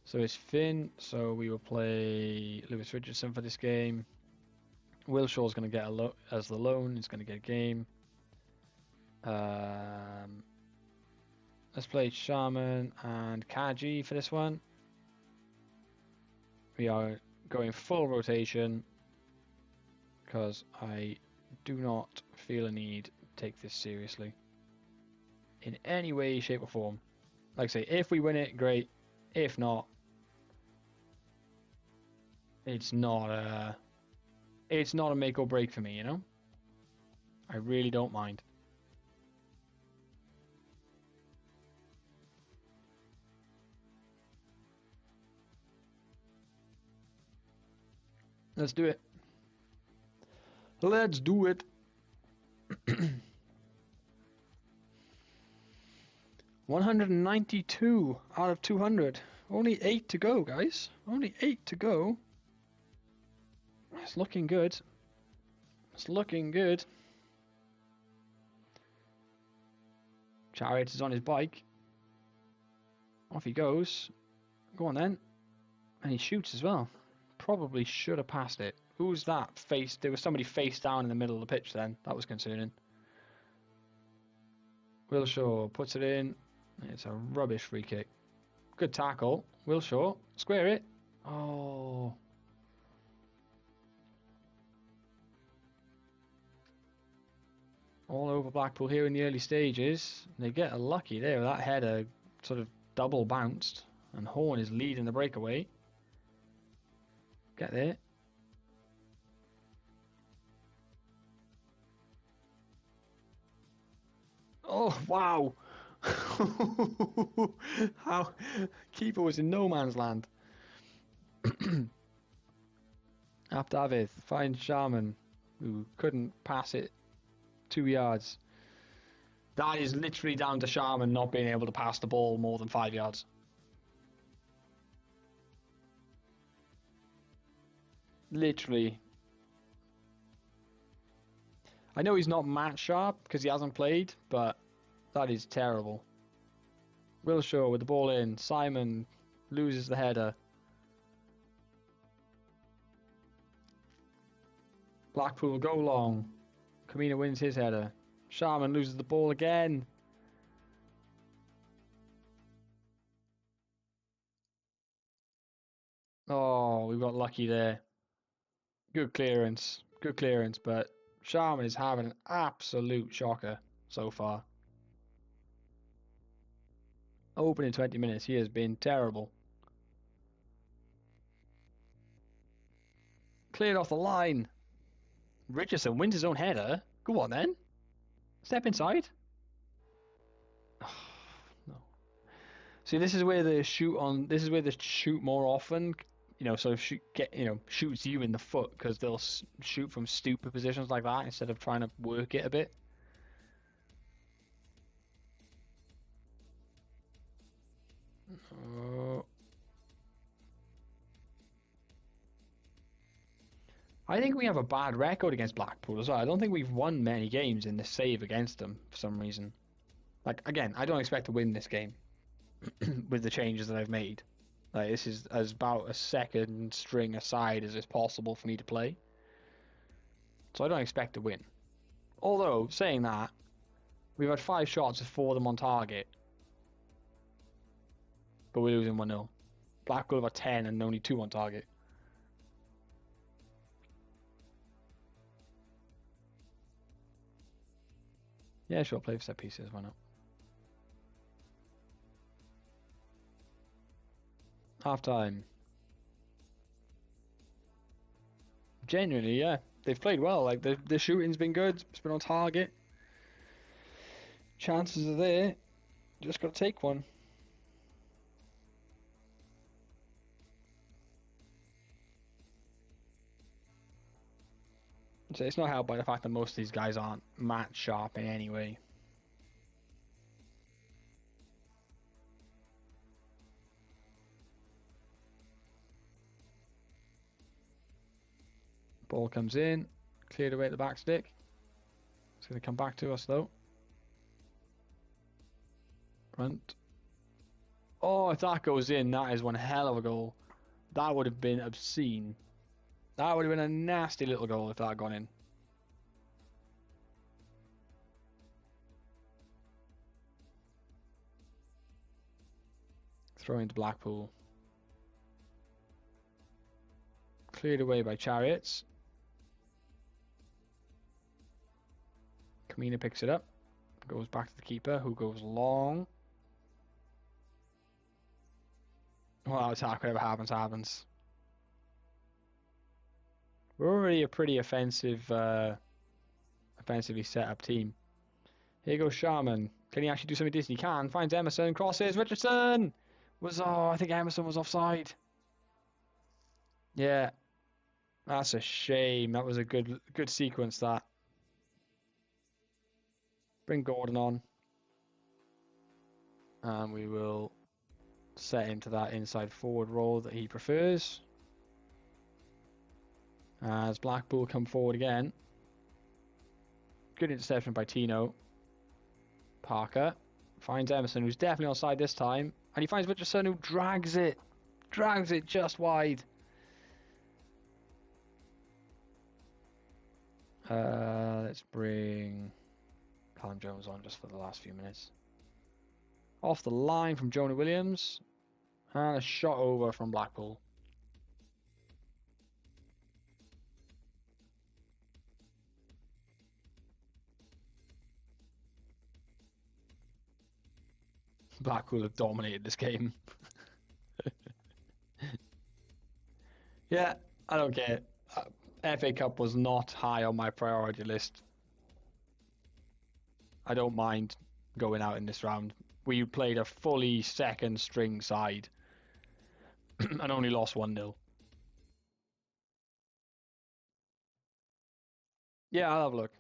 So it's Finn, so we will play Lewis Richardson for this game. Wilshaw's going to get as the loan, he's going to get a game. Let's play Shaman and Kaji for this one. We are going full rotation because I do not feel a need to take this seriously in any way, shape or form. Like I say, if we win it, great. If not, it's not a make or break for me, you know? I really don't mind. Let's do it. Let's do it. 192 out of 200. Only 8 to go, guys. Only 8 to go. It's looking good. It's looking good. Chariot is on his bike. Off he goes. Go on then. And he shoots as well. Probably should have passed it. Who's that? There was somebody face down in the middle of the pitch then. That was concerning. Wilshaw puts it in. It's a rubbish free kick. Good tackle. Wilshaw. Square it. Oh. All over Blackpool here in the early stages. They get a lucky there. That header sort of double bounced. And Horn is leading the breakaway. Get there. Oh, wow. How keeper was in no man's land. Abdavith finds Shaman, who couldn't pass it 2 yards. That is literally down to Shaman not being able to pass the ball more than 5 yards. Literally. I know he's not match sharp because he hasn't played, but that is terrible. Wilshaw with the ball in. Simon loses the header. Blackpool go long. Kamina wins his header. Sharman loses the ball again. Oh, we got lucky there. Good clearance, but Sharman is having an absolute shocker so far. Opening 20 minutes, he has been terrible. Cleared off the line. Richardson wins his own header. Go on then. Step inside. Oh, no. See, this is where they shoot more often. So shoots you in the foot because they'll shoot from stupid positions like that instead of trying to work it a bit. I think we have a bad record against Blackpool as well. I don't think we've won many games in the save against them for some reason. Like, again, I don't expect to win this game with the changes that I've made. Like, this is about a second string aside as is possible for me to play. So I don't expect to win. Although, saying that, we've had 5 shots with 4 of them on target. But we're losing 1-0. Blackpool have 10 and only 2 on target. Yeah, sure, play for set pieces, why not? Half time. Genuinely, yeah. They've played well. Like, the shooting's been good. It's been on target. Chances are there. Just got to take one. So it's not helped by the fact that most of these guys aren't match sharp in any way. Ball comes in, cleared away at the back stick. It's going to come back to us though. Front. Oh, if that goes in, that is one hell of a goal. That would have been obscene. That would have been a nasty little goal if that had gone in. Throw into Blackpool. Cleared away by Chariots. Kamina picks it up. Goes back to the keeper, who goes long. Well, attack, whatever happens, happens. We're already a pretty offensively set up team. Here goes Sharman. Can he actually do something decent? He can. Finds Emerson. Crosses. Richardson! I think Emerson was offside. Yeah. That's a shame. That was a good sequence, that. Bring Gordon on. And we will set him to that inside forward role that he prefers. As Blackpool come forward again. Good interception by Tino. Parker finds Emerson, who's definitely onside this time. And he finds Richardson, who drags it. Drags it just wide. Let's bring Callum Jones on just for the last few minutes. Off the line from Jonah Williams. And a shot over from Blackpool. Blackpool have dominated this game. Yeah, I don't care. FA Cup was not high on my priority list. I don't mind going out in this round. We played a fully second string side and only lost 1-0. Yeah, I'll have a look.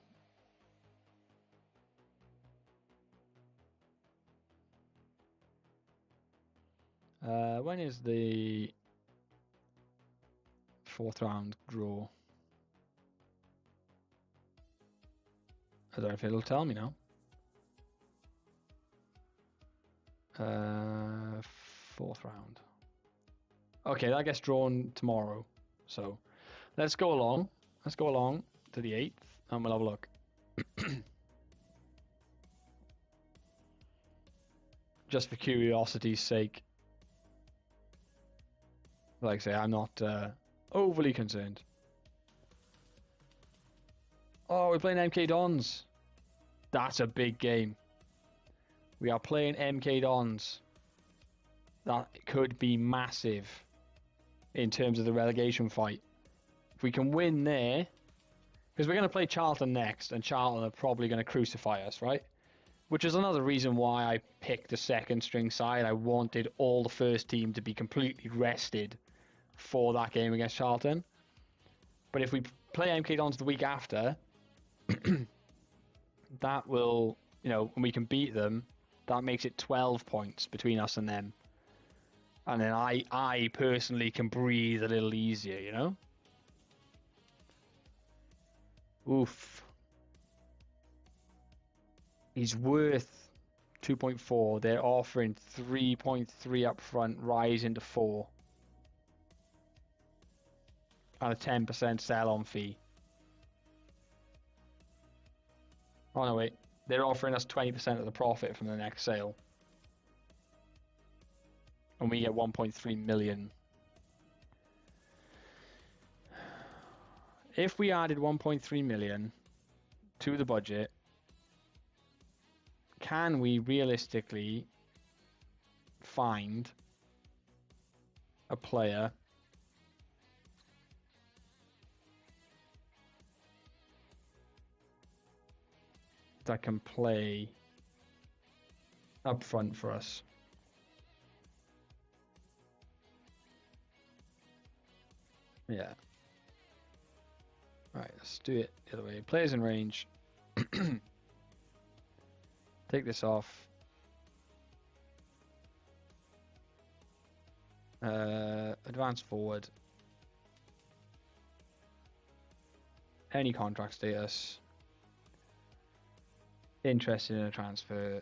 When is the fourth round draw? I don't know if it'll tell me now. Fourth round. Okay, that gets drawn tomorrow. So let's go along. Let's go along to the 8th and we'll have a look. Just for curiosity's sake. Like I say, I'm not overly concerned. Oh, we're playing MK Dons. That's a big game. We are playing MK Dons. That could be massive in terms of the relegation fight. If we can win there, because we're going to play Charlton next, and Charlton are probably going to crucify us, right? Which is another reason why I picked the second string side. I wanted all the first team to be completely rested for that game against Charlton. But if we play MK Dons the week after, that will, when we can beat them, that makes it 12 points between us and them. And then I personally can breathe a little easier, Oof. He's worth 2.4. They're offering 3.3 up front, rising to 4. And a 10% sell-on fee. Oh, no, wait. They're offering us 20% of the profit from the next sale. And we get 1.3 million. If we added 1.3 million to the budget, can we realistically find a player that can play up front for us? Yeah. Alright, let's do it the other way. Players in range. Take this off. Advance forward. Any contract status. Interested in a transfer.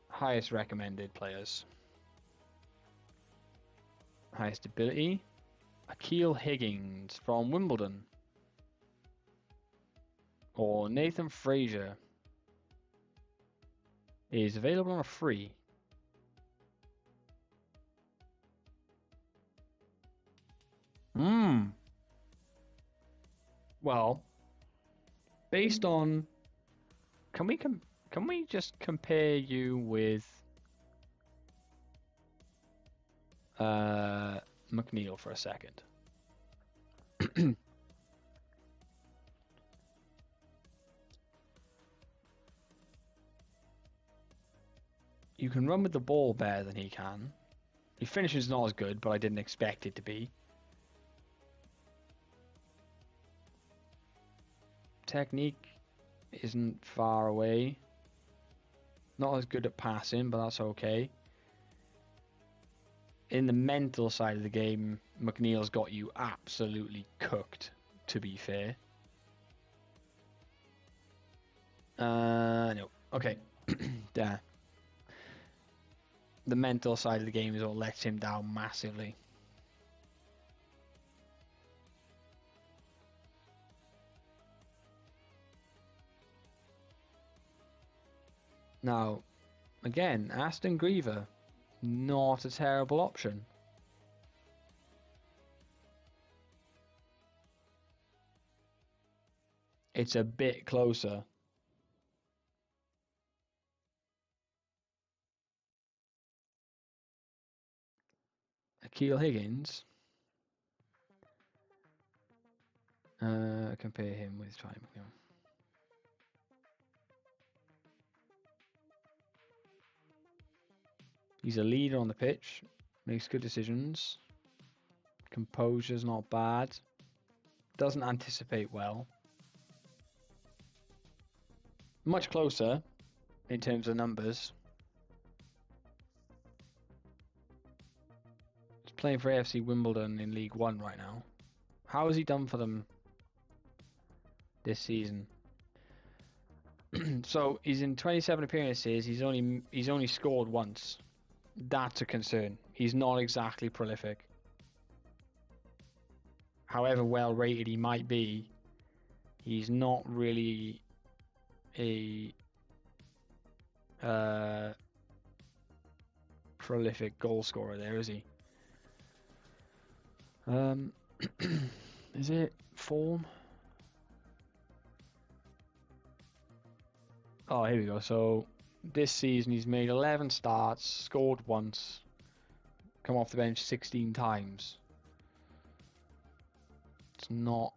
Highest recommended players. Highest ability. Akil Higgins from Wimbledon. Or Nathan Frazier is available on a free. Well, based on, can we just compare you with McNeil for a second? You can run with the ball better than he can. Your finish is not as good, but I didn't expect it to be. Technique isn't far away. Not as good at passing, but that's okay. In the mental side of the game, McNeil's got you absolutely cooked, to be fair. No. Okay. There. The mental side of the game is what lets him down massively. Now, again, Aston Griever, not a terrible option. It's a bit closer. Akil Higgins. Compare him with time. Yeah. He's a leader on the pitch, makes good decisions. Composure's not bad. Doesn't anticipate well. Much closer in terms of numbers. He's playing for AFC Wimbledon in League One right now. How has he done for them this season? So he's in 27 appearances. He's only scored once. That's a concern. He's not exactly prolific. However well rated he might be, he's not really a prolific goal scorer there, is he? Is it form? Oh, here we go. So this season he's made 11 starts, scored once, come off the bench 16 times. It's not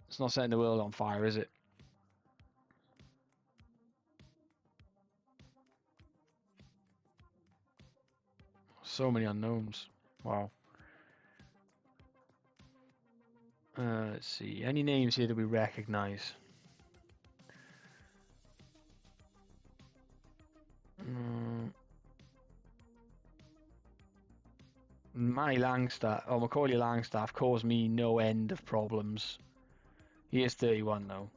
setting the world on fire, is it? So many unknowns. Wow. Let's see. Any names here that we recognize? Macaulay Langstaff caused me no end of problems. He is 31 though.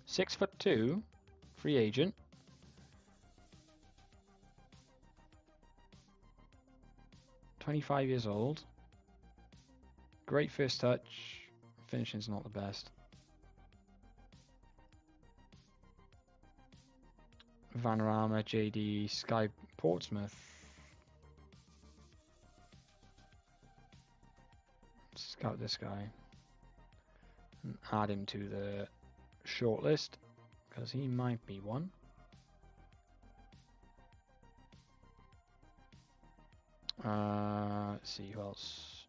6'2", free agent. $25 old. Great first touch. Finishing's not the best. Vanarama, JD, Sky Portsmouth. Scout this guy and add him to the shortlist. because he might be one. Let's see who else.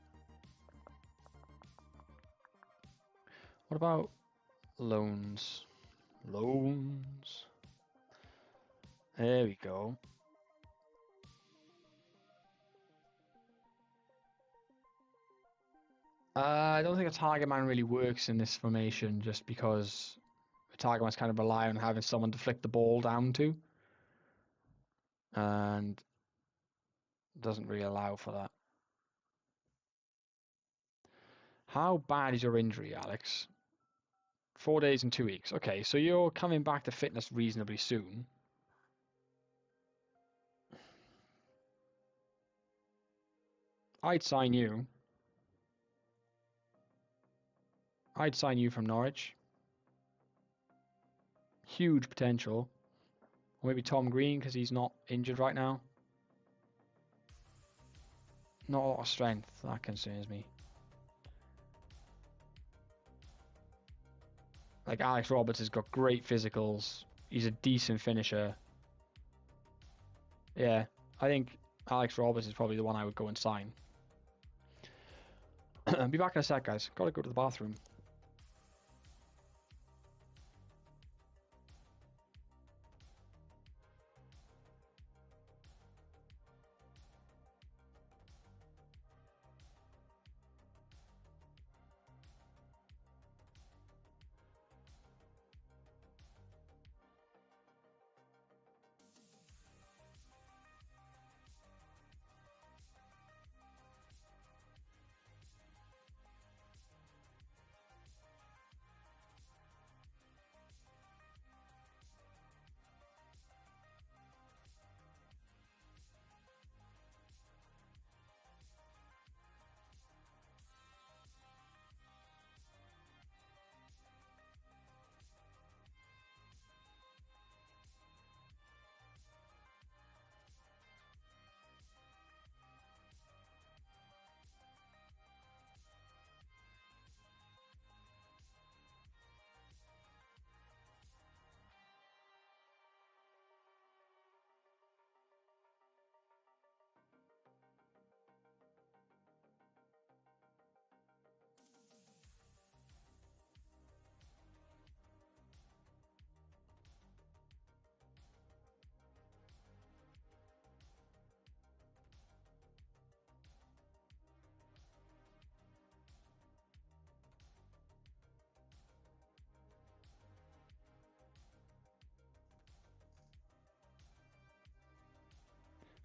What about loans? Loans. There we go. I don't think a target man really works in this formation just because a target man's kind of rely on having someone to flick the ball down to. And doesn't really allow for that. How bad is your injury, Alex? 4 days and 2 weeks. Okay, so you're coming back to fitness reasonably soon. I'd sign you. I'd sign you from Norwich. Huge potential. Or maybe Tom Green because he's not injured right now. Not a lot of strength. That concerns me. Like Alex Roberts has got great physicals. He's a decent finisher. Yeah, I think Alex Roberts is probably the one I would go and sign. I'll be back in a sec, guys. Gotta go to the bathroom.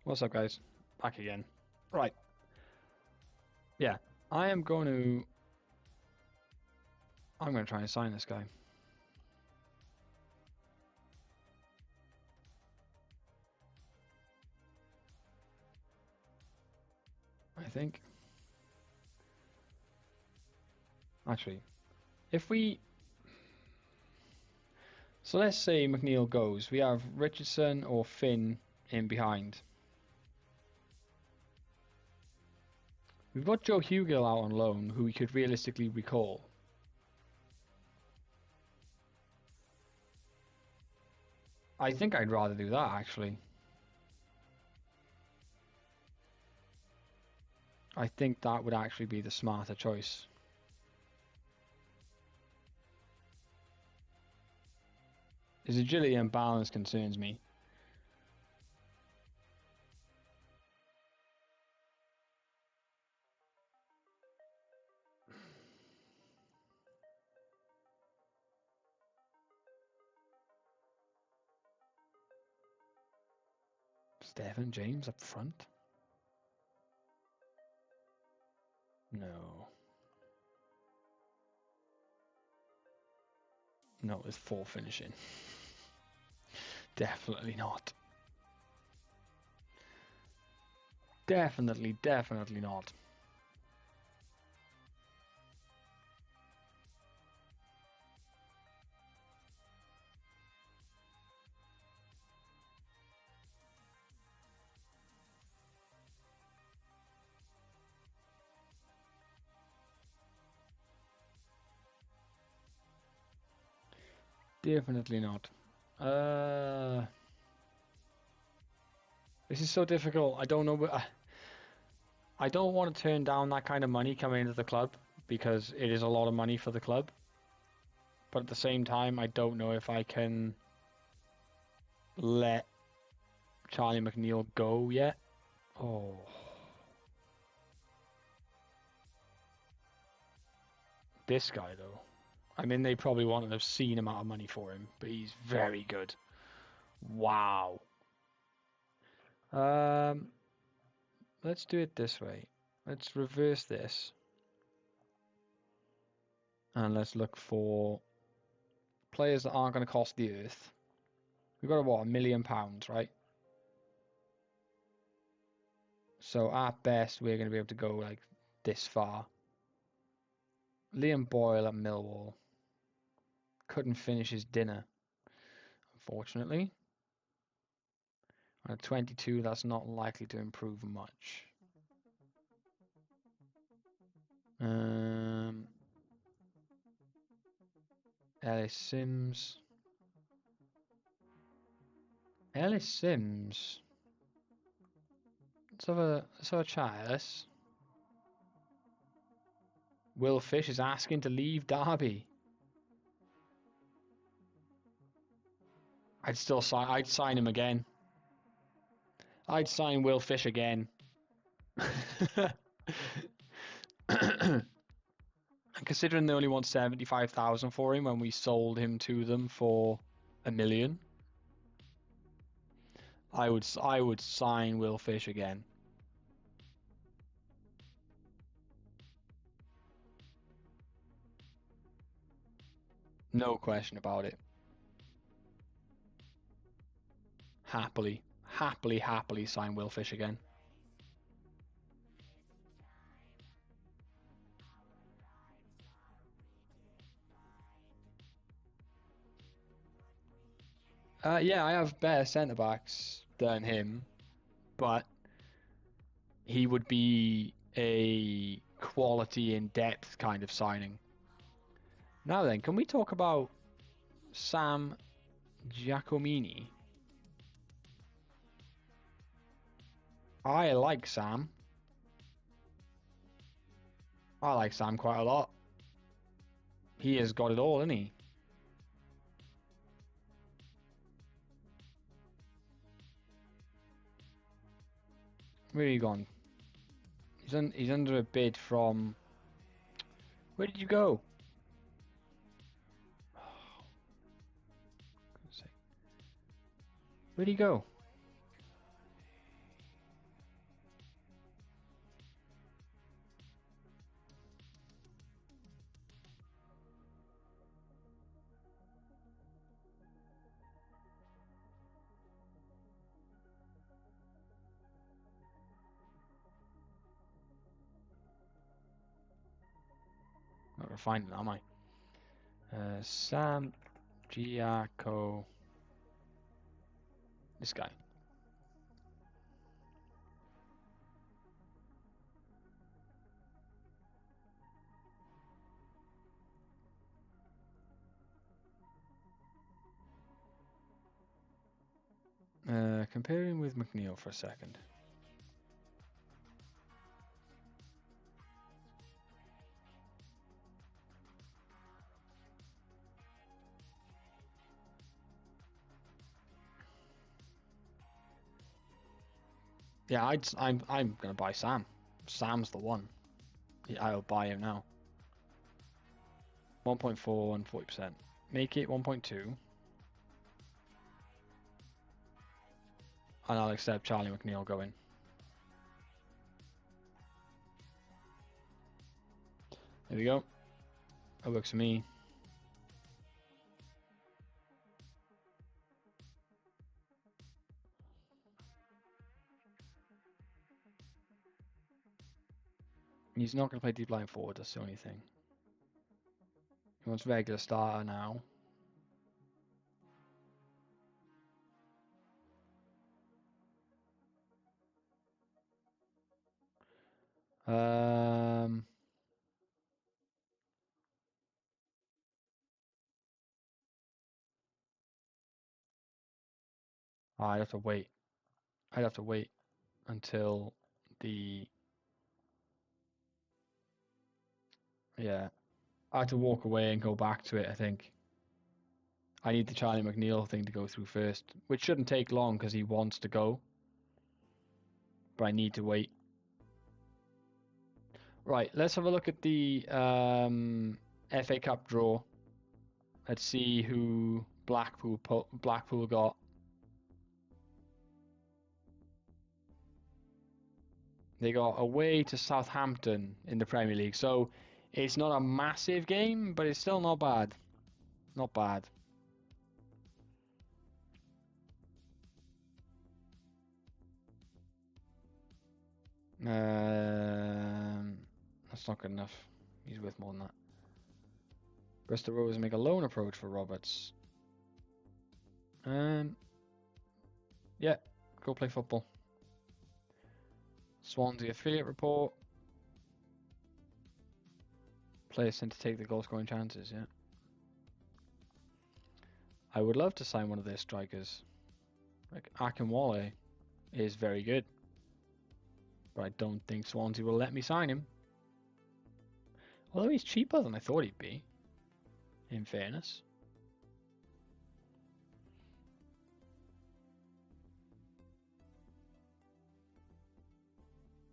What's up, guys? Back again. Right. Yeah, I'm going to try and sign this guy. I think. Actually, if we... So let's say McNeil goes. We have Richardson or Finn in behind. We've got Joe Hugill out on loan, who we could realistically recall. I think I'd rather do that, actually. I think that would actually be the smarter choice. His agility and balance concerns me. Stephen James up front? No. No, it's full finishing. Definitely not. Definitely not. Definitely not. This is so difficult. I don't know. I don't want to turn down that kind of money coming into the club because it is a lot of money for the club. But at the same time, I don't know if I can let Charlie McNeil go yet. Oh. This guy, though. I mean, they probably want an obscene amount of money for him, but he's very good. Wow. Let's do it this way. Let's reverse this. And let's look for players that aren't going to cost the earth. We've got, what, £1 million, right? So at best, we're going to be able to go like this far. Liam Boyle at Millwall. Couldn't finish his dinner, unfortunately. At 22, that's not likely to improve much. Ellis Sims. Ellis Sims. Let's have a chat, Ellis. Will Fish is asking to leave Derby. I'd sign him again. I'd sign Will Fish again. Considering they only want 75,000 for him when we sold him to them for $1 million, I would sign Will Fish again. No question about it. Happily sign Will Fish again. Yeah, I have better centre backs than him, but he would be a quality in depth kind of signing. Now then, can we talk about Sam Giacomini? I like Sam. I like Sam quite a lot. He has got it all, isn't he? Where are you gone? He's under a bid from... Where did you go? Where'd he go? Not gonna find it, am I? Sam Giaco. This guy. Comparing with McNeil for a second. Yeah, I'm gonna buy Sam. Sam's the one. Yeah, I'll buy him now. 1.4 and 40%. Make it 1.2. And I'll accept Charlie McNeil going. There we go. That works for me. He's not going to play deep line forward, that's the only thing. He wants regular starter now. I'd have to wait. I'd have to wait until the... Yeah. I had to walk away and go back to it, I think. I need the Charlie McNeil thing to go through first, which shouldn't take long because he wants to go. But I need to wait. Right, let's have a look at the FA Cup draw. Let's see who Blackpool got. They got away to Southampton in the Premier League. So it's not a massive game, but it's still not bad. Not bad. That's not good enough. He's worth more than that. Bristol Rovers make a loan approach for Roberts. Yeah, go play football. Swansea affiliate report. Players tend to take the goal scoring chances, yeah. I would love to sign one of their strikers. Like Akinwale is very good. But I don't think Swansea will let me sign him. Although he's cheaper than I thought he'd be, in fairness.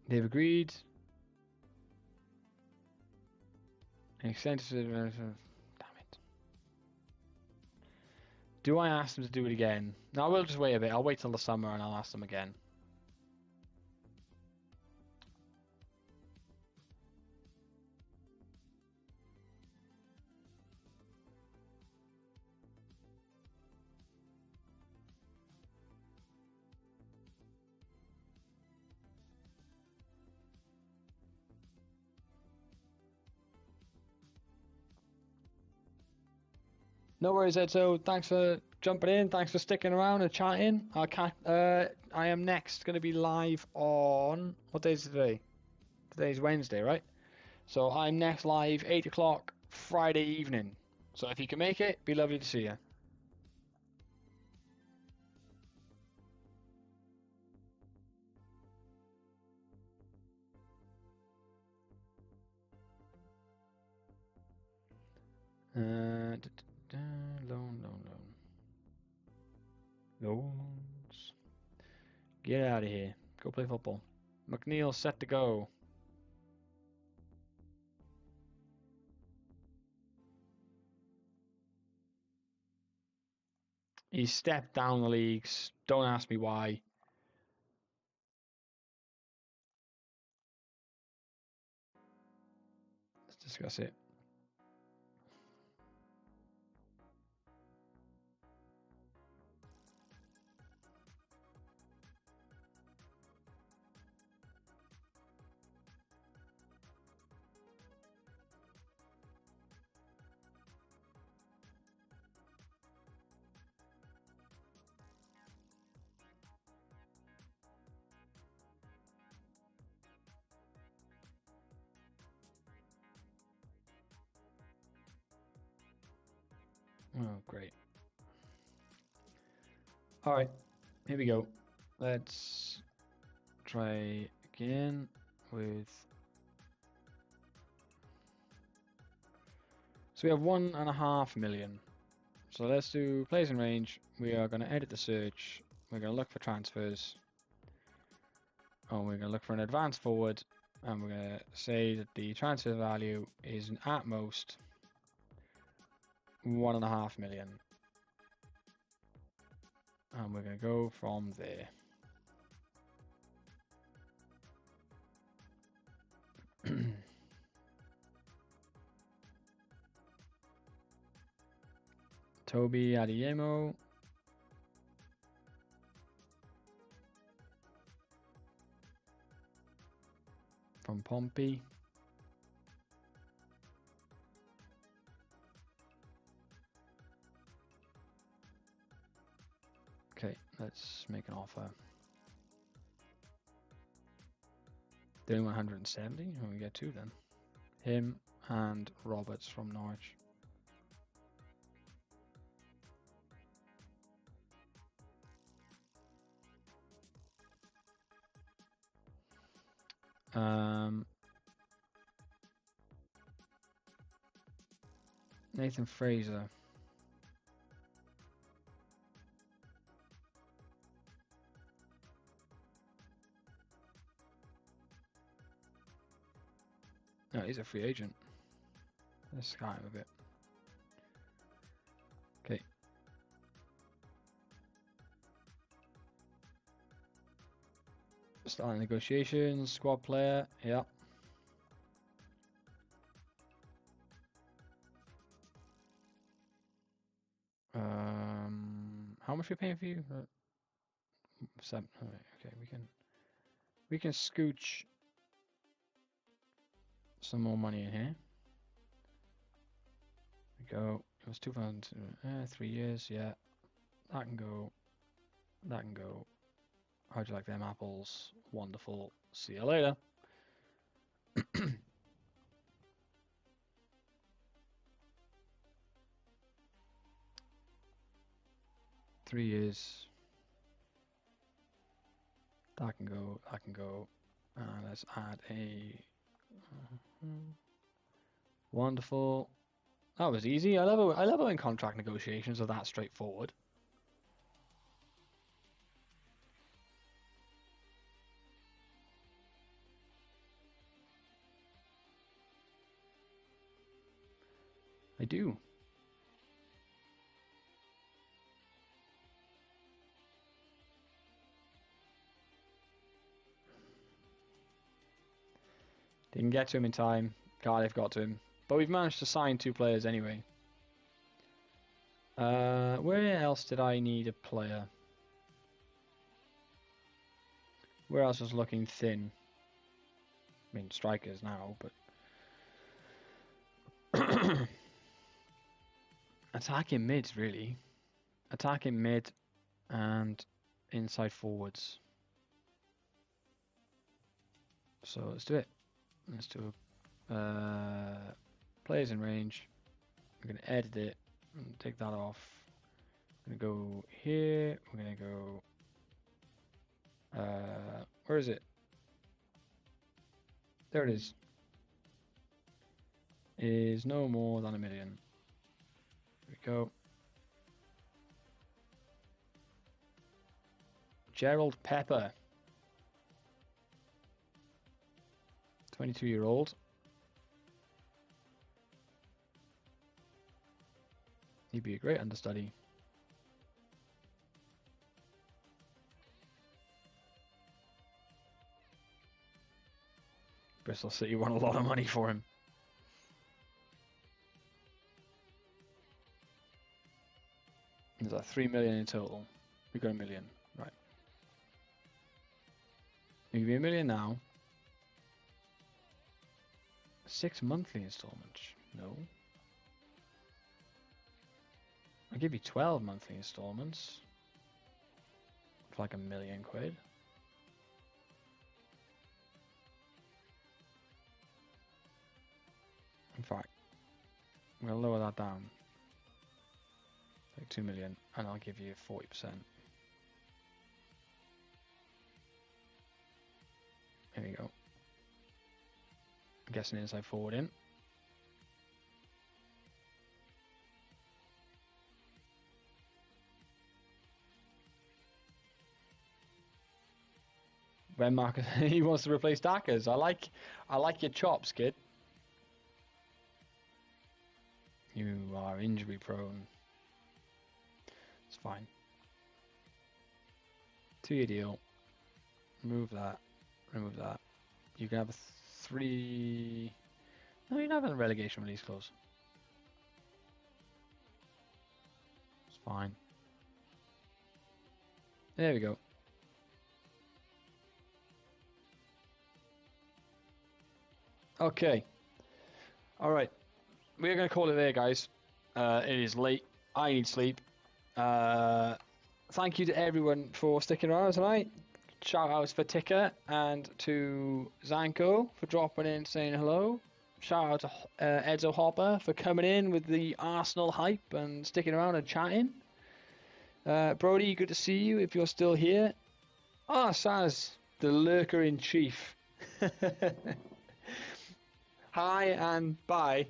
They've agreed. Extensive. Damn it. Do I ask them to do it again? No, I will just wait a bit. I'll wait till the summer and I'll ask them again. No worries, Ed. So thanks for jumping in. Thanks for sticking around and chatting. I am next going to be live on... What day is it today? Today's Wednesday, right? So I'm next live 8 o'clock Friday evening. So if you can make it, be lovely to see you. Loans. Get out of here. Go play football. McNeil set to go. He stepped down the leagues. Don't ask me why. Let's discuss it. Oh, great. All right, here we go. Let's try again with... So we have 1.5 million. So let's do players in range. We are going to edit the search. We're going to look for transfers. Oh, we're going to look for an advanced forward. And we're going to say that the transfer value is at most 1.5 million. And we're going to go from there. Toby Adeyemo. From Pompey. Okay, let's make an offer. Doing 170? Oh, we get two then. Him and Roberts from Norwich. Nathan Fraser. No, he's a free agent. Let's sky him a bit. Okay. Starting negotiations, squad player, yeah. How much are we paying for you? 7. Okay, we can scooch some more money in here. We go. It was 2000. 3 years. Yeah, that can go. That can go. How'd you like them apples? Wonderful. See you later. 3 years. That can go. That can go. And let's add a. Wonderful. That was easy. I love it when contract negotiations are that straightforward. I do. Didn't get to him in time. Cardiff got to him. But we've managed to sign 2 players anyway. Where else did I need a player? Where else was looking thin? I mean, strikers now, but... Attacking mids, really. Attacking mid and inside forwards. So let's do it. Let's do players in range. I'm going to edit it and take that off. I'm going to go here. We're going to go... where is it? There it is. Is no more than 1 million. Here we go. Gerald Pepper. 22-year-old. He'd be a great understudy. Bristol City won a lot of money for him. Is that 3 million in total? We got 1 million, right? You give me 1 million now. 6 monthly installments? No. I'll give you 12 monthly installments for like £1 million. In fact, I'm gonna lower that down. Like 2 million, and I'll give you 40%. There we go. I'm guessing inside forward in. When Marcus he wants to replace Dackers. I like your chops, kid. You are injury prone. It's fine. 2-year deal. Remove that. Remove that. You can have a 3... No, you don't have a relegation release clause. It's fine. There we go. Okay. Alright. We're going to call it there, guys. It is late. I need sleep. Thank you to everyone for sticking around tonight. Shout outs for Ticker and to Zanko for dropping in saying hello. Shout out to Edzo Hopper for coming in with the Arsenal hype and sticking around and chatting. Brody, good to see you if you're still here. Ah, Saz, the lurker in chief. Hi and bye.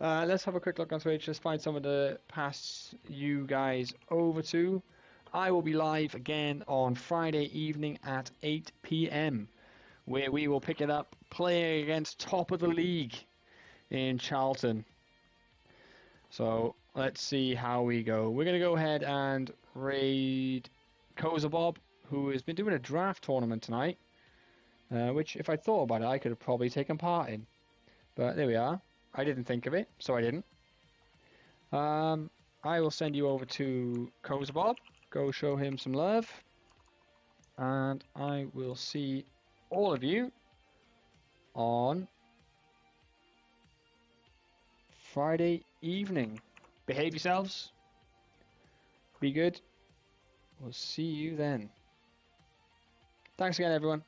Let's have a quick look on Twitch. Let's find some of the pass you guys over to. I will be live again on Friday evening at 8 p.m. where we will pick it up playing against top of the league in Charlton. So let's see how we go. We're going to go ahead and raid Kozabob, who has been doing a draft tournament tonight, which if I thought about it, I could have probably taken part in. But there we are. I didn't think of it, so I didn't. I will send you over to Kozabob. Go show him some love. And I will see all of you on Friday evening. Behave yourselves. Be good. We'll see you then. Thanks again, everyone.